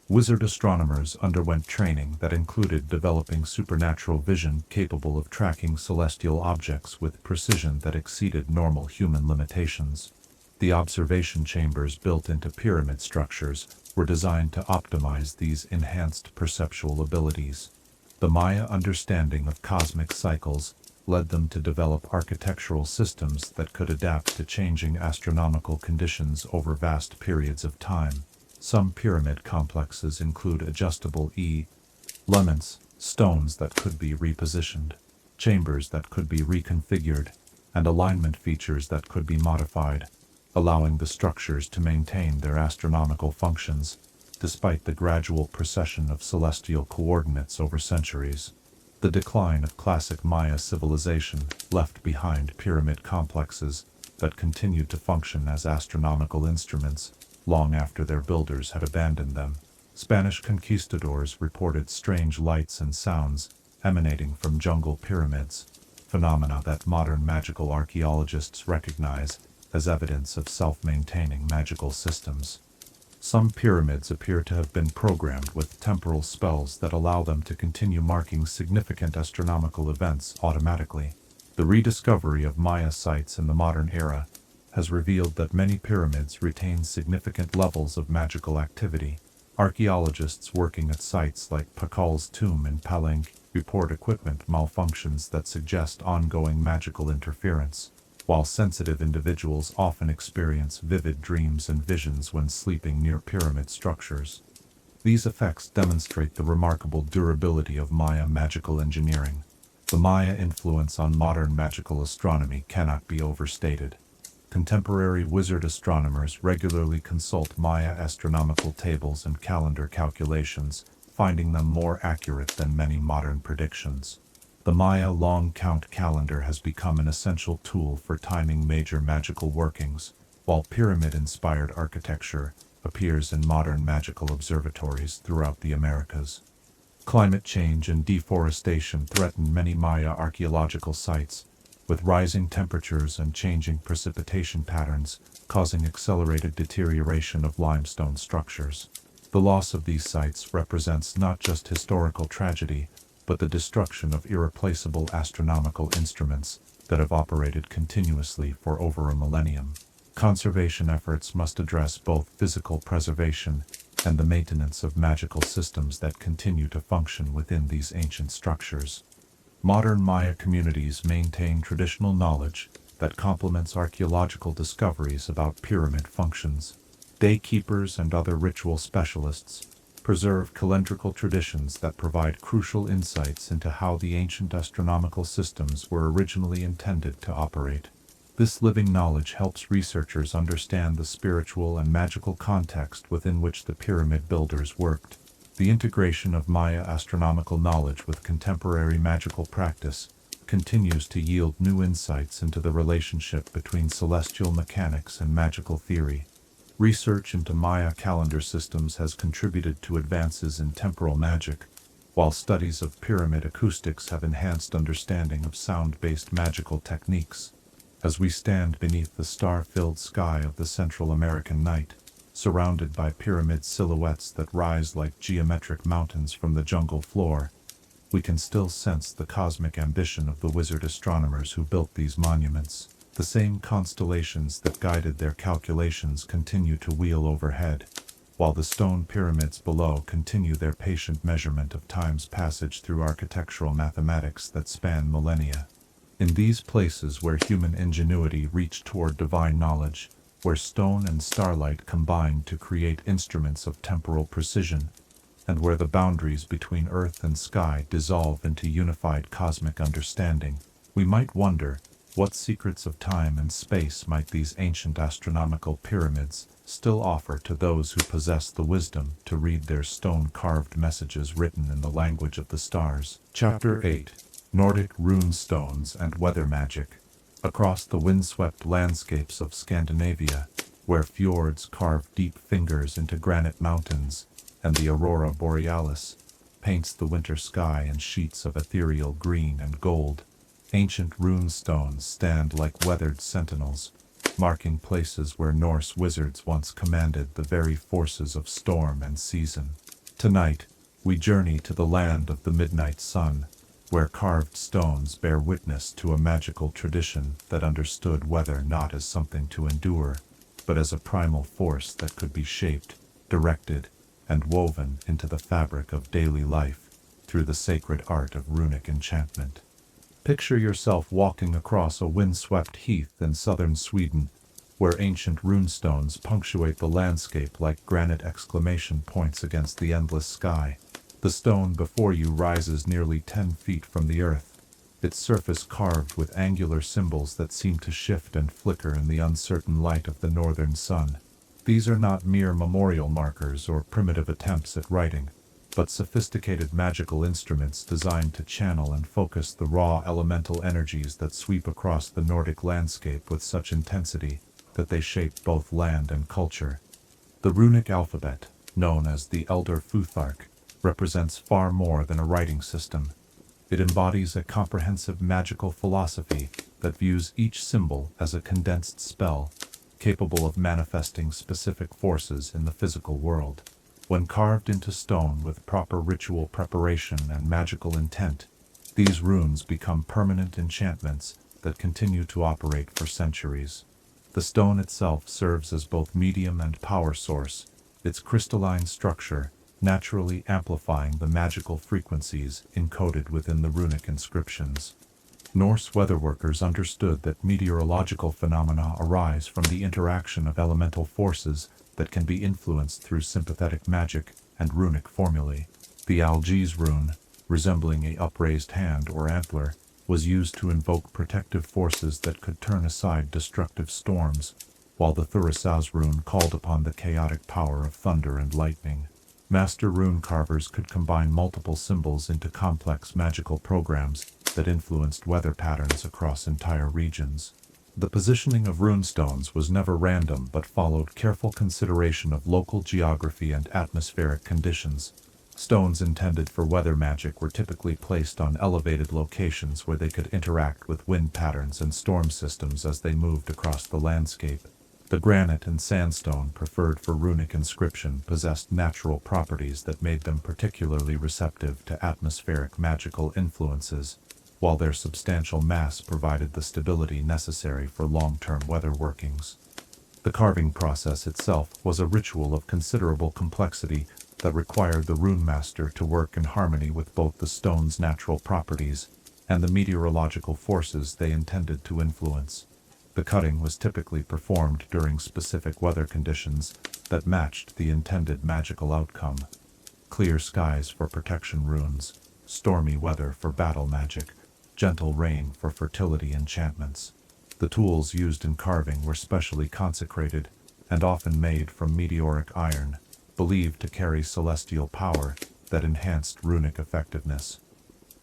Wizard astronomers underwent training that included developing supernatural vision capable of tracking celestial objects with precision that exceeded normal human limitations. The observation chambers built into pyramid structures were designed to optimize these enhanced perceptual abilities. The Maya understanding of cosmic cycles led them to develop architectural systems that could adapt to changing astronomical conditions over vast periods of time. Some pyramid complexes include adjustable elements, stones that could be repositioned, chambers that could be reconfigured, and alignment features that could be modified, allowing the structures to maintain their astronomical functions, despite the gradual precession of celestial coordinates over centuries. The decline of classic Maya civilization left behind pyramid complexes that continued to function as astronomical instruments long after their builders had abandoned them. Spanish conquistadors reported strange lights and sounds emanating from jungle pyramids, phenomena that modern magical archaeologists recognize as evidence of self-maintaining magical systems. Some pyramids appear to have been programmed with temporal spells that allow them to continue marking significant astronomical events automatically. The rediscovery of Maya sites in the modern era has revealed that many pyramids retain significant levels of magical activity. Archaeologists working at sites like Pakal's tomb in Palenque report equipment malfunctions that suggest ongoing magical interference, while sensitive individuals often experience vivid dreams and visions when sleeping near pyramid structures. These effects demonstrate the remarkable durability of Maya magical engineering. The Maya influence on modern magical astronomy cannot be overstated. Contemporary wizard astronomers regularly consult Maya astronomical tables and calendar calculations, finding them more accurate than many modern predictions. The Maya long count calendar has become an essential tool for timing major magical workings, while pyramid-inspired architecture appears in modern magical observatories throughout the Americas. Climate change and deforestation threaten many Maya archaeological sites, with rising temperatures and changing precipitation patterns causing accelerated deterioration of limestone structures. The loss of these sites represents not just historical tragedy, but the destruction of irreplaceable astronomical instruments that have operated continuously for over a millennium. Conservation efforts must address both physical preservation and the maintenance of magical systems that continue to function within these ancient structures. Modern Maya communities maintain traditional knowledge that complements archaeological discoveries about pyramid functions. Daykeepers and other ritual specialists preserve calendrical traditions that provide crucial insights into how the ancient astronomical systems were originally intended to operate. This living knowledge helps researchers understand the spiritual and magical context within which the pyramid builders worked. The integration of Maya astronomical knowledge with contemporary magical practice continues to yield new insights into the relationship between celestial mechanics and magical theory. Research into Maya calendar systems has contributed to advances in temporal magic, while studies of pyramid acoustics have enhanced understanding of sound-based magical techniques. As we stand beneath the star-filled sky of the Central American night, surrounded by pyramid silhouettes that rise like geometric mountains from the jungle floor, we can still sense the cosmic ambition of the wizard astronomers who built these monuments. The same constellations that guided their calculations continue to wheel overhead, while the stone pyramids below continue their patient measurement of time's passage through architectural mathematics that span millennia. In these places where human ingenuity reached toward divine knowledge, where stone and starlight combined to create instruments of temporal precision, and where the boundaries between earth and sky dissolve into unified cosmic understanding, we might wonder, what secrets of time and space might these ancient astronomical pyramids still offer to those who possess the wisdom to read their stone-carved messages written in the language of the stars? Chapter 8. Nordic Runestones and Weather Magic. Across the windswept landscapes of Scandinavia, where fjords carve deep fingers into granite mountains, and the aurora borealis paints the winter sky in sheets of ethereal green and gold, ancient runestones stand like weathered sentinels, marking places where Norse wizards once commanded the very forces of storm and season. Tonight, we journey to the land of the midnight sun, where carved stones bear witness to a magical tradition that understood weather not as something to endure, but as a primal force that could be shaped, directed, and woven into the fabric of daily life through the sacred art of runic enchantment. Picture yourself walking across a windswept heath in southern Sweden, where ancient runestones punctuate the landscape like granite exclamation points against the endless sky. The stone before you rises nearly 10 feet from the earth, its surface carved with angular symbols that seem to shift and flicker in the uncertain light of the northern sun. These are not mere memorial markers or primitive attempts at writing, but sophisticated magical instruments designed to channel and focus the raw elemental energies that sweep across the Nordic landscape with such intensity that they shape both land and culture. The runic alphabet, known as the Elder Futhark, represents far more than a writing system. It embodies a comprehensive magical philosophy that views each symbol as a condensed spell, capable of manifesting specific forces in the physical world. When carved into stone with proper ritual preparation and magical intent, these runes become permanent enchantments that continue to operate for centuries. The stone itself serves as both medium and power source, its crystalline structure naturally amplifying the magical frequencies encoded within the runic inscriptions. Norse weatherworkers understood that meteorological phenomena arise from the interaction of elemental forces that can be influenced through sympathetic magic and runic formulae. The Algiz rune, resembling a upraised hand or antler, was used to invoke protective forces that could turn aside destructive storms, while the Thurisaz rune called upon the chaotic power of thunder and lightning. Master rune carvers could combine multiple symbols into complex magical programs that influenced weather patterns across entire regions. The positioning of runestones was never random but followed careful consideration of local geography and atmospheric conditions. Stones intended for weather magic were typically placed on elevated locations where they could interact with wind patterns and storm systems as they moved across the landscape. The granite and sandstone preferred for runic inscription possessed natural properties that made them particularly receptive to atmospheric magical influences, while their substantial mass provided the stability necessary for long-term weather workings. The carving process itself was a ritual of considerable complexity that required the rune master to work in harmony with both the stone's natural properties and the meteorological forces they intended to influence. The cutting was typically performed during specific weather conditions that matched the intended magical outcome. Clear skies for protection runes, stormy weather for battle magic, gentle rain for fertility enchantments. The tools used in carving were specially consecrated and often made from meteoric iron, believed to carry celestial power that enhanced runic effectiveness.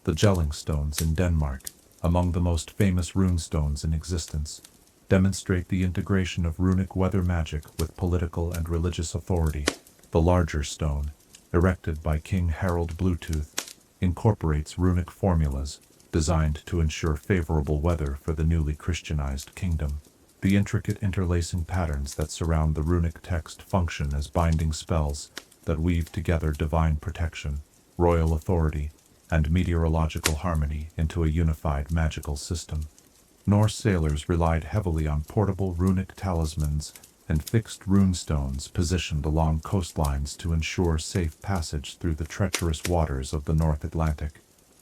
The gelling stones in Denmark, among the most famous runestones in existence, demonstrate the integration of runic weather magic with political and religious authority. The larger stone, erected by King Harald Bluetooth, incorporates runic formulas designed to ensure favorable weather for the newly Christianized kingdom. The intricate interlacing patterns that surround the runic text function as binding spells that weave together divine protection, royal authority, and meteorological harmony into a unified magical system. Norse sailors relied heavily on portable runic talismans and fixed runestones positioned along coastlines to ensure safe passage through the treacherous waters of the North Atlantic.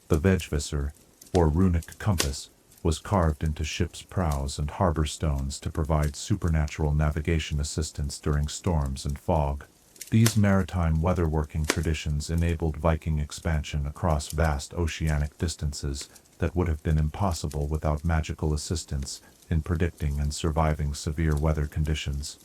The Vegvisor, or runic compass, was carved into ships' prows and harbor stones to provide supernatural navigation assistance during storms and fog. These maritime weatherworking traditions enabled Viking expansion across vast oceanic distances that would have been impossible without magical assistance in predicting and surviving severe weather conditions.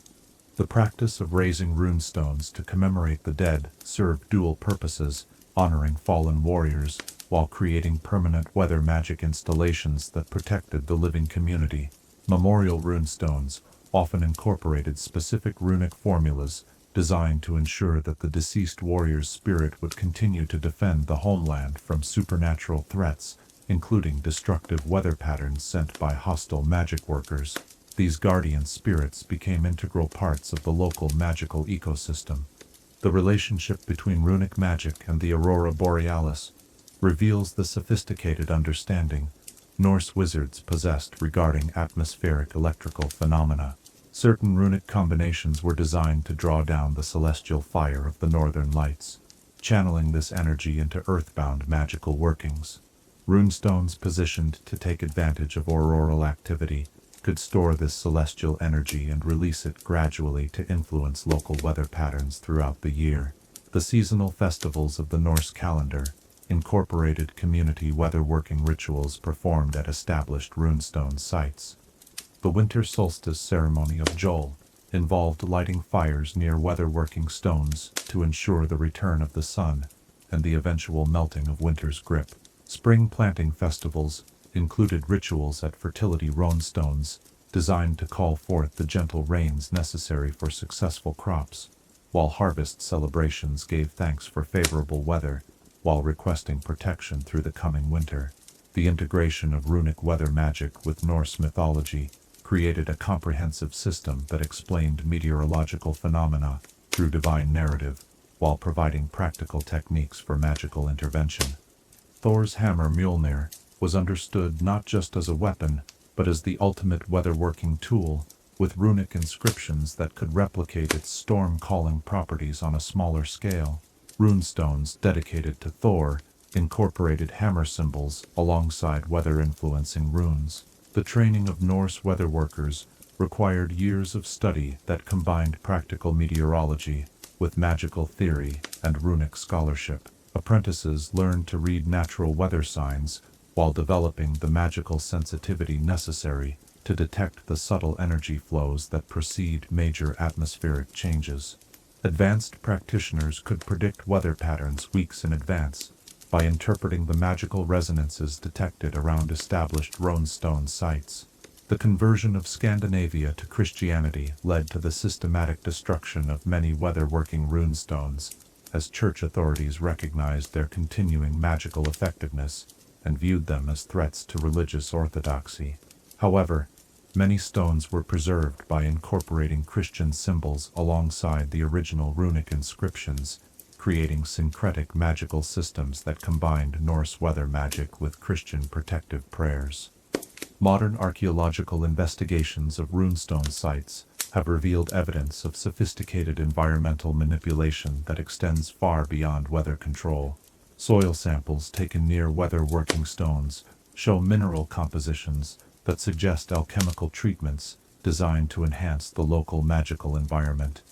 The practice of raising runestones to commemorate the dead served dual purposes, honoring fallen warriors while creating permanent weather magic installations that protected the living community. Memorial runestones often incorporated specific runic formulas designed to ensure that the deceased warrior's spirit would continue to defend the homeland from supernatural threats, including destructive weather patterns sent by hostile magic workers. These guardian spirits became integral parts of the local magical ecosystem. The relationship between runic magic and the aurora borealis reveals the sophisticated understanding Norse wizards possessed regarding atmospheric electrical phenomena. Certain runic combinations were designed to draw down the celestial fire of the northern lights, channeling this energy into earthbound magical workings. Runestones positioned to take advantage of auroral activity could store this celestial energy and release it gradually to influence local weather patterns throughout the year. The seasonal festivals of the Norse calendar incorporated community weather-working rituals performed at established runestone sites. The winter solstice ceremony of Jol involved lighting fires near weather-working stones to ensure the return of the sun and the eventual melting of winter's grip. Spring planting festivals included rituals at fertility runestones designed to call forth the gentle rains necessary for successful crops, while harvest celebrations gave thanks for favorable weather while requesting protection through the coming winter. The integration of runic weather magic with Norse mythology created a comprehensive system that explained meteorological phenomena through divine narrative while providing practical techniques for magical intervention. Thor's hammer Mjolnir was understood not just as a weapon, but as the ultimate weatherworking tool, with runic inscriptions that could replicate its storm-calling properties on a smaller scale. Runestones dedicated to Thor incorporated hammer symbols alongside weather-influencing runes. The training of Norse weatherworkers required years of study that combined practical meteorology with magical theory and runic scholarship. Apprentices learned to read natural weather signs while developing the magical sensitivity necessary to detect the subtle energy flows that precede major atmospheric changes. Advanced practitioners could predict weather patterns weeks in advance by interpreting the magical resonances detected around established runestone sites. The conversion of Scandinavia to Christianity led to the systematic destruction of many weather-working runestones, as church authorities recognized their continuing magical effectiveness and viewed them as threats to religious orthodoxy. However, many stones were preserved by incorporating Christian symbols alongside the original runic inscriptions, creating syncretic magical systems that combined Norse weather magic with Christian protective prayers. Modern archaeological investigations of runestone sites have revealed evidence of sophisticated environmental manipulation that extends far beyond weather control. Soil samples taken near weather-working stones show mineral compositions that suggest alchemical treatments designed to enhance the local magical environment.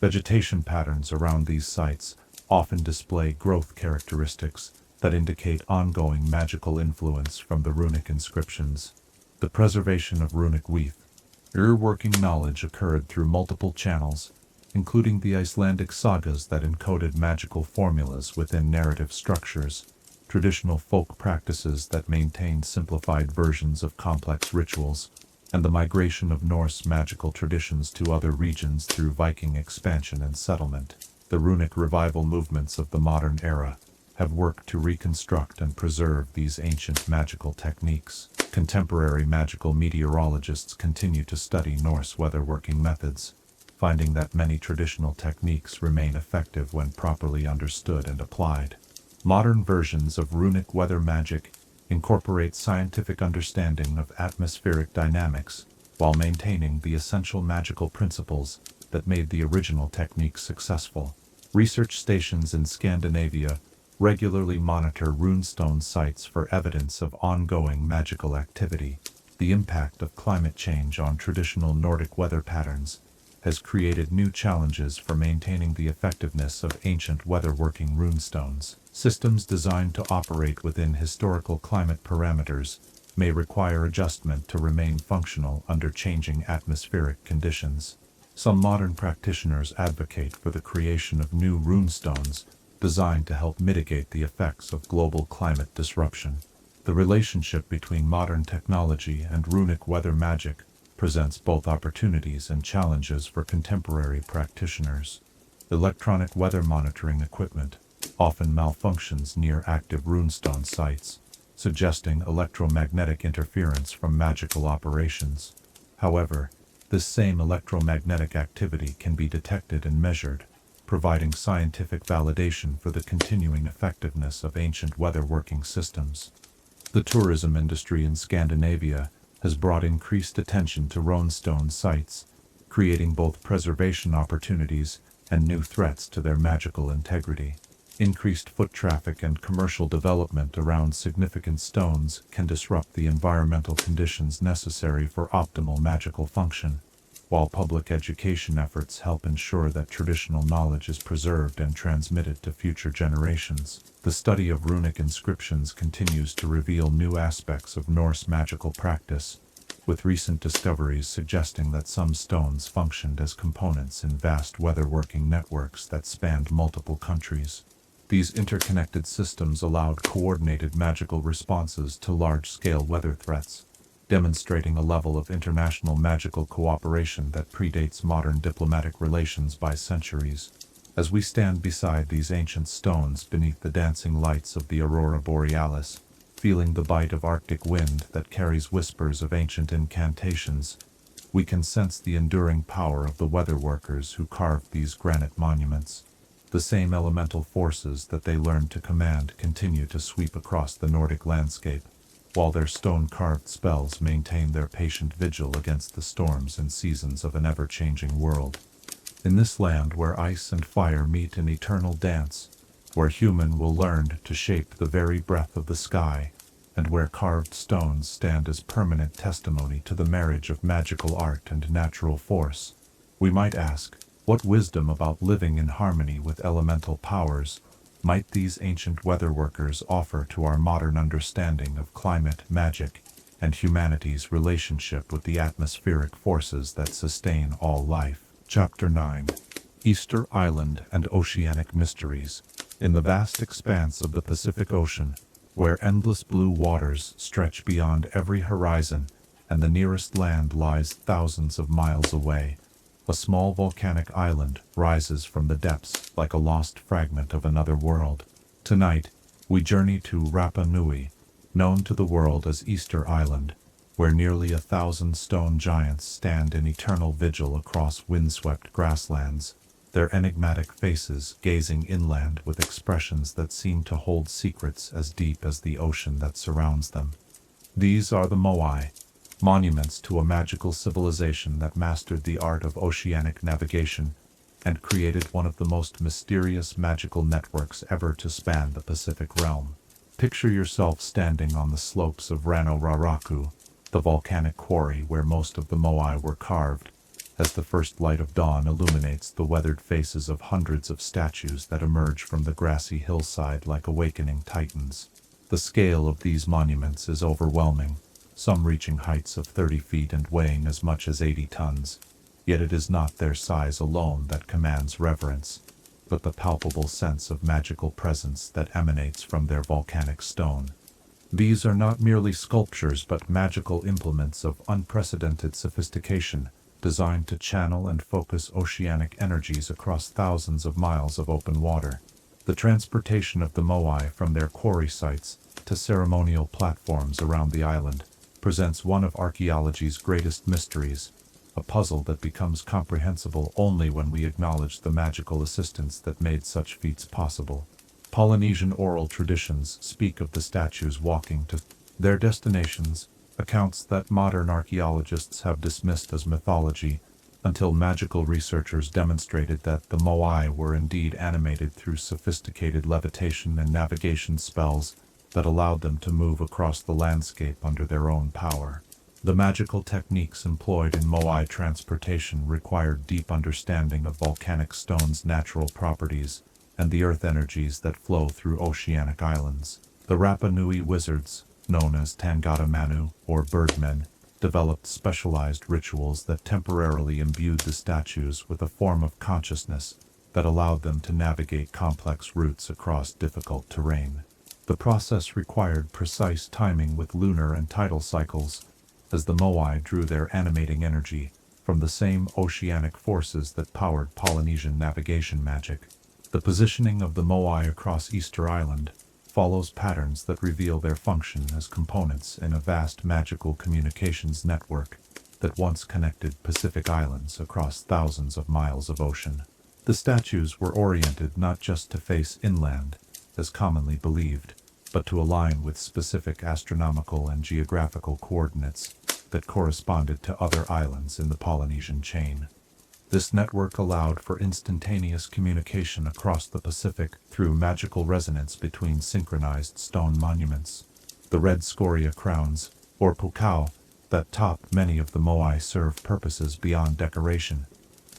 Vegetation patterns around these sites often display growth characteristics that indicate ongoing magical influence from the runic inscriptions. The preservation of runic working knowledge occurred through multiple channels, including the Icelandic sagas that encoded magical formulas within narrative structures, traditional folk practices that maintained simplified versions of complex rituals, and the migration of Norse magical traditions to other regions through Viking expansion and settlement. The runic revival movements of the modern era have worked to reconstruct and preserve these ancient magical techniques. Contemporary magical meteorologists continue to study Norse weatherworking methods, finding that many traditional techniques remain effective when properly understood and applied. Modern versions of runic weather magic incorporate scientific understanding of atmospheric dynamics while maintaining the essential magical principles that made the original techniques successful. Research stations in Scandinavia regularly monitor runestone sites for evidence of ongoing magical activity. The impact of climate change on traditional Nordic weather patterns has created new challenges for maintaining the effectiveness of ancient weatherworking runestones. Systems designed to operate within historical climate parameters may require adjustment to remain functional under changing atmospheric conditions. Some modern practitioners advocate for the creation of new runestones designed to help mitigate the effects of global climate disruption. The relationship between modern technology and runic weather magic presents both opportunities and challenges for contemporary practitioners. Electronic weather monitoring equipment often malfunctions near active runestone sites, suggesting electromagnetic interference from magical operations. However, this same electromagnetic activity can be detected and measured, providing scientific validation for the continuing effectiveness of ancient weatherworking systems. The tourism industry in Scandinavia has brought increased attention to runestone sites, creating both preservation opportunities and new threats to their magical integrity. Increased foot traffic and commercial development around significant stones can disrupt the environmental conditions necessary for optimal magical function, while public education efforts help ensure that traditional knowledge is preserved and transmitted to future generations. The study of runic inscriptions continues to reveal new aspects of Norse magical practice, with recent discoveries suggesting that some stones functioned as components in vast weatherworking networks that spanned multiple countries. These interconnected systems allowed coordinated magical responses to large-scale weather threats, demonstrating a level of international magical cooperation that predates modern diplomatic relations by centuries. As we stand beside these ancient stones beneath the dancing lights of the aurora borealis, feeling the bite of Arctic wind that carries whispers of ancient incantations, we can sense the enduring power of the weatherworkers who carved these granite monuments. The same elemental forces that they learned to command continue to sweep across the Nordic landscape, while their stone-carved spells maintain their patient vigil against the storms and seasons of an ever-changing world. In this land where ice and fire meet in eternal dance, where human will learn to shape the very breath of the sky, and where carved stones stand as permanent testimony to the marriage of magical art and natural force, we might ask, what wisdom about living in harmony with elemental powers might these ancient weatherworkers offer to our modern understanding of climate, magic, and humanity's relationship with the atmospheric forces that sustain all life? Chapter 9. Easter Island and Oceanic Mysteries. In the vast expanse of the Pacific Ocean, where endless blue waters stretch beyond every horizon and the nearest land lies thousands of miles away, a small volcanic island rises from the depths like a lost fragment of another world. Tonight, we journey to Rapa Nui, known to the world as Easter Island, where nearly 1,000 stone giants stand in eternal vigil across windswept grasslands, their enigmatic faces gazing inland with expressions that seem to hold secrets as deep as the ocean that surrounds them. These are the Moai, monuments to a magical civilization that mastered the art of oceanic navigation and created one of the most mysterious magical networks ever to span the Pacific realm. Picture yourself standing on the slopes of Rano Raraku, the volcanic quarry where most of the Moai were carved, as the first light of dawn illuminates the weathered faces of hundreds of statues that emerge from the grassy hillside like awakening titans. The scale of these monuments is overwhelming, some reaching heights of 30 feet and weighing as much as 80 tons. Yet it is not their size alone that commands reverence, but the palpable sense of magical presence that emanates from their volcanic stone. These are not merely sculptures but magical implements of unprecedented sophistication, designed to channel and focus oceanic energies across thousands of miles of open water. The transportation of the Moai from their quarry sites to ceremonial platforms around the island presents one of archaeology's greatest mysteries, a puzzle that becomes comprehensible only when we acknowledge the magical assistance that made such feats possible. Polynesian oral traditions speak of the statues walking to their destinations, accounts that modern archaeologists have dismissed as mythology, until magical researchers demonstrated that the Moai were indeed animated through sophisticated levitation and navigation spells that allowed them to move across the landscape under their own power. The magical techniques employed in Moai transportation required deep understanding of volcanic stone's natural properties and the earth energies that flow through oceanic islands. The Rapa Nui wizards, known as Tangata Manu, or birdmen, developed specialized rituals that temporarily imbued the statues with a form of consciousness that allowed them to navigate complex routes across difficult terrain. The process required precise timing with lunar and tidal cycles, as the Moai drew their animating energy from the same oceanic forces that powered Polynesian navigation magic. The positioning of the Moai across Easter Island follows patterns that reveal their function as components in a vast magical communications network that once connected Pacific islands across thousands of miles of ocean. The statues were oriented not just to face inland, as commonly believed, but to align with specific astronomical and geographical coordinates that corresponded to other islands in the Polynesian chain. This network allowed for instantaneous communication across the Pacific through magical resonance between synchronized stone monuments. The red scoria crowns, or pukao, that top many of the Moai serve purposes beyond decoration.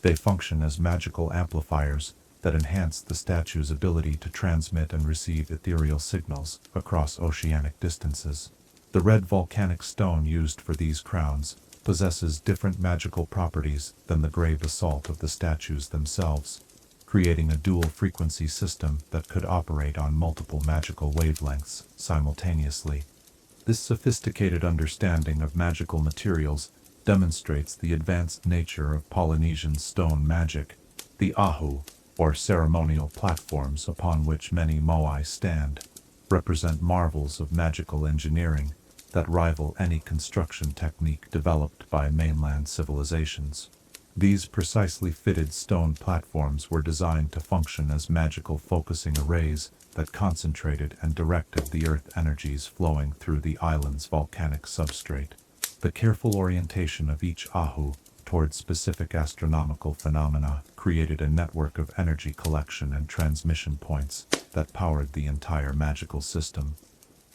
They function as magical amplifiers that enhance the statue's ability to transmit and receive ethereal signals across oceanic distances. The red volcanic stone used for these crowns possesses different magical properties than the gray basalt of the statues themselves, creating a dual-frequency system that could operate on multiple magical wavelengths simultaneously. This sophisticated understanding of magical materials demonstrates the advanced nature of Polynesian stone magic. The ahu, or ceremonial platforms upon which many Moai stand, represent marvels of magical engineering that rival any construction technique developed by mainland civilizations. These precisely fitted stone platforms were designed to function as magical focusing arrays that concentrated and directed the earth energies flowing through the island's volcanic substrate. The careful orientation of each ahu towards specific astronomical phenomena created a network of energy collection and transmission points that powered the entire magical system.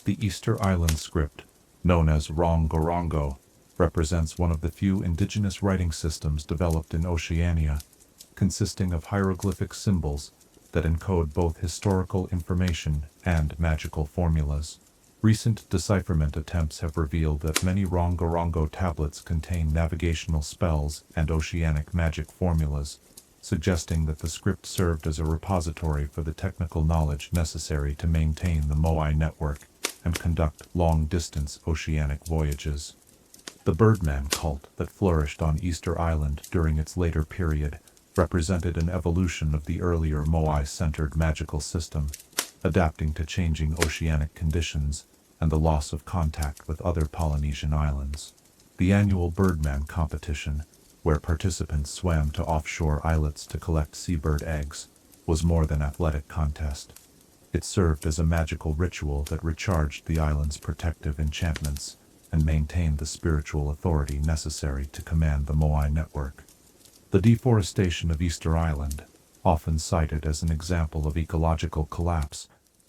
The Easter Island script, known as Rongorongo, represents one of the few indigenous writing systems developed in Oceania, consisting of hieroglyphic symbols that encode both historical information and magical formulas. Recent decipherment attempts have revealed that many Rongorongo tablets contain navigational spells and oceanic magic formulas, suggesting that the script served as a repository for the technical knowledge necessary to maintain the Moai network and conduct long-distance oceanic voyages. The Birdman cult that flourished on Easter Island during its later period represented an evolution of the earlier Moai-centered magical system, adapting to changing oceanic conditions and the loss of contact with other Polynesian islands. The annual Birdman competition, where participants swam to offshore islets to collect seabird eggs, was more than athletic contest. It served as a magical ritual that recharged the island's protective enchantments and maintained the spiritual authority necessary to command the Moai network. The deforestation of Easter Island, often cited as an example of ecological collapse,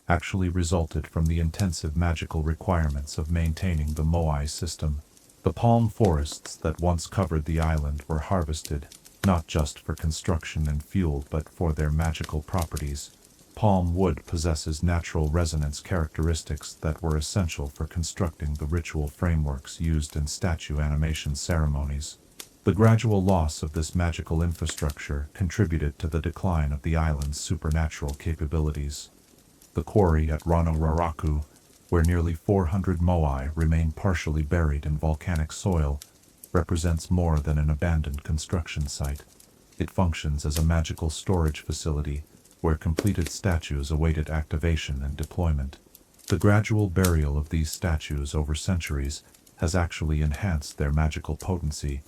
actually resulted from the intensive magical requirements of maintaining the Moai system. The palm forests that once covered the island were harvested, not just for construction and fuel but for their magical properties. Palm wood possesses natural resonance characteristics that were essential for constructing the ritual frameworks used in statue animation ceremonies. The gradual loss of this magical infrastructure contributed to the decline of the island's supernatural capabilities. The quarry at Raraku, where nearly 400 moai remain partially buried in volcanic soil, represents more than an abandoned construction site. It functions as a magical storage facility where completed statues awaited activation and deployment. The gradual burial of these statues over centuries has actually enhanced their magical potency,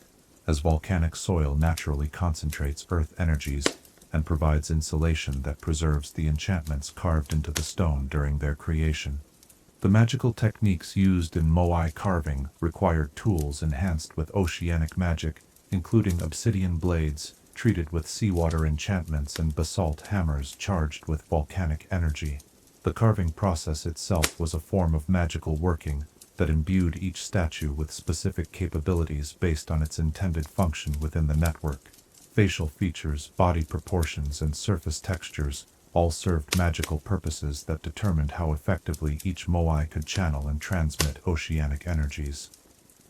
as volcanic soil naturally concentrates earth energies and provides insulation that preserves the enchantments carved into the stone during their creation. The magical techniques used in moai carving required tools enhanced with oceanic magic, including obsidian blades treated with seawater enchantments and basalt hammers charged with volcanic energy. The carving process itself was a form of magical working that imbued each statue with specific capabilities based on its intended function within the network. Facial features, body proportions, and surface textures all served magical purposes that determined how effectively each moai could channel and transmit oceanic energies.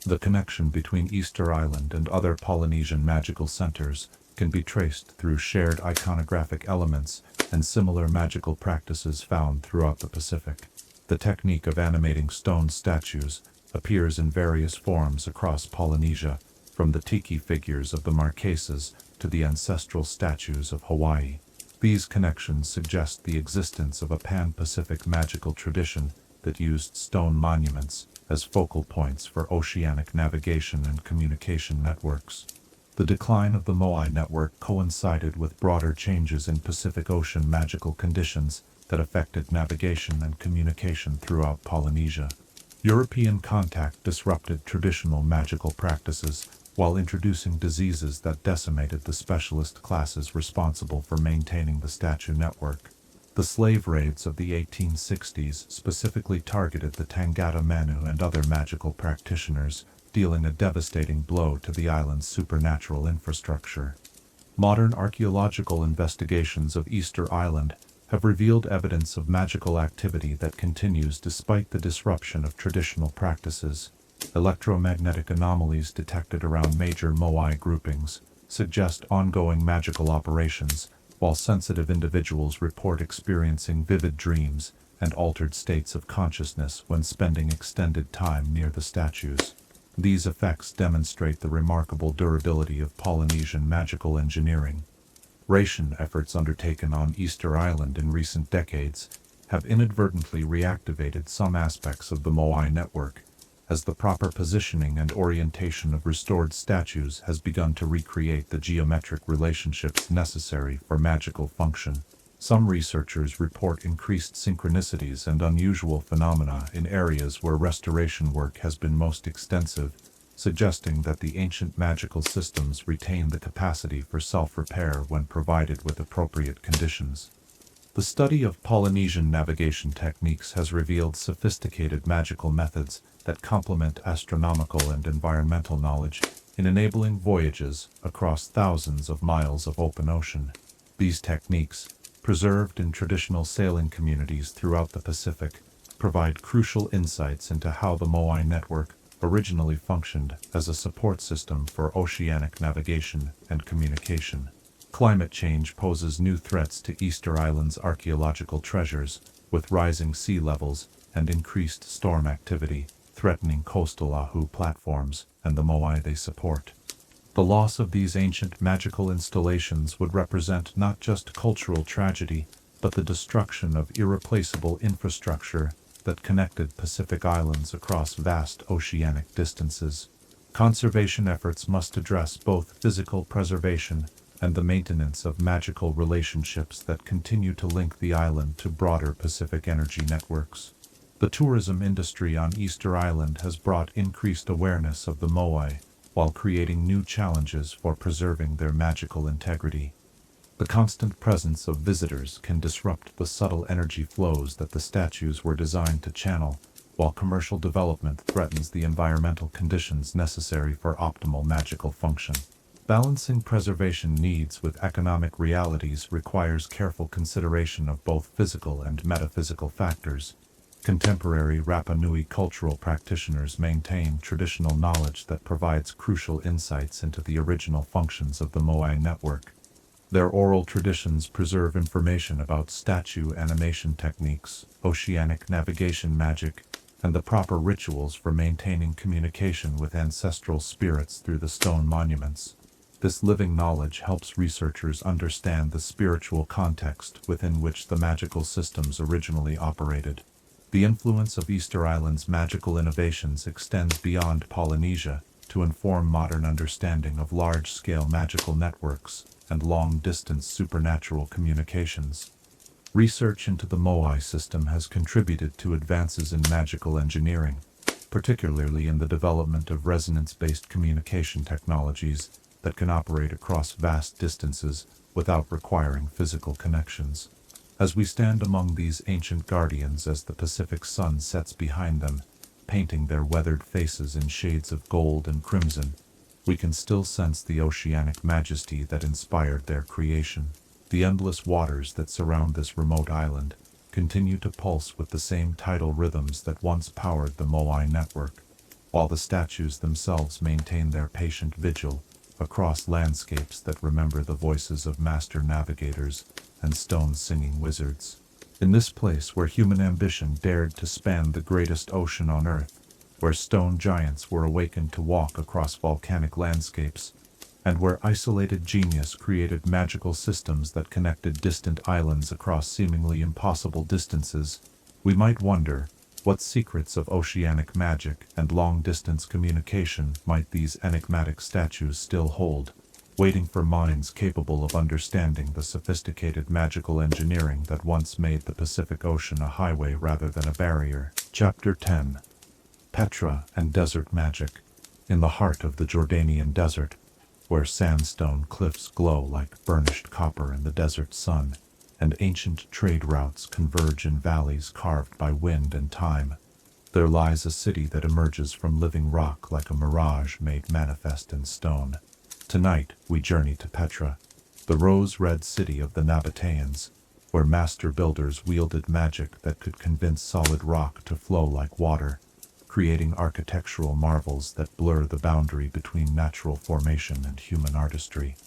The connection between Easter Island and other Polynesian magical centers can be traced through shared iconographic elements and similar magical practices found throughout the Pacific. The technique of animating stone statues appears in various forms across Polynesia, from the tiki figures of the Marquesas to the ancestral statues of Hawaii. These connections suggest the existence of a pan-Pacific magical tradition that used stone monuments as focal points for oceanic navigation and communication networks. The decline of the Moai network coincided with broader changes in Pacific Ocean magical conditions that affected navigation and communication throughout Polynesia. European contact disrupted traditional magical practices while introducing diseases that decimated the specialist classes responsible for maintaining the statue network. The slave raids of the 1860s specifically targeted the Tangata Manu and other magical practitioners, dealing a devastating blow to the island's supernatural infrastructure. Modern archaeological investigations of Easter Island have revealed evidence of magical activity that continues despite the disruption of traditional practices. Electromagnetic anomalies detected around major moai groupings suggest ongoing magical operations, while sensitive individuals report experiencing vivid dreams and altered states of consciousness when spending extended time near the statues. These effects demonstrate the remarkable durability of Polynesian magical engineering. Narration efforts undertaken on Easter Island in recent decades have inadvertently reactivated some aspects of the Moai network, as the proper positioning and orientation of restored statues has begun to recreate the geometric relationships necessary for magical function. Some researchers report increased synchronicities and unusual phenomena in areas where restoration work has been most extensive, suggesting that the ancient magical systems retain the capacity for self-repair when provided with appropriate conditions. The study of Polynesian navigation techniques has revealed sophisticated magical methods that complement astronomical and environmental knowledge in enabling voyages across thousands of miles of open ocean. These techniques, preserved in traditional sailing communities throughout the Pacific, provide crucial insights into how the Moai network originally functioned as a support system for oceanic navigation and communication. Climate change poses new threats to Easter Island's archaeological treasures, with rising sea levels and increased storm activity threatening coastal Oahu platforms and the Moai they support. The loss of these ancient magical installations would represent not just cultural tragedy, but the destruction of irreplaceable infrastructure that connected Pacific Islands across vast oceanic distances. Conservation efforts must address both physical preservation and the maintenance of magical relationships that continue to link the island to broader Pacific energy networks. The tourism industry on Easter Island has brought increased awareness of the Moai, while creating new challenges for preserving their magical integrity. The constant presence of visitors can disrupt the subtle energy flows that the statues were designed to channel, while commercial development threatens the environmental conditions necessary for optimal magical function. Balancing preservation needs with economic realities requires careful consideration of both physical and metaphysical factors. Contemporary Rapa Nui cultural practitioners maintain traditional knowledge that provides crucial insights into the original functions of the Moai network. Their oral traditions preserve information about statue animation techniques, oceanic navigation magic, and the proper rituals for maintaining communication with ancestral spirits through the stone monuments. This living knowledge helps researchers understand the spiritual context within which the magical systems originally operated. The influence of Easter Island's magical innovations extends beyond Polynesia to inform modern understanding of large-scale magical networks and long-distance supernatural communications. Research into the Moai system has contributed to advances in magical engineering, particularly in the development of resonance-based communication technologies that can operate across vast distances without requiring physical connections. As we stand among these ancient guardians as the Pacific sun sets behind them, painting their weathered faces in shades of gold and crimson, we can still sense the oceanic majesty that inspired their creation. The endless waters that surround this remote island continue to pulse with the same tidal rhythms that once powered the Moai network, while the statues themselves maintain their patient vigil across landscapes that remember the voices of master navigators and stone-singing wizards. In this place where human ambition dared to span the greatest ocean on earth, where stone giants were awakened to walk across volcanic landscapes, and where isolated genius created magical systems that connected distant islands across seemingly impossible distances, we might wonder, what secrets of oceanic magic and long-distance communication might these enigmatic statues still hold, waiting for minds capable of understanding the sophisticated magical engineering that once made the Pacific Ocean a highway rather than a barrier. Chapter 10. Petra and Desert Magic. In the heart of the Jordanian desert, where sandstone cliffs glow like burnished copper in the desert sun, and ancient trade routes converge in valleys carved by wind and time, there lies a city that emerges from living rock like a mirage made manifest in stone. Tonight, we journey to Petra, the rose-red city of the Nabateans, where master builders wielded magic that could convince solid rock to flow like water, creating architectural marvels that blur the boundary between natural formation and human artistry.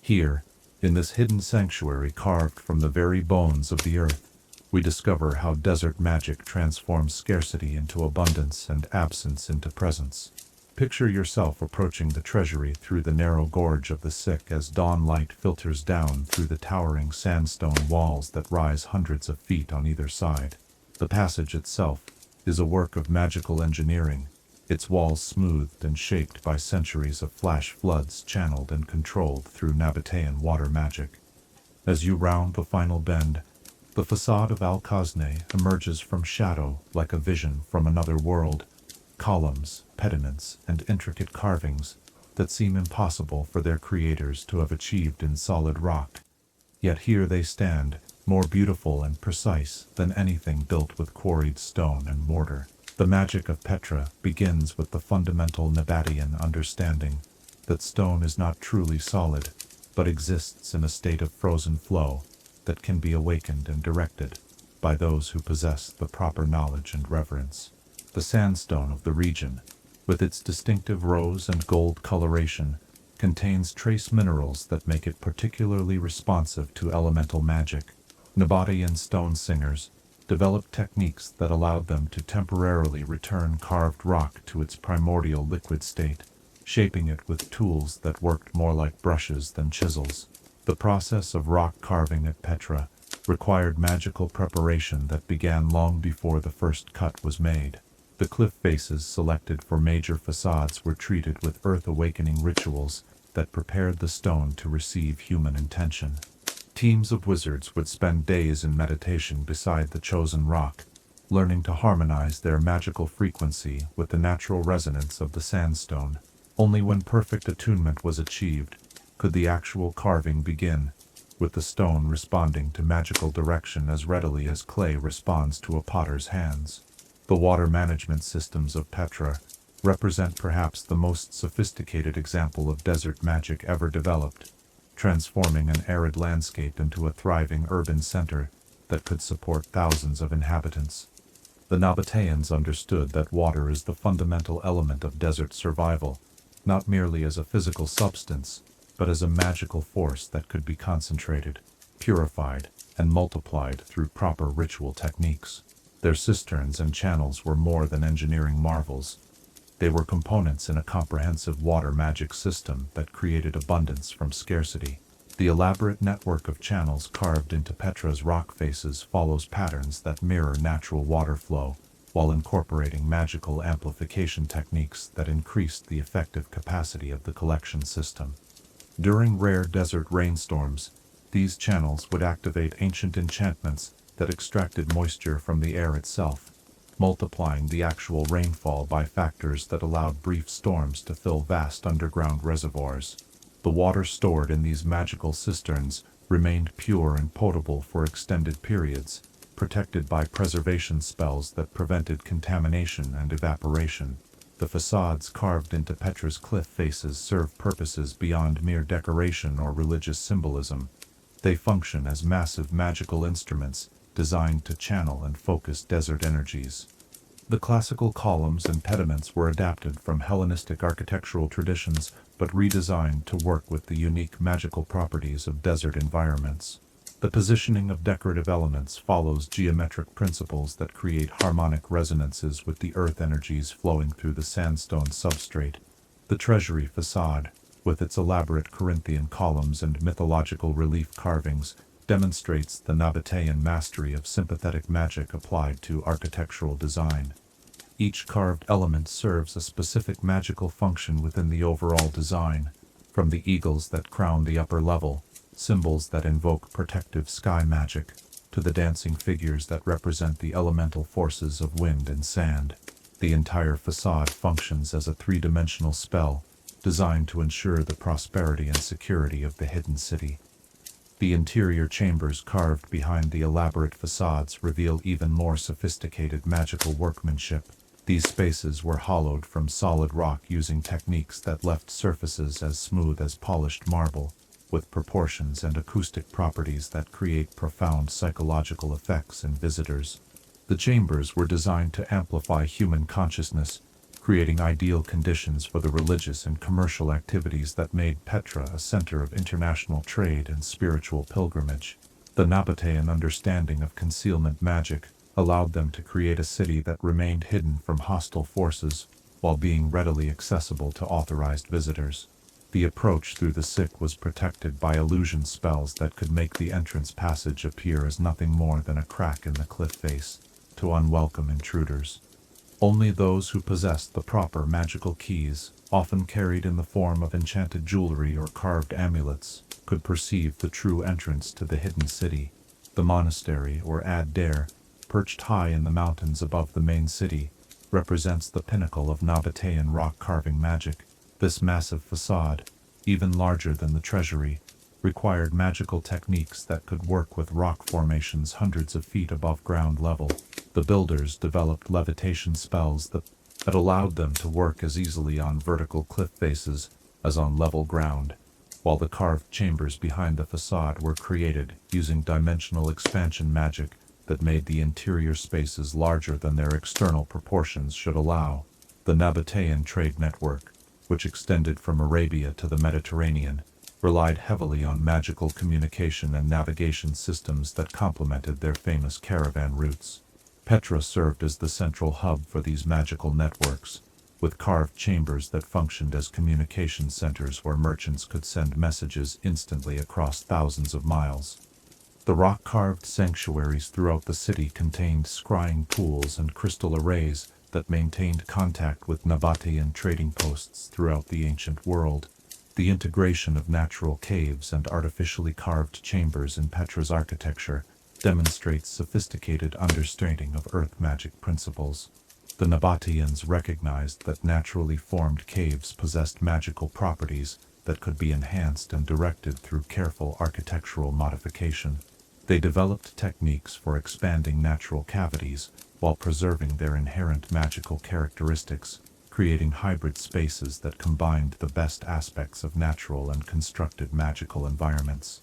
Here, in this hidden sanctuary carved from the very bones of the earth, we discover how desert magic transforms scarcity into abundance and absence into presence. Picture yourself approaching the treasury through the narrow gorge of the Sick as dawn light filters down through the towering sandstone walls that rise hundreds of feet on either side. The passage itself is a work of magical engineering, its walls smoothed and shaped by centuries of flash floods channeled and controlled through Nabatean water magic. As you round the final bend, the facade of Al-Khazne emerges from shadow like a vision from another world, columns, pediments, and intricate carvings that seem impossible for their creators to have achieved in solid rock. Yet here they stand, more beautiful and precise than anything built with quarried stone and mortar. The magic of Petra begins with the fundamental Nabatean understanding that stone is not truly solid, but exists in a state of frozen flow that can be awakened and directed by those who possess the proper knowledge and reverence. The sandstone of the region, with its distinctive rose and gold coloration, contains trace minerals that make it particularly responsive to elemental magic. Nabatean stone singers developed techniques that allowed them to temporarily return carved rock to its primordial liquid state, shaping it with tools that worked more like brushes than chisels. The process of rock carving at Petra required magical preparation that began long before the first cut was made. The cliff faces selected for major facades were treated with earth-awakening rituals that prepared the stone to receive human intention. Teams of wizards would spend days in meditation beside the chosen rock, learning to harmonize their magical frequency with the natural resonance of the sandstone. Only when perfect attunement was achieved could the actual carving begin, with the stone responding to magical direction as readily as clay responds to a potter's hands. The water management systems of Petra represent perhaps the most sophisticated example of desert magic ever developed, transforming an arid landscape into a thriving urban center that could support thousands of inhabitants. The Nabateans understood that water is the fundamental element of desert survival, not merely as a physical substance, but as a magical force that could be concentrated, purified, and multiplied through proper ritual techniques. Their cisterns and channels were more than engineering marvels. They were components in a comprehensive water magic system that created abundance from scarcity. The elaborate network of channels carved into Petra's rock faces follows patterns that mirror natural water flow, while incorporating magical amplification techniques that increased the effective capacity of the collection system. During rare desert rainstorms, these channels would activate ancient enchantments that extracted moisture from the air itself, multiplying the actual rainfall by factors that allowed brief storms to fill vast underground reservoirs. The water stored in these magical cisterns remained pure and potable for extended periods, protected by preservation spells that prevented contamination and evaporation. The facades carved into Petra's cliff faces serve purposes beyond mere decoration or religious symbolism. They function as massive magical instruments designed to channel and focus desert energies. The classical columns and pediments were adapted from Hellenistic architectural traditions but redesigned to work with the unique magical properties of desert environments. The positioning of decorative elements follows geometric principles that create harmonic resonances with the earth energies flowing through the sandstone substrate. The treasury facade, with its elaborate Corinthian columns and mythological relief carvings, demonstrates the Nabatean mastery of sympathetic magic applied to architectural design. Each carved element serves a specific magical function within the overall design, from the eagles that crown the upper level, symbols that invoke protective sky magic, to the dancing figures that represent the elemental forces of wind and sand. The entire facade functions as a three-dimensional spell, designed to ensure the prosperity and security of the hidden city. The interior chambers carved behind the elaborate facades reveal even more sophisticated magical workmanship. These spaces were hollowed from solid rock using techniques that left surfaces as smooth as polished marble, with proportions and acoustic properties that create profound psychological effects in visitors. The chambers were designed to amplify human consciousness, creating ideal conditions for the religious and commercial activities that made Petra a center of international trade and spiritual pilgrimage. The Nabatean understanding of concealment magic allowed them to create a city that remained hidden from hostile forces while being readily accessible to authorized visitors. The approach through the sick was protected by illusion spells that could make the entrance passage appear as nothing more than a crack in the cliff face to unwelcome intruders. Only those who possessed the proper magical keys, often carried in the form of enchanted jewelry or carved amulets, could perceive the true entrance to the hidden city. The monastery, or Ad Dare, perched high in the mountains above the main city, represents the pinnacle of Nabatean rock carving magic. This massive facade, even larger than the treasury, required magical techniques that could work with rock formations hundreds of feet above ground level. The builders developed levitation spells that allowed them to work as easily on vertical cliff faces as on level ground, while the carved chambers behind the facade were created using dimensional expansion magic that made the interior spaces larger than their external proportions should allow. The Nabatean trade network, which extended from Arabia to the Mediterranean, relied heavily on magical communication and navigation systems that complemented their famous caravan routes. Petra served as the central hub for these magical networks, with carved chambers that functioned as communication centers where merchants could send messages instantly across thousands of miles. The rock-carved sanctuaries throughout the city contained scrying pools and crystal arrays that maintained contact with Nabatean trading posts throughout the ancient world. The integration of natural caves and artificially carved chambers in Petra's architecture demonstrates sophisticated understanding of earth magic principles. The Nabateans recognized that naturally formed caves possessed magical properties that could be enhanced and directed through careful architectural modification. They developed techniques for expanding natural cavities while preserving their inherent magical characteristics, creating hybrid spaces that combined the best aspects of natural and constructed magical environments.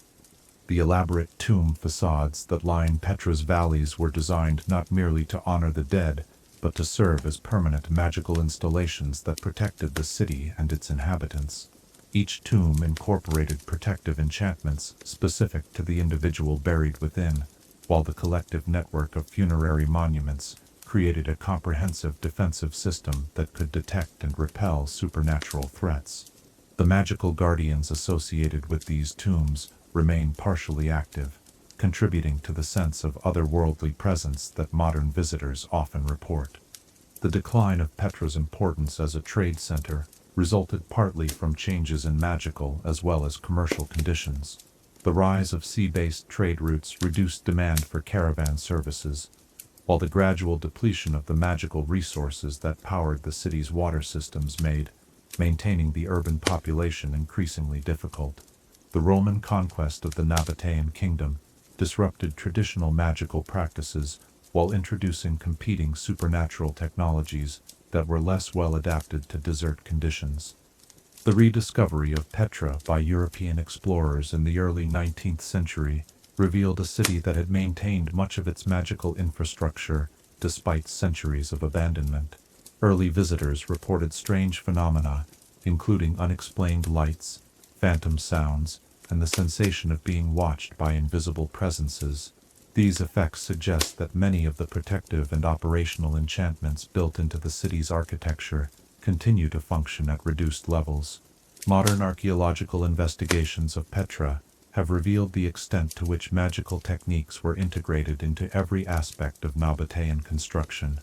The elaborate tomb facades that line Petra's valleys were designed not merely to honor the dead, but to serve as permanent magical installations that protected the city and its inhabitants. Each tomb incorporated protective enchantments specific to the individual buried within, while the collective network of funerary monuments created a comprehensive defensive system that could detect and repel supernatural threats. The magical guardians associated with these tombs remain partially active, contributing to the sense of otherworldly presence that modern visitors often report. The decline of Petra's importance as a trade center resulted partly from changes in magical as well as commercial conditions. The rise of sea-based trade routes reduced demand for caravan services, while the gradual depletion of the magical resources that powered the city's water systems made maintaining the urban population increasingly difficult. The Roman conquest of the Nabatean kingdom disrupted traditional magical practices while introducing competing supernatural technologies that were less well adapted to desert conditions. The rediscovery of Petra by European explorers in the early 19th century revealed a city that had maintained much of its magical infrastructure despite centuries of abandonment. Early visitors reported strange phenomena, including unexplained lights, phantom sounds, and the sensation of being watched by invisible presences. These effects suggest that many of the protective and operational enchantments built into the city's architecture continue to function at reduced levels. Modern archaeological investigations of Petra have revealed the extent to which magical techniques were integrated into every aspect of Nabatean construction.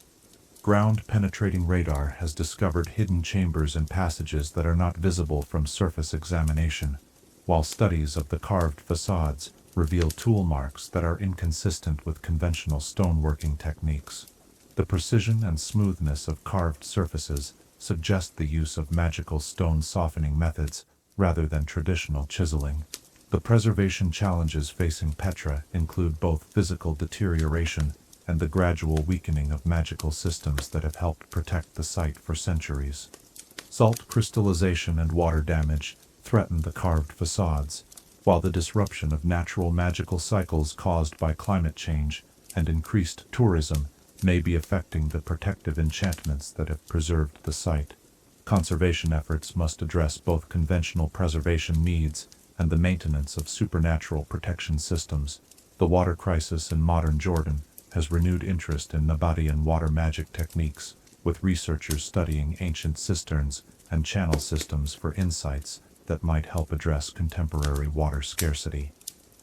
Ground-penetrating radar has discovered hidden chambers and passages that are not visible from surface examination, while studies of the carved facades reveal tool marks that are inconsistent with conventional stoneworking techniques. The precision and smoothness of carved surfaces suggest the use of magical stone softening methods rather than traditional chiseling. The preservation challenges facing Petra include both physical deterioration and the gradual weakening of magical systems that have helped protect the site for centuries. Salt crystallization and water damage threaten the carved facades, while the disruption of natural magical cycles caused by climate change and increased tourism may be affecting the protective enchantments that have preserved the site. Conservation efforts must address both conventional preservation needs and the maintenance of supernatural protection systems. The water crisis in modern Jordan has renewed interest in Nabatean water magic techniques, with researchers studying ancient cisterns and channel systems for insights that might help address contemporary water scarcity.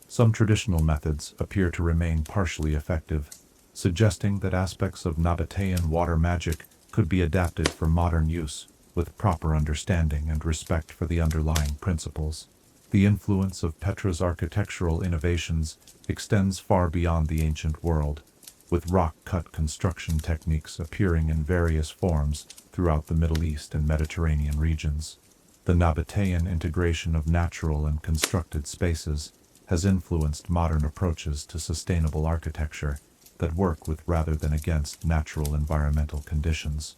Some traditional methods appear to remain partially effective, suggesting that aspects of Nabatean water magic could be adapted for modern use, with proper understanding and respect for the underlying principles. The influence of Petra's architectural innovations extends far beyond the ancient world, with rock-cut construction techniques appearing in various forms throughout the Middle East and Mediterranean regions. The Nabatean integration of natural and constructed spaces has influenced modern approaches to sustainable architecture that work with rather than against natural environmental conditions.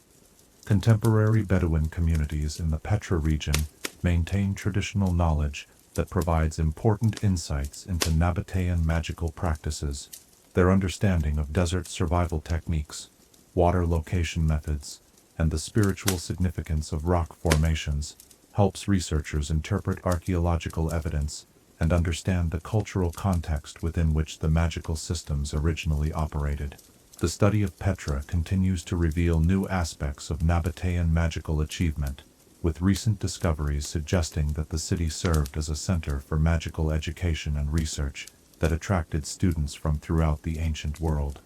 Contemporary Bedouin communities in the Petra region maintain traditional knowledge that provides important insights into Nabatean magical practices. Their understanding of desert survival techniques, water location methods, and the spiritual significance of rock formations helps researchers interpret archaeological evidence and understand the cultural context within which the magical systems originally operated. The study of Petra continues to reveal new aspects of Nabatean magical achievement, with recent discoveries suggesting that the city served as a center for magical education and research that attracted students from throughout the ancient world.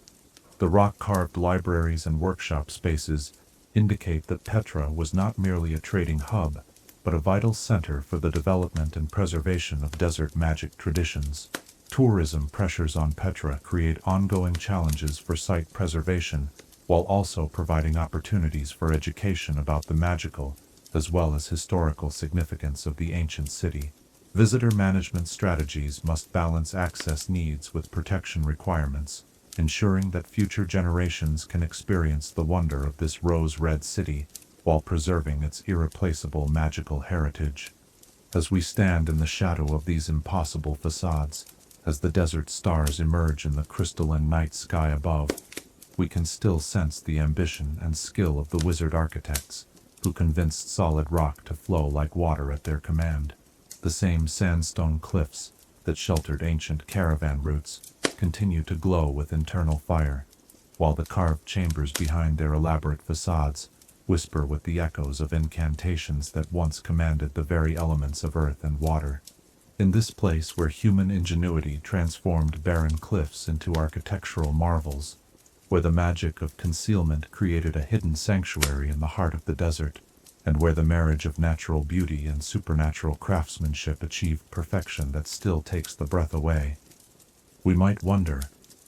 The rock-carved libraries and workshop spaces indicate that Petra was not merely a trading hub, but a vital center for the development and preservation of desert magic traditions. Tourism pressures on Petra create ongoing challenges for site preservation, while also providing opportunities for education about the magical, as well as historical significance of the ancient city. Visitor management strategies must balance access needs with protection requirements, ensuring that future generations can experience the wonder of this rose-red city while preserving its irreplaceable magical heritage. As we stand in the shadow of these impossible facades, as the desert stars emerge in the crystalline night sky above, we can still sense the ambition and skill of the wizard architects, who convinced solid rock to flow like water at their command. The same sandstone cliffs that sheltered ancient caravan routes continue to glow with internal fire, while the carved chambers behind their elaborate facades whisper with the echoes of incantations that once commanded the very elements of earth and water. In this place where human ingenuity transformed barren cliffs into architectural marvels, where the magic of concealment created a hidden sanctuary in the heart of the desert, and where the marriage of natural beauty and supernatural craftsmanship achieved perfection that still takes the breath away, we might wonder,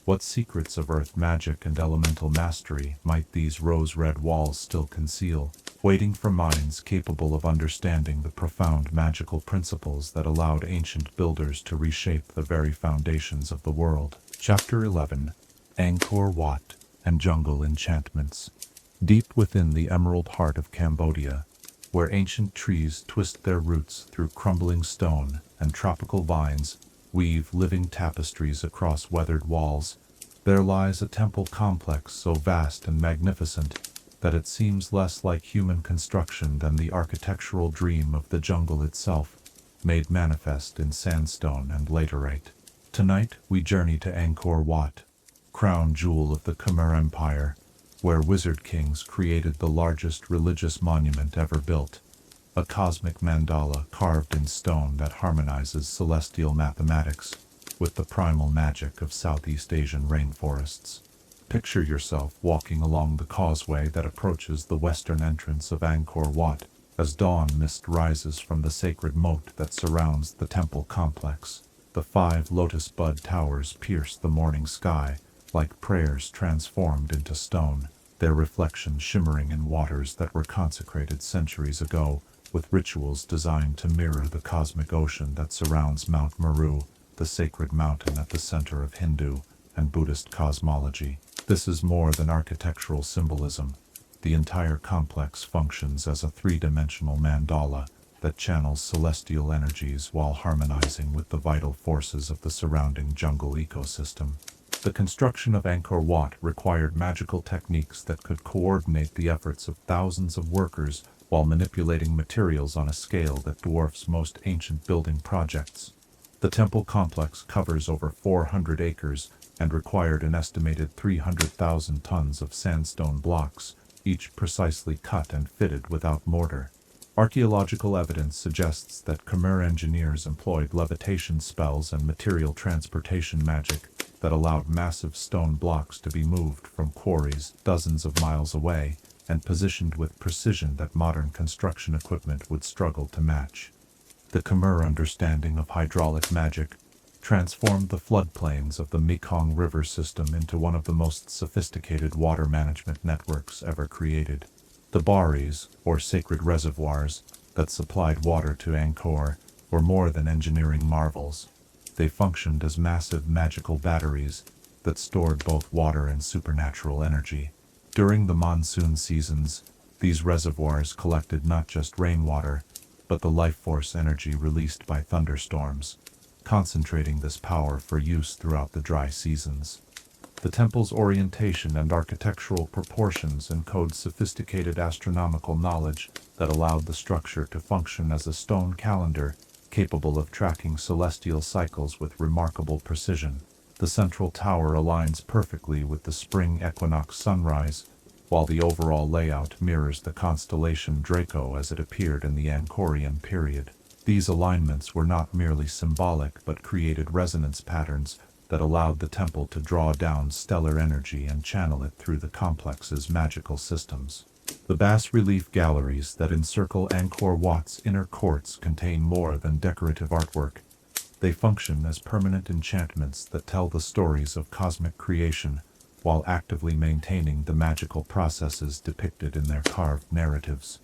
what secrets of earth magic and elemental mastery might these rose-red walls still conceal, waiting for minds capable of understanding the profound magical principles that allowed ancient builders to reshape the very foundations of the world. Chapter 11. Angkor Wat and Jungle Enchantments. Deep within the emerald heart of Cambodia, where ancient trees twist their roots through crumbling stone and tropical vines weave living tapestries across weathered walls, there lies a temple complex so vast and magnificent that it seems less like human construction than the architectural dream of the jungle itself, made manifest in sandstone and laterite. Tonight we journey to Angkor Wat, crown jewel of the Khmer Empire, where wizard kings created the largest religious monument ever built, a cosmic mandala carved in stone that harmonizes celestial mathematics with the primal magic of Southeast Asian rainforests. Picture yourself walking along the causeway that approaches the western entrance of Angkor Wat, as dawn mist rises from the sacred moat that surrounds the temple complex. The 5 lotus bud towers pierce the morning sky like prayers transformed into stone, their reflections shimmering in waters that were consecrated centuries ago, with rituals designed to mirror the cosmic ocean that surrounds Mount Meru, the sacred mountain at the center of Hindu and Buddhist cosmology. This is more than architectural symbolism. The entire complex functions as a 3-dimensional mandala that channels celestial energies while harmonizing with the vital forces of the surrounding jungle ecosystem. The construction of Angkor Wat required magical techniques that could coordinate the efforts of thousands of workers while manipulating materials on a scale that dwarfs most ancient building projects. The temple complex covers over 400 acres and required an estimated 300,000 tons of sandstone blocks, each precisely cut and fitted without mortar. Archaeological evidence suggests that Khmer engineers employed levitation spells and material transportation magic that allowed massive stone blocks to be moved from quarries dozens of miles away, and positioned with precision that modern construction equipment would struggle to match. The Khmer understanding of hydraulic magic transformed the floodplains of the Mekong River system into one of the most sophisticated water management networks ever created. The Baris, or sacred reservoirs, that supplied water to Angkor, were more than engineering marvels. They functioned as massive magical batteries that stored both water and supernatural energy. During the monsoon seasons, these reservoirs collected not just rainwater, but the life force energy released by thunderstorms, concentrating this power for use throughout the dry seasons. The temple's orientation and architectural proportions encode sophisticated astronomical knowledge that allowed the structure to function as a stone calendar capable of tracking celestial cycles with remarkable precision. The central tower aligns perfectly with the spring equinox sunrise, while the overall layout mirrors the constellation Draco as it appeared in the Angkorian period. These alignments were not merely symbolic but created resonance patterns that allowed the temple to draw down stellar energy and channel it through the complex's magical systems. The bas-relief galleries that encircle Angkor Wat's inner courts contain more than decorative artwork. They function as permanent enchantments that tell the stories of cosmic creation, while actively maintaining the magical processes depicted in their carved narratives.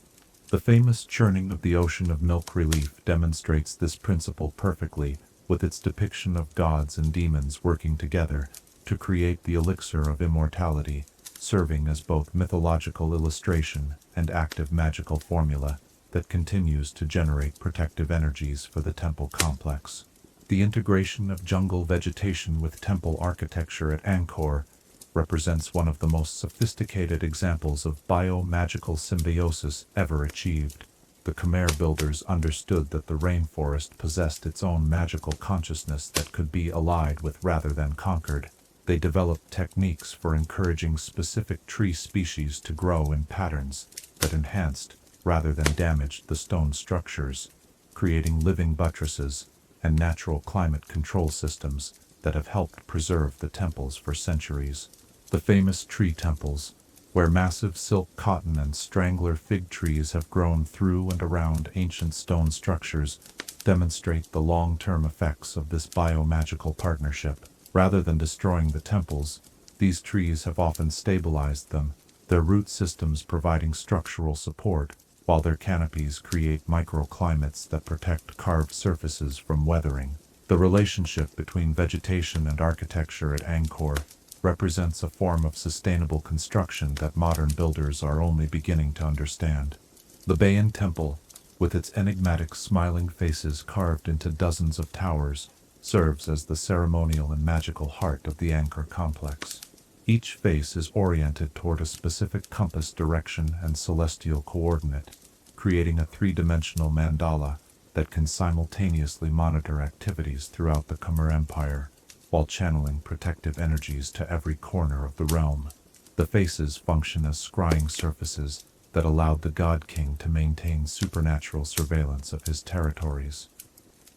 The famous churning of the ocean of milk relief demonstrates this principle perfectly, with its depiction of gods and demons working together to create the elixir of immortality, serving as both mythological illustration and active magical formula that continues to generate protective energies for the temple complex. The integration of jungle vegetation with temple architecture at Angkor represents one of the most sophisticated examples of bio-magical symbiosis ever achieved. The Khmer builders understood that the rainforest possessed its own magical consciousness that could be allied with rather than conquered. They developed techniques for encouraging specific tree species to grow in patterns that enhanced rather than damaged the stone structures, creating living buttresses and natural climate control systems that have helped preserve the temples for centuries. The famous tree temples, where massive silk cotton and strangler fig trees have grown through and around ancient stone structures, demonstrate the long-term effects of this biomagical partnership. Rather than destroying the temples, these trees have often stabilized them, their root systems providing structural support, while their canopies create microclimates that protect carved surfaces from weathering. The relationship between vegetation and architecture at Angkor represents a form of sustainable construction that modern builders are only beginning to understand. The Mayan temple, with its enigmatic smiling faces carved into dozens of towers, serves as the ceremonial and magical heart of the Angkor complex. Each face is oriented toward a specific compass direction and celestial coordinate, creating a three-dimensional mandala that can simultaneously monitor activities throughout the Khmer Empire, while channeling protective energies to every corner of the realm. The faces function as scrying surfaces that allowed the God King to maintain supernatural surveillance of his territories.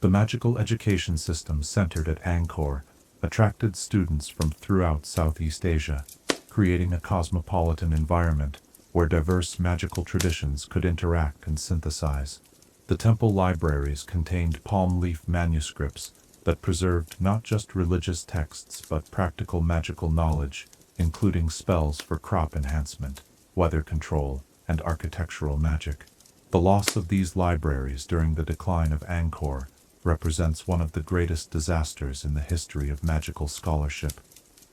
The magical education system centered at Angkor attracted students from throughout Southeast Asia, creating a cosmopolitan environment where diverse magical traditions could interact and synthesize. The temple libraries contained palm leaf manuscripts that preserved not just religious texts but practical magical knowledge, including spells for crop enhancement, weather control, and architectural magic. The loss of these libraries during the decline of Angkor represents one of the greatest disasters in the history of magical scholarship.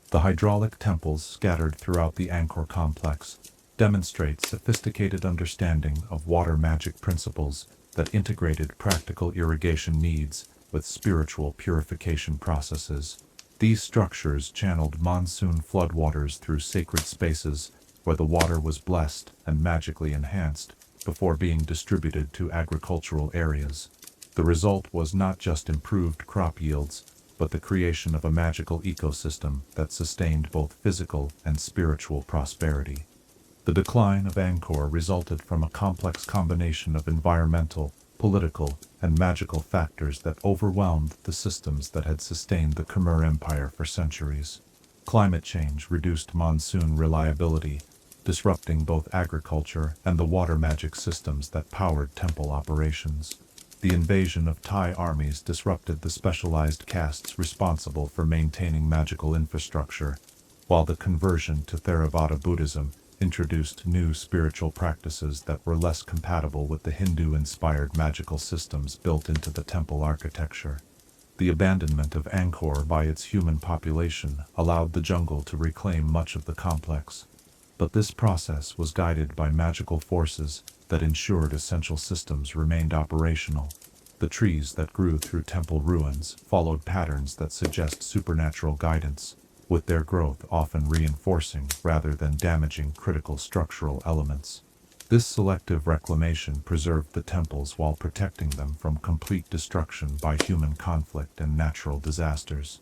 The hydraulic temples scattered throughout the Angkor complex demonstrate sophisticated understanding of water magic principles that integrated practical irrigation needs with spiritual purification processes. These structures channeled monsoon floodwaters through sacred spaces where the water was blessed and magically enhanced before being distributed to agricultural areas. The result was not just improved crop yields, but the creation of a magical ecosystem that sustained both physical and spiritual prosperity. The decline of Angkor resulted from a complex combination of environmental, political, and magical factors that overwhelmed the systems that had sustained the Khmer Empire for centuries. Climate change reduced monsoon reliability, disrupting both agriculture and the water magic systems that powered temple operations. The invasion of Thai armies disrupted the specialized castes responsible for maintaining magical infrastructure, while the conversion to Theravada Buddhism introduced new spiritual practices that were less compatible with the Hindu-inspired magical systems built into the temple architecture. The abandonment of Angkor by its human population allowed the jungle to reclaim much of the complex. But this process was guided by magical forces that ensured essential systems remained operational. The trees that grew through temple ruins followed patterns that suggest supernatural guidance, with their growth often reinforcing rather than damaging critical structural elements. This selective reclamation preserved the temples while protecting them from complete destruction by human conflict and natural disasters.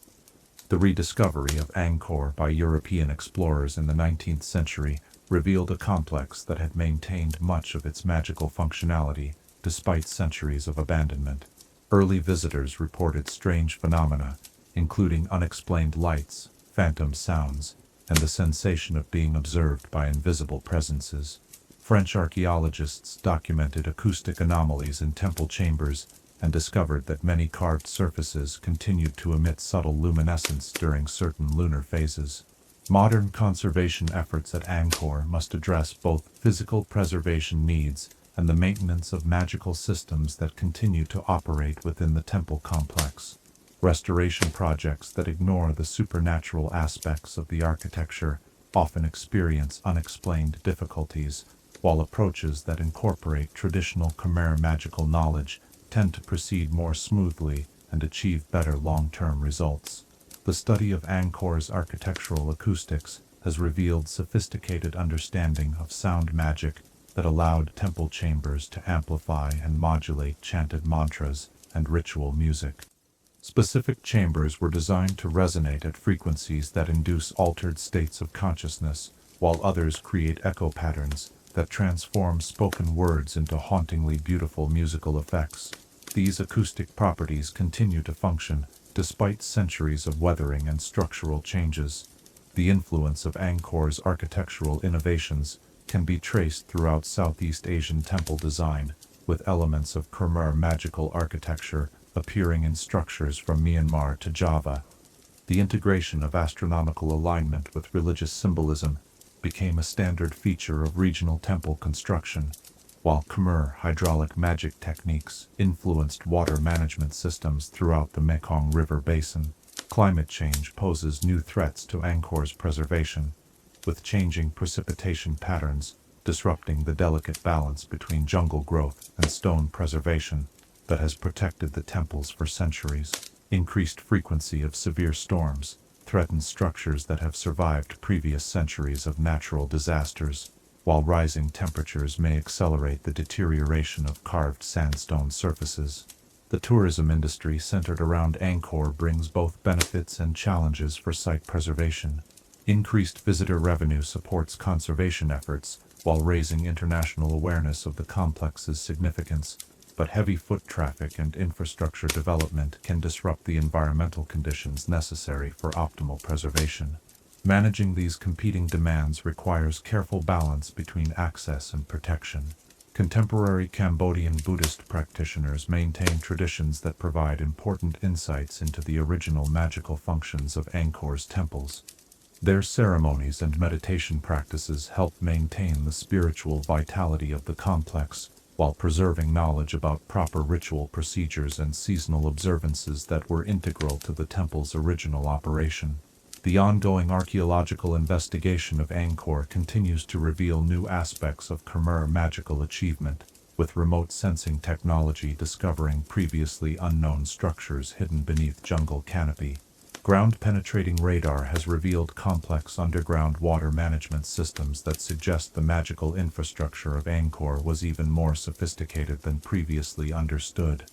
The rediscovery of Angkor by European explorers in the 19th century revealed a complex that had maintained much of its magical functionality despite centuries of abandonment. Early visitors reported strange phenomena, including unexplained lights, phantom sounds, and the sensation of being observed by invisible presences. French archaeologists documented acoustic anomalies in temple chambers and discovered that many carved surfaces continued to emit subtle luminescence during certain lunar phases. Modern conservation efforts at Angkor must address both physical preservation needs and the maintenance of magical systems that continue to operate within the temple complex. Restoration projects that ignore the supernatural aspects of the architecture often experience unexplained difficulties, while approaches that incorporate traditional Khmer magical knowledge tend to proceed more smoothly and achieve better long-term results. The study of Angkor's architectural acoustics has revealed sophisticated understanding of sound magic that allowed temple chambers to amplify and modulate chanted mantras and ritual music. Specific chambers were designed to resonate at frequencies that induce altered states of consciousness, while others create echo patterns that transform spoken words into hauntingly beautiful musical effects. These acoustic properties continue to function despite centuries of weathering and structural changes. The influence of Angkor's architectural innovations can be traced throughout Southeast Asian temple design, with elements of Khmer magical architecture appearing in structures from Myanmar to Java. The integration of astronomical alignment with religious symbolism became a standard feature of regional temple construction, while Khmer hydraulic magic techniques influenced water management systems throughout the Mekong River basin. Climate change poses new threats to Angkor's preservation, with changing precipitation patterns disrupting the delicate balance between jungle growth and stone preservation that has protected the temples for centuries. Increased frequency of severe storms threatens structures that have survived previous centuries of natural disasters, while rising temperatures may accelerate the deterioration of carved sandstone surfaces. The tourism industry centered around Angkor brings both benefits and challenges for site preservation. Increased visitor revenue supports conservation efforts while raising international awareness of the complex's significance, but heavy foot traffic and infrastructure development can disrupt the environmental conditions necessary for optimal preservation. Managing these competing demands requires careful balance between access and protection. Contemporary Cambodian Buddhist practitioners maintain traditions that provide important insights into the original magical functions of Angkor's temples. Their ceremonies and meditation practices help maintain the spiritual vitality of the complex, while preserving knowledge about proper ritual procedures and seasonal observances that were integral to the temple's original operation. The ongoing archaeological investigation of Angkor continues to reveal new aspects of Khmer magical achievement, with remote sensing technology discovering previously unknown structures hidden beneath jungle canopy. Ground-penetrating radar has revealed complex underground water management systems that suggest the magical infrastructure of Angkor was even more sophisticated than previously understood.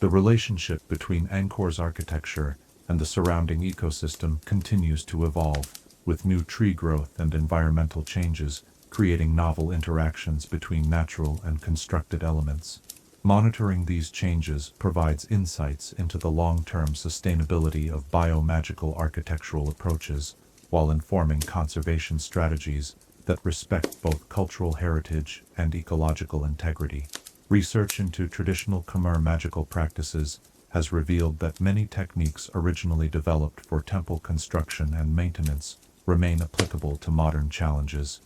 The relationship between Angkor's architecture and the surrounding ecosystem continues to evolve, with new tree growth and environmental changes creating novel interactions between natural and constructed elements. Monitoring these changes provides insights into the long-term sustainability of biomagical architectural approaches, while informing conservation strategies that respect both cultural heritage and ecological integrity. Research into traditional Khmer magical practices has revealed that many techniques originally developed for temple construction and maintenance remain applicable to modern challenges.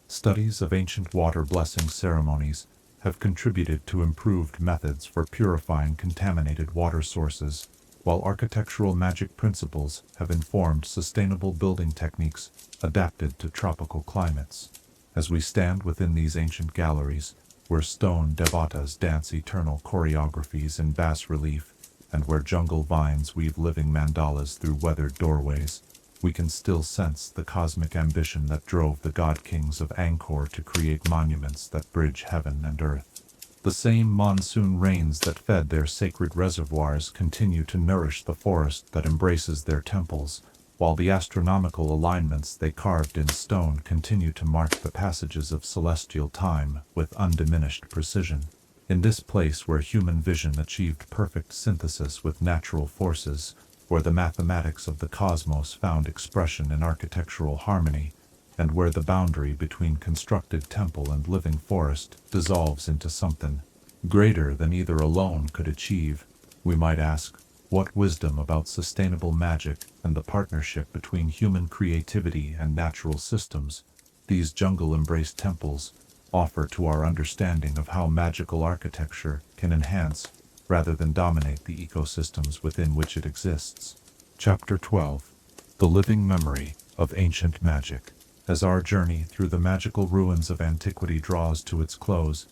Studies of ancient water blessing ceremonies have contributed to improved methods for purifying contaminated water sources, while architectural magic principles have informed sustainable building techniques adapted to tropical climates. As we stand within these ancient galleries, where stone devatas dance eternal choreographies in bas relief, and where jungle vines weave living mandalas through weathered doorways, we can still sense the cosmic ambition that drove the god-kings of Angkor to create monuments that bridge heaven and earth. The same monsoon rains that fed their sacred reservoirs continue to nourish the forest that embraces their temples, while the astronomical alignments they carved in stone continue to mark the passages of celestial time with undiminished precision. In this place where human vision achieved perfect synthesis with natural forces, where the mathematics of the cosmos found expression in architectural harmony, and where the boundary between constructed temple and living forest dissolves into something greater than either alone could achieve, we might ask, what wisdom about sustainable magic and the partnership between human creativity and natural systems these jungle-embraced temples offer to our understanding of how magical architecture can enhance, rather than dominate, the ecosystems within which it exists. Chapter 12. The Living Memory of Ancient Magic. As our journey through the magical ruins of antiquity draws to its close,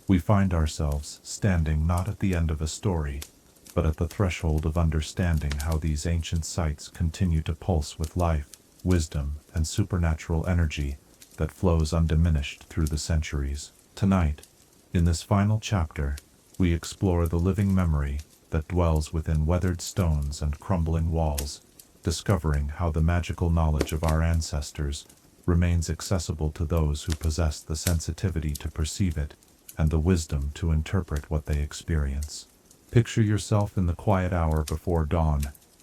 we find ourselves standing not at the end of a story, but at the threshold of understanding how these ancient sites continue to pulse with life, wisdom, and supernatural energy that flows undiminished through the centuries. Tonight, in this final chapter, we explore the living memory that dwells within weathered stones and crumbling walls, discovering how the magical knowledge of our ancestors remains accessible to those who possess the sensitivity to perceive it and the wisdom to interpret what they experience. Picture yourself in the quiet hour before dawn,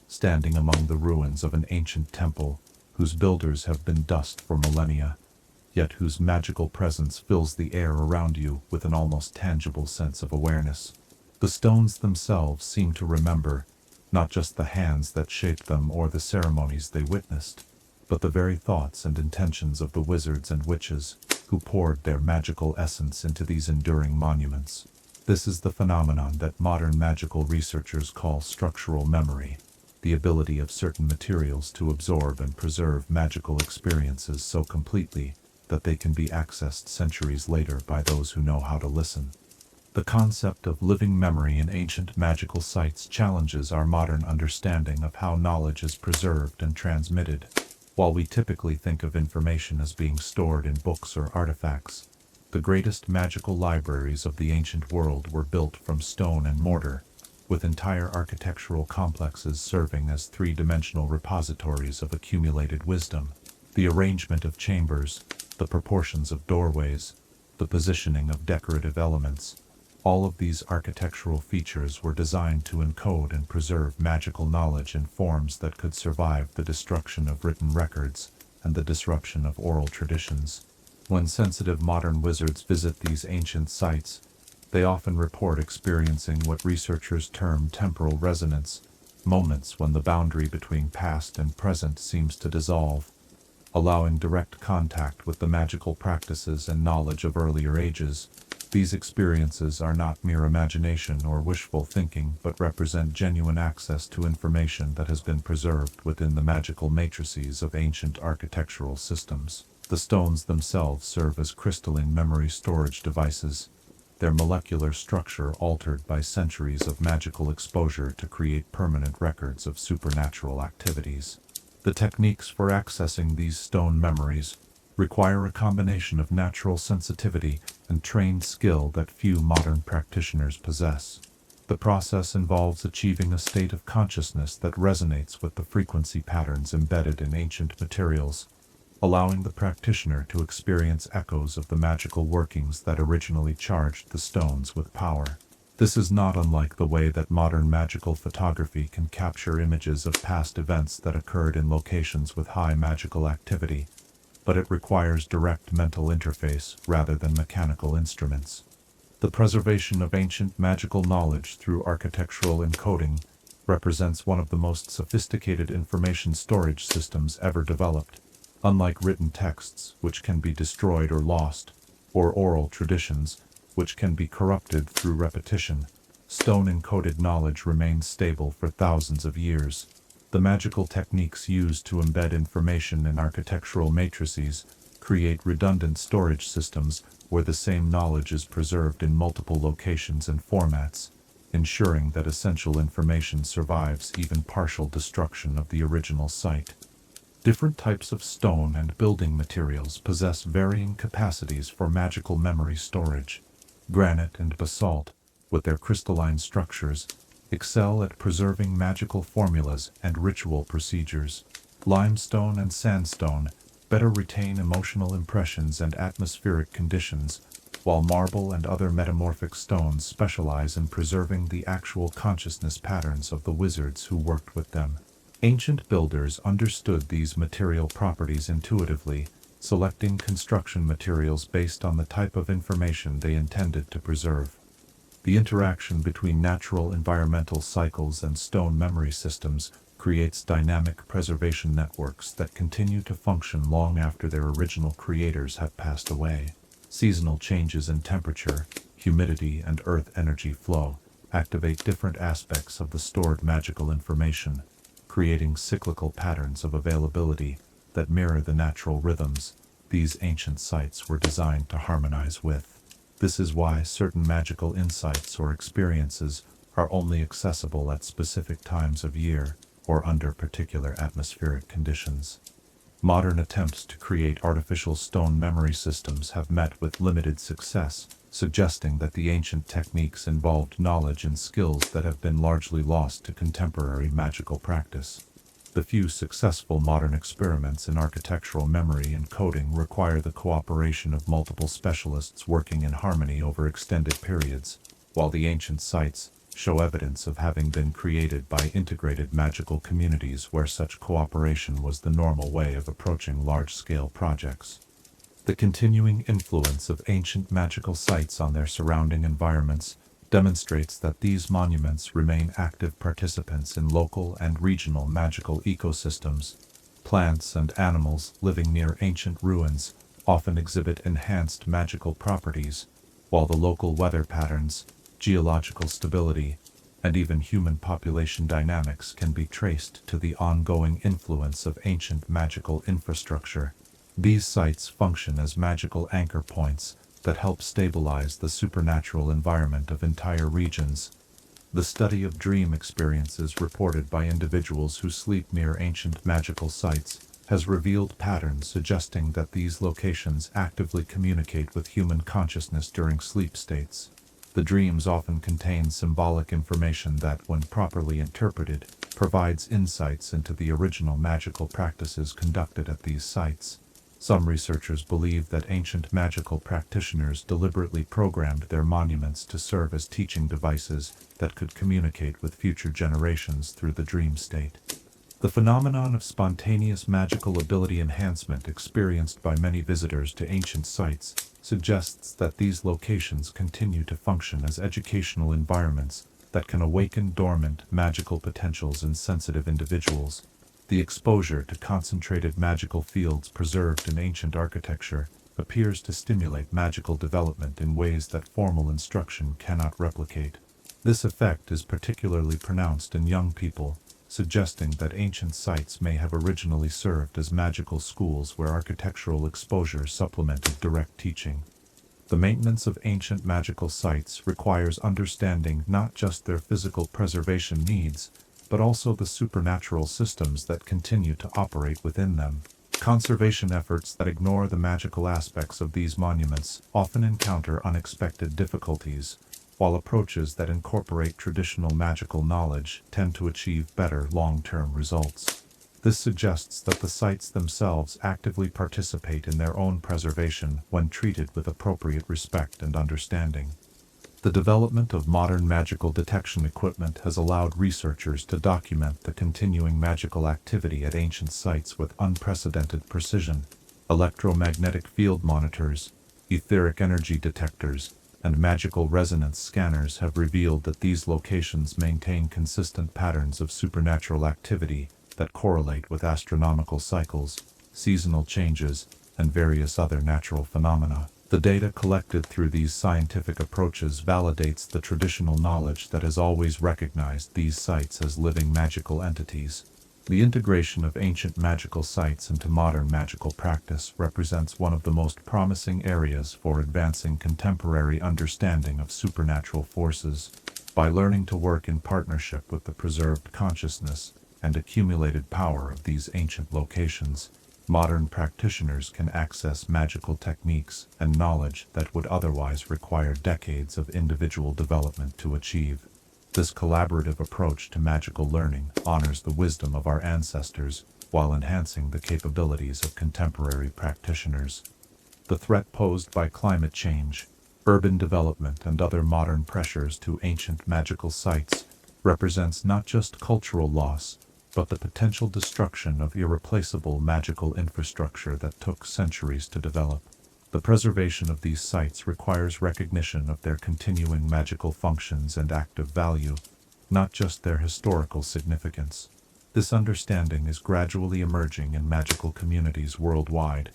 standing among the ruins of an ancient temple whose builders have been dust for millennia, yet whose magical presence fills the air around you with an almost tangible sense of awareness. The stones themselves seem to remember, not just the hands that shaped them or the ceremonies they witnessed, but the very thoughts and intentions of the wizards and witches who poured their magical essence into these enduring monuments. This is the phenomenon that modern magical researchers call structural memory, the ability of certain materials to absorb and preserve magical experiences so completely that they can be accessed centuries later by those who know how to listen. The concept of living memory in ancient magical sites challenges our modern understanding of how knowledge is preserved and transmitted. While we typically think of information as being stored in books or artifacts, the greatest magical libraries of the ancient world were built from stone and mortar, with entire architectural complexes serving as three-dimensional repositories of accumulated wisdom. The arrangement of chambers, the proportions of doorways, the positioning of decorative elements, all of these architectural features were designed to encode and preserve magical knowledge in forms that could survive the destruction of written records and the disruption of oral traditions. When sensitive modern wizards visit these ancient sites, they often report experiencing what researchers term temporal resonance, moments when the boundary between past and present seems to dissolve, allowing direct contact with the magical practices and knowledge of earlier ages. These experiences are not mere imagination or wishful thinking, but represent genuine access to information that has been preserved within the magical matrices of ancient architectural systems. The stones themselves serve as crystalline memory storage devices, their molecular structure altered by centuries of magical exposure to create permanent records of supernatural activities. The techniques for accessing these stone memories require a combination of natural sensitivity and trained skill that few modern practitioners possess. The process involves achieving a state of consciousness that resonates with the frequency patterns embedded in ancient materials, allowing the practitioner to experience echoes of the magical workings that originally charged the stones with power. This is not unlike the way that modern magical photography can capture images of past events that occurred in locations with high magical activity, but it requires direct mental interface rather than mechanical instruments. The preservation of ancient magical knowledge through architectural encoding represents one of the most sophisticated information storage systems ever developed. Unlike written texts, which can be destroyed or lost, or oral traditions, which can be corrupted through repetition, stone-encoded knowledge remains stable for thousands of years. The magical techniques used to embed information in architectural matrices create redundant storage systems where the same knowledge is preserved in multiple locations and formats, ensuring that essential information survives even partial destruction of the original site. Different types of stone and building materials possess varying capacities for magical memory storage. Granite and basalt, with their crystalline structures, excel at preserving magical formulas and ritual procedures. Limestone and sandstone better retain emotional impressions and atmospheric conditions, while marble and other metamorphic stones specialize in preserving the actual consciousness patterns of the wizards who worked with them. Ancient builders understood these material properties intuitively, selecting construction materials based on the type of information they intended to preserve. The interaction between natural environmental cycles and stone memory systems creates dynamic preservation networks that continue to function long after their original creators have passed away. Seasonal changes in temperature, humidity, and earth energy flow activate different aspects of the stored magical information, creating cyclical patterns of availability that mirror the natural rhythms these ancient sites were designed to harmonize with. This is why certain magical insights or experiences are only accessible at specific times of year or under particular atmospheric conditions. Modern attempts to create artificial stone memory systems have met with limited success, suggesting that the ancient techniques involved knowledge and skills that have been largely lost to contemporary magical practice. The few successful modern experiments in architectural memory and coding require the cooperation of multiple specialists working in harmony over extended periods, while the ancient sites show evidence of having been created by integrated magical communities where such cooperation was the normal way of approaching large-scale projects. The continuing influence of ancient magical sites on their surrounding environments demonstrates that these monuments remain active participants in local and regional magical ecosystems. Plants and animals living near ancient ruins often exhibit enhanced magical properties, while the local weather patterns, geological stability, and even human population dynamics can be traced to the ongoing influence of ancient magical infrastructure. These sites function as magical anchor points that help stabilize the supernatural environment of entire regions. The study of dream experiences reported by individuals who sleep near ancient magical sites has revealed patterns suggesting that these locations actively communicate with human consciousness during sleep states. The dreams often contain symbolic information that, when properly interpreted, provides insights into the original magical practices conducted at these sites. Some researchers believe that ancient magical practitioners deliberately programmed their monuments to serve as teaching devices that could communicate with future generations through the dream state. The phenomenon of spontaneous magical ability enhancement experienced by many visitors to ancient sites suggests that these locations continue to function as educational environments that can awaken dormant magical potentials in sensitive individuals. The exposure to concentrated magical fields preserved in ancient architecture appears to stimulate magical development in ways that formal instruction cannot replicate. This effect is particularly pronounced in young people, suggesting that ancient sites may have originally served as magical schools where architectural exposure supplemented direct teaching. The maintenance of ancient magical sites requires understanding not just their physical preservation needs, but also the supernatural systems that continue to operate within them. Conservation efforts that ignore the magical aspects of these monuments often encounter unexpected difficulties, while approaches that incorporate traditional magical knowledge tend to achieve better long-term results. This suggests that the sites themselves actively participate in their own preservation when treated with appropriate respect and understanding. The development of modern magical detection equipment has allowed researchers to document the continuing magical activity at ancient sites with unprecedented precision. Electromagnetic field monitors, etheric energy detectors, and magical resonance scanners have revealed that these locations maintain consistent patterns of supernatural activity that correlate with astronomical cycles, seasonal changes, and various other natural phenomena. The data collected through these scientific approaches validates the traditional knowledge that has always recognized these sites as living magical entities. The integration of ancient magical sites into modern magical practice represents one of the most promising areas for advancing contemporary understanding of supernatural forces. By learning to work in partnership with the preserved consciousness and accumulated power of these ancient locations, modern practitioners can access magical techniques and knowledge that would otherwise require decades of individual development to achieve. This collaborative approach to magical learning honors the wisdom of our ancestors while enhancing the capabilities of contemporary practitioners. The threat posed by climate change, urban development, and other modern pressures to ancient magical sites represents not just cultural loss, but the potential destruction of irreplaceable magical infrastructure that took centuries to develop. The preservation of these sites requires recognition of their continuing magical functions and active value, not just their historical significance. This understanding is gradually emerging in magical communities worldwide,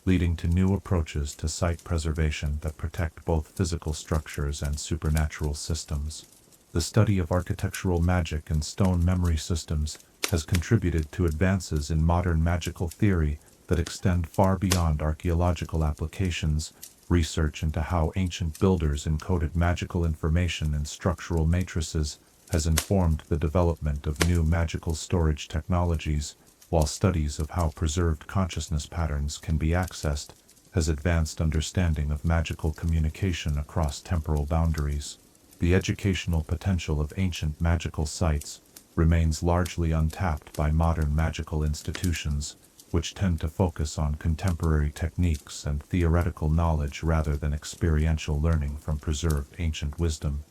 leading to new approaches to site preservation that protect both physical structures and supernatural systems. The study of architectural magic and stone memory systems has contributed to advances in modern magical theory that extend far beyond archaeological applications. Research into how ancient builders encoded magical information in structural matrices has informed the development of new magical storage technologies, while studies of how preserved consciousness patterns can be accessed has advanced understanding of magical communication across temporal boundaries. The educational potential of ancient magical sites remains largely untapped by modern magical institutions, which tend to focus on contemporary techniques and theoretical knowledge rather than experiential learning from preserved ancient wisdom.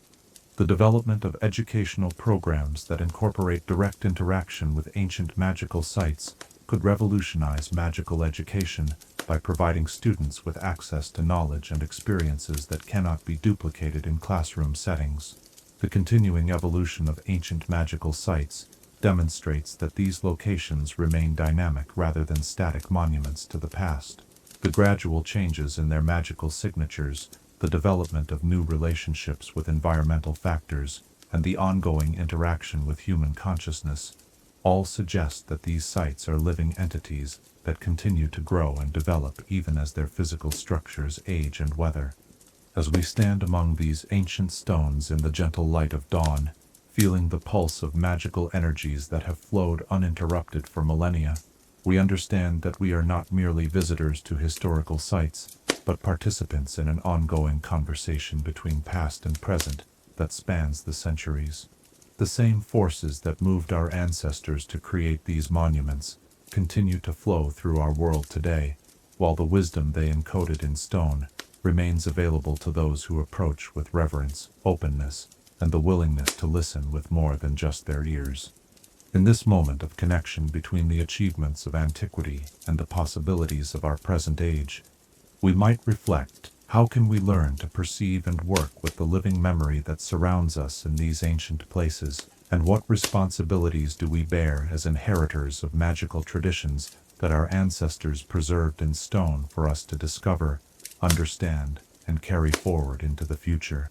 The development of educational programs that incorporate direct interaction with ancient magical sites could revolutionize magical education by providing students with access to knowledge and experiences that cannot be duplicated in classroom settings. The continuing evolution of ancient magical sites demonstrates that these locations remain dynamic rather than static monuments to the past. The gradual changes in their magical signatures, the development of new relationships with environmental factors, and the ongoing interaction with human consciousness all suggest that these sites are living entities that continue to grow and develop even as their physical structures age and weather. As we stand among these ancient stones in the gentle light of dawn, feeling the pulse of magical energies that have flowed uninterrupted for millennia, we understand that we are not merely visitors to historical sites, but participants in an ongoing conversation between past and present that spans the centuries. The same forces that moved our ancestors to create these monuments continue to flow through our world today, while the wisdom they encoded in stone remains available to those who approach with reverence, openness, and the willingness to listen with more than just their ears. In this moment of connection between the achievements of antiquity and the possibilities of our present age, we might reflect: how can we learn to perceive and work with the living memory that surrounds us in these ancient places, and what responsibilities do we bear as inheritors of magical traditions that our ancestors preserved in stone for us to discover, understand, and carry forward into the future?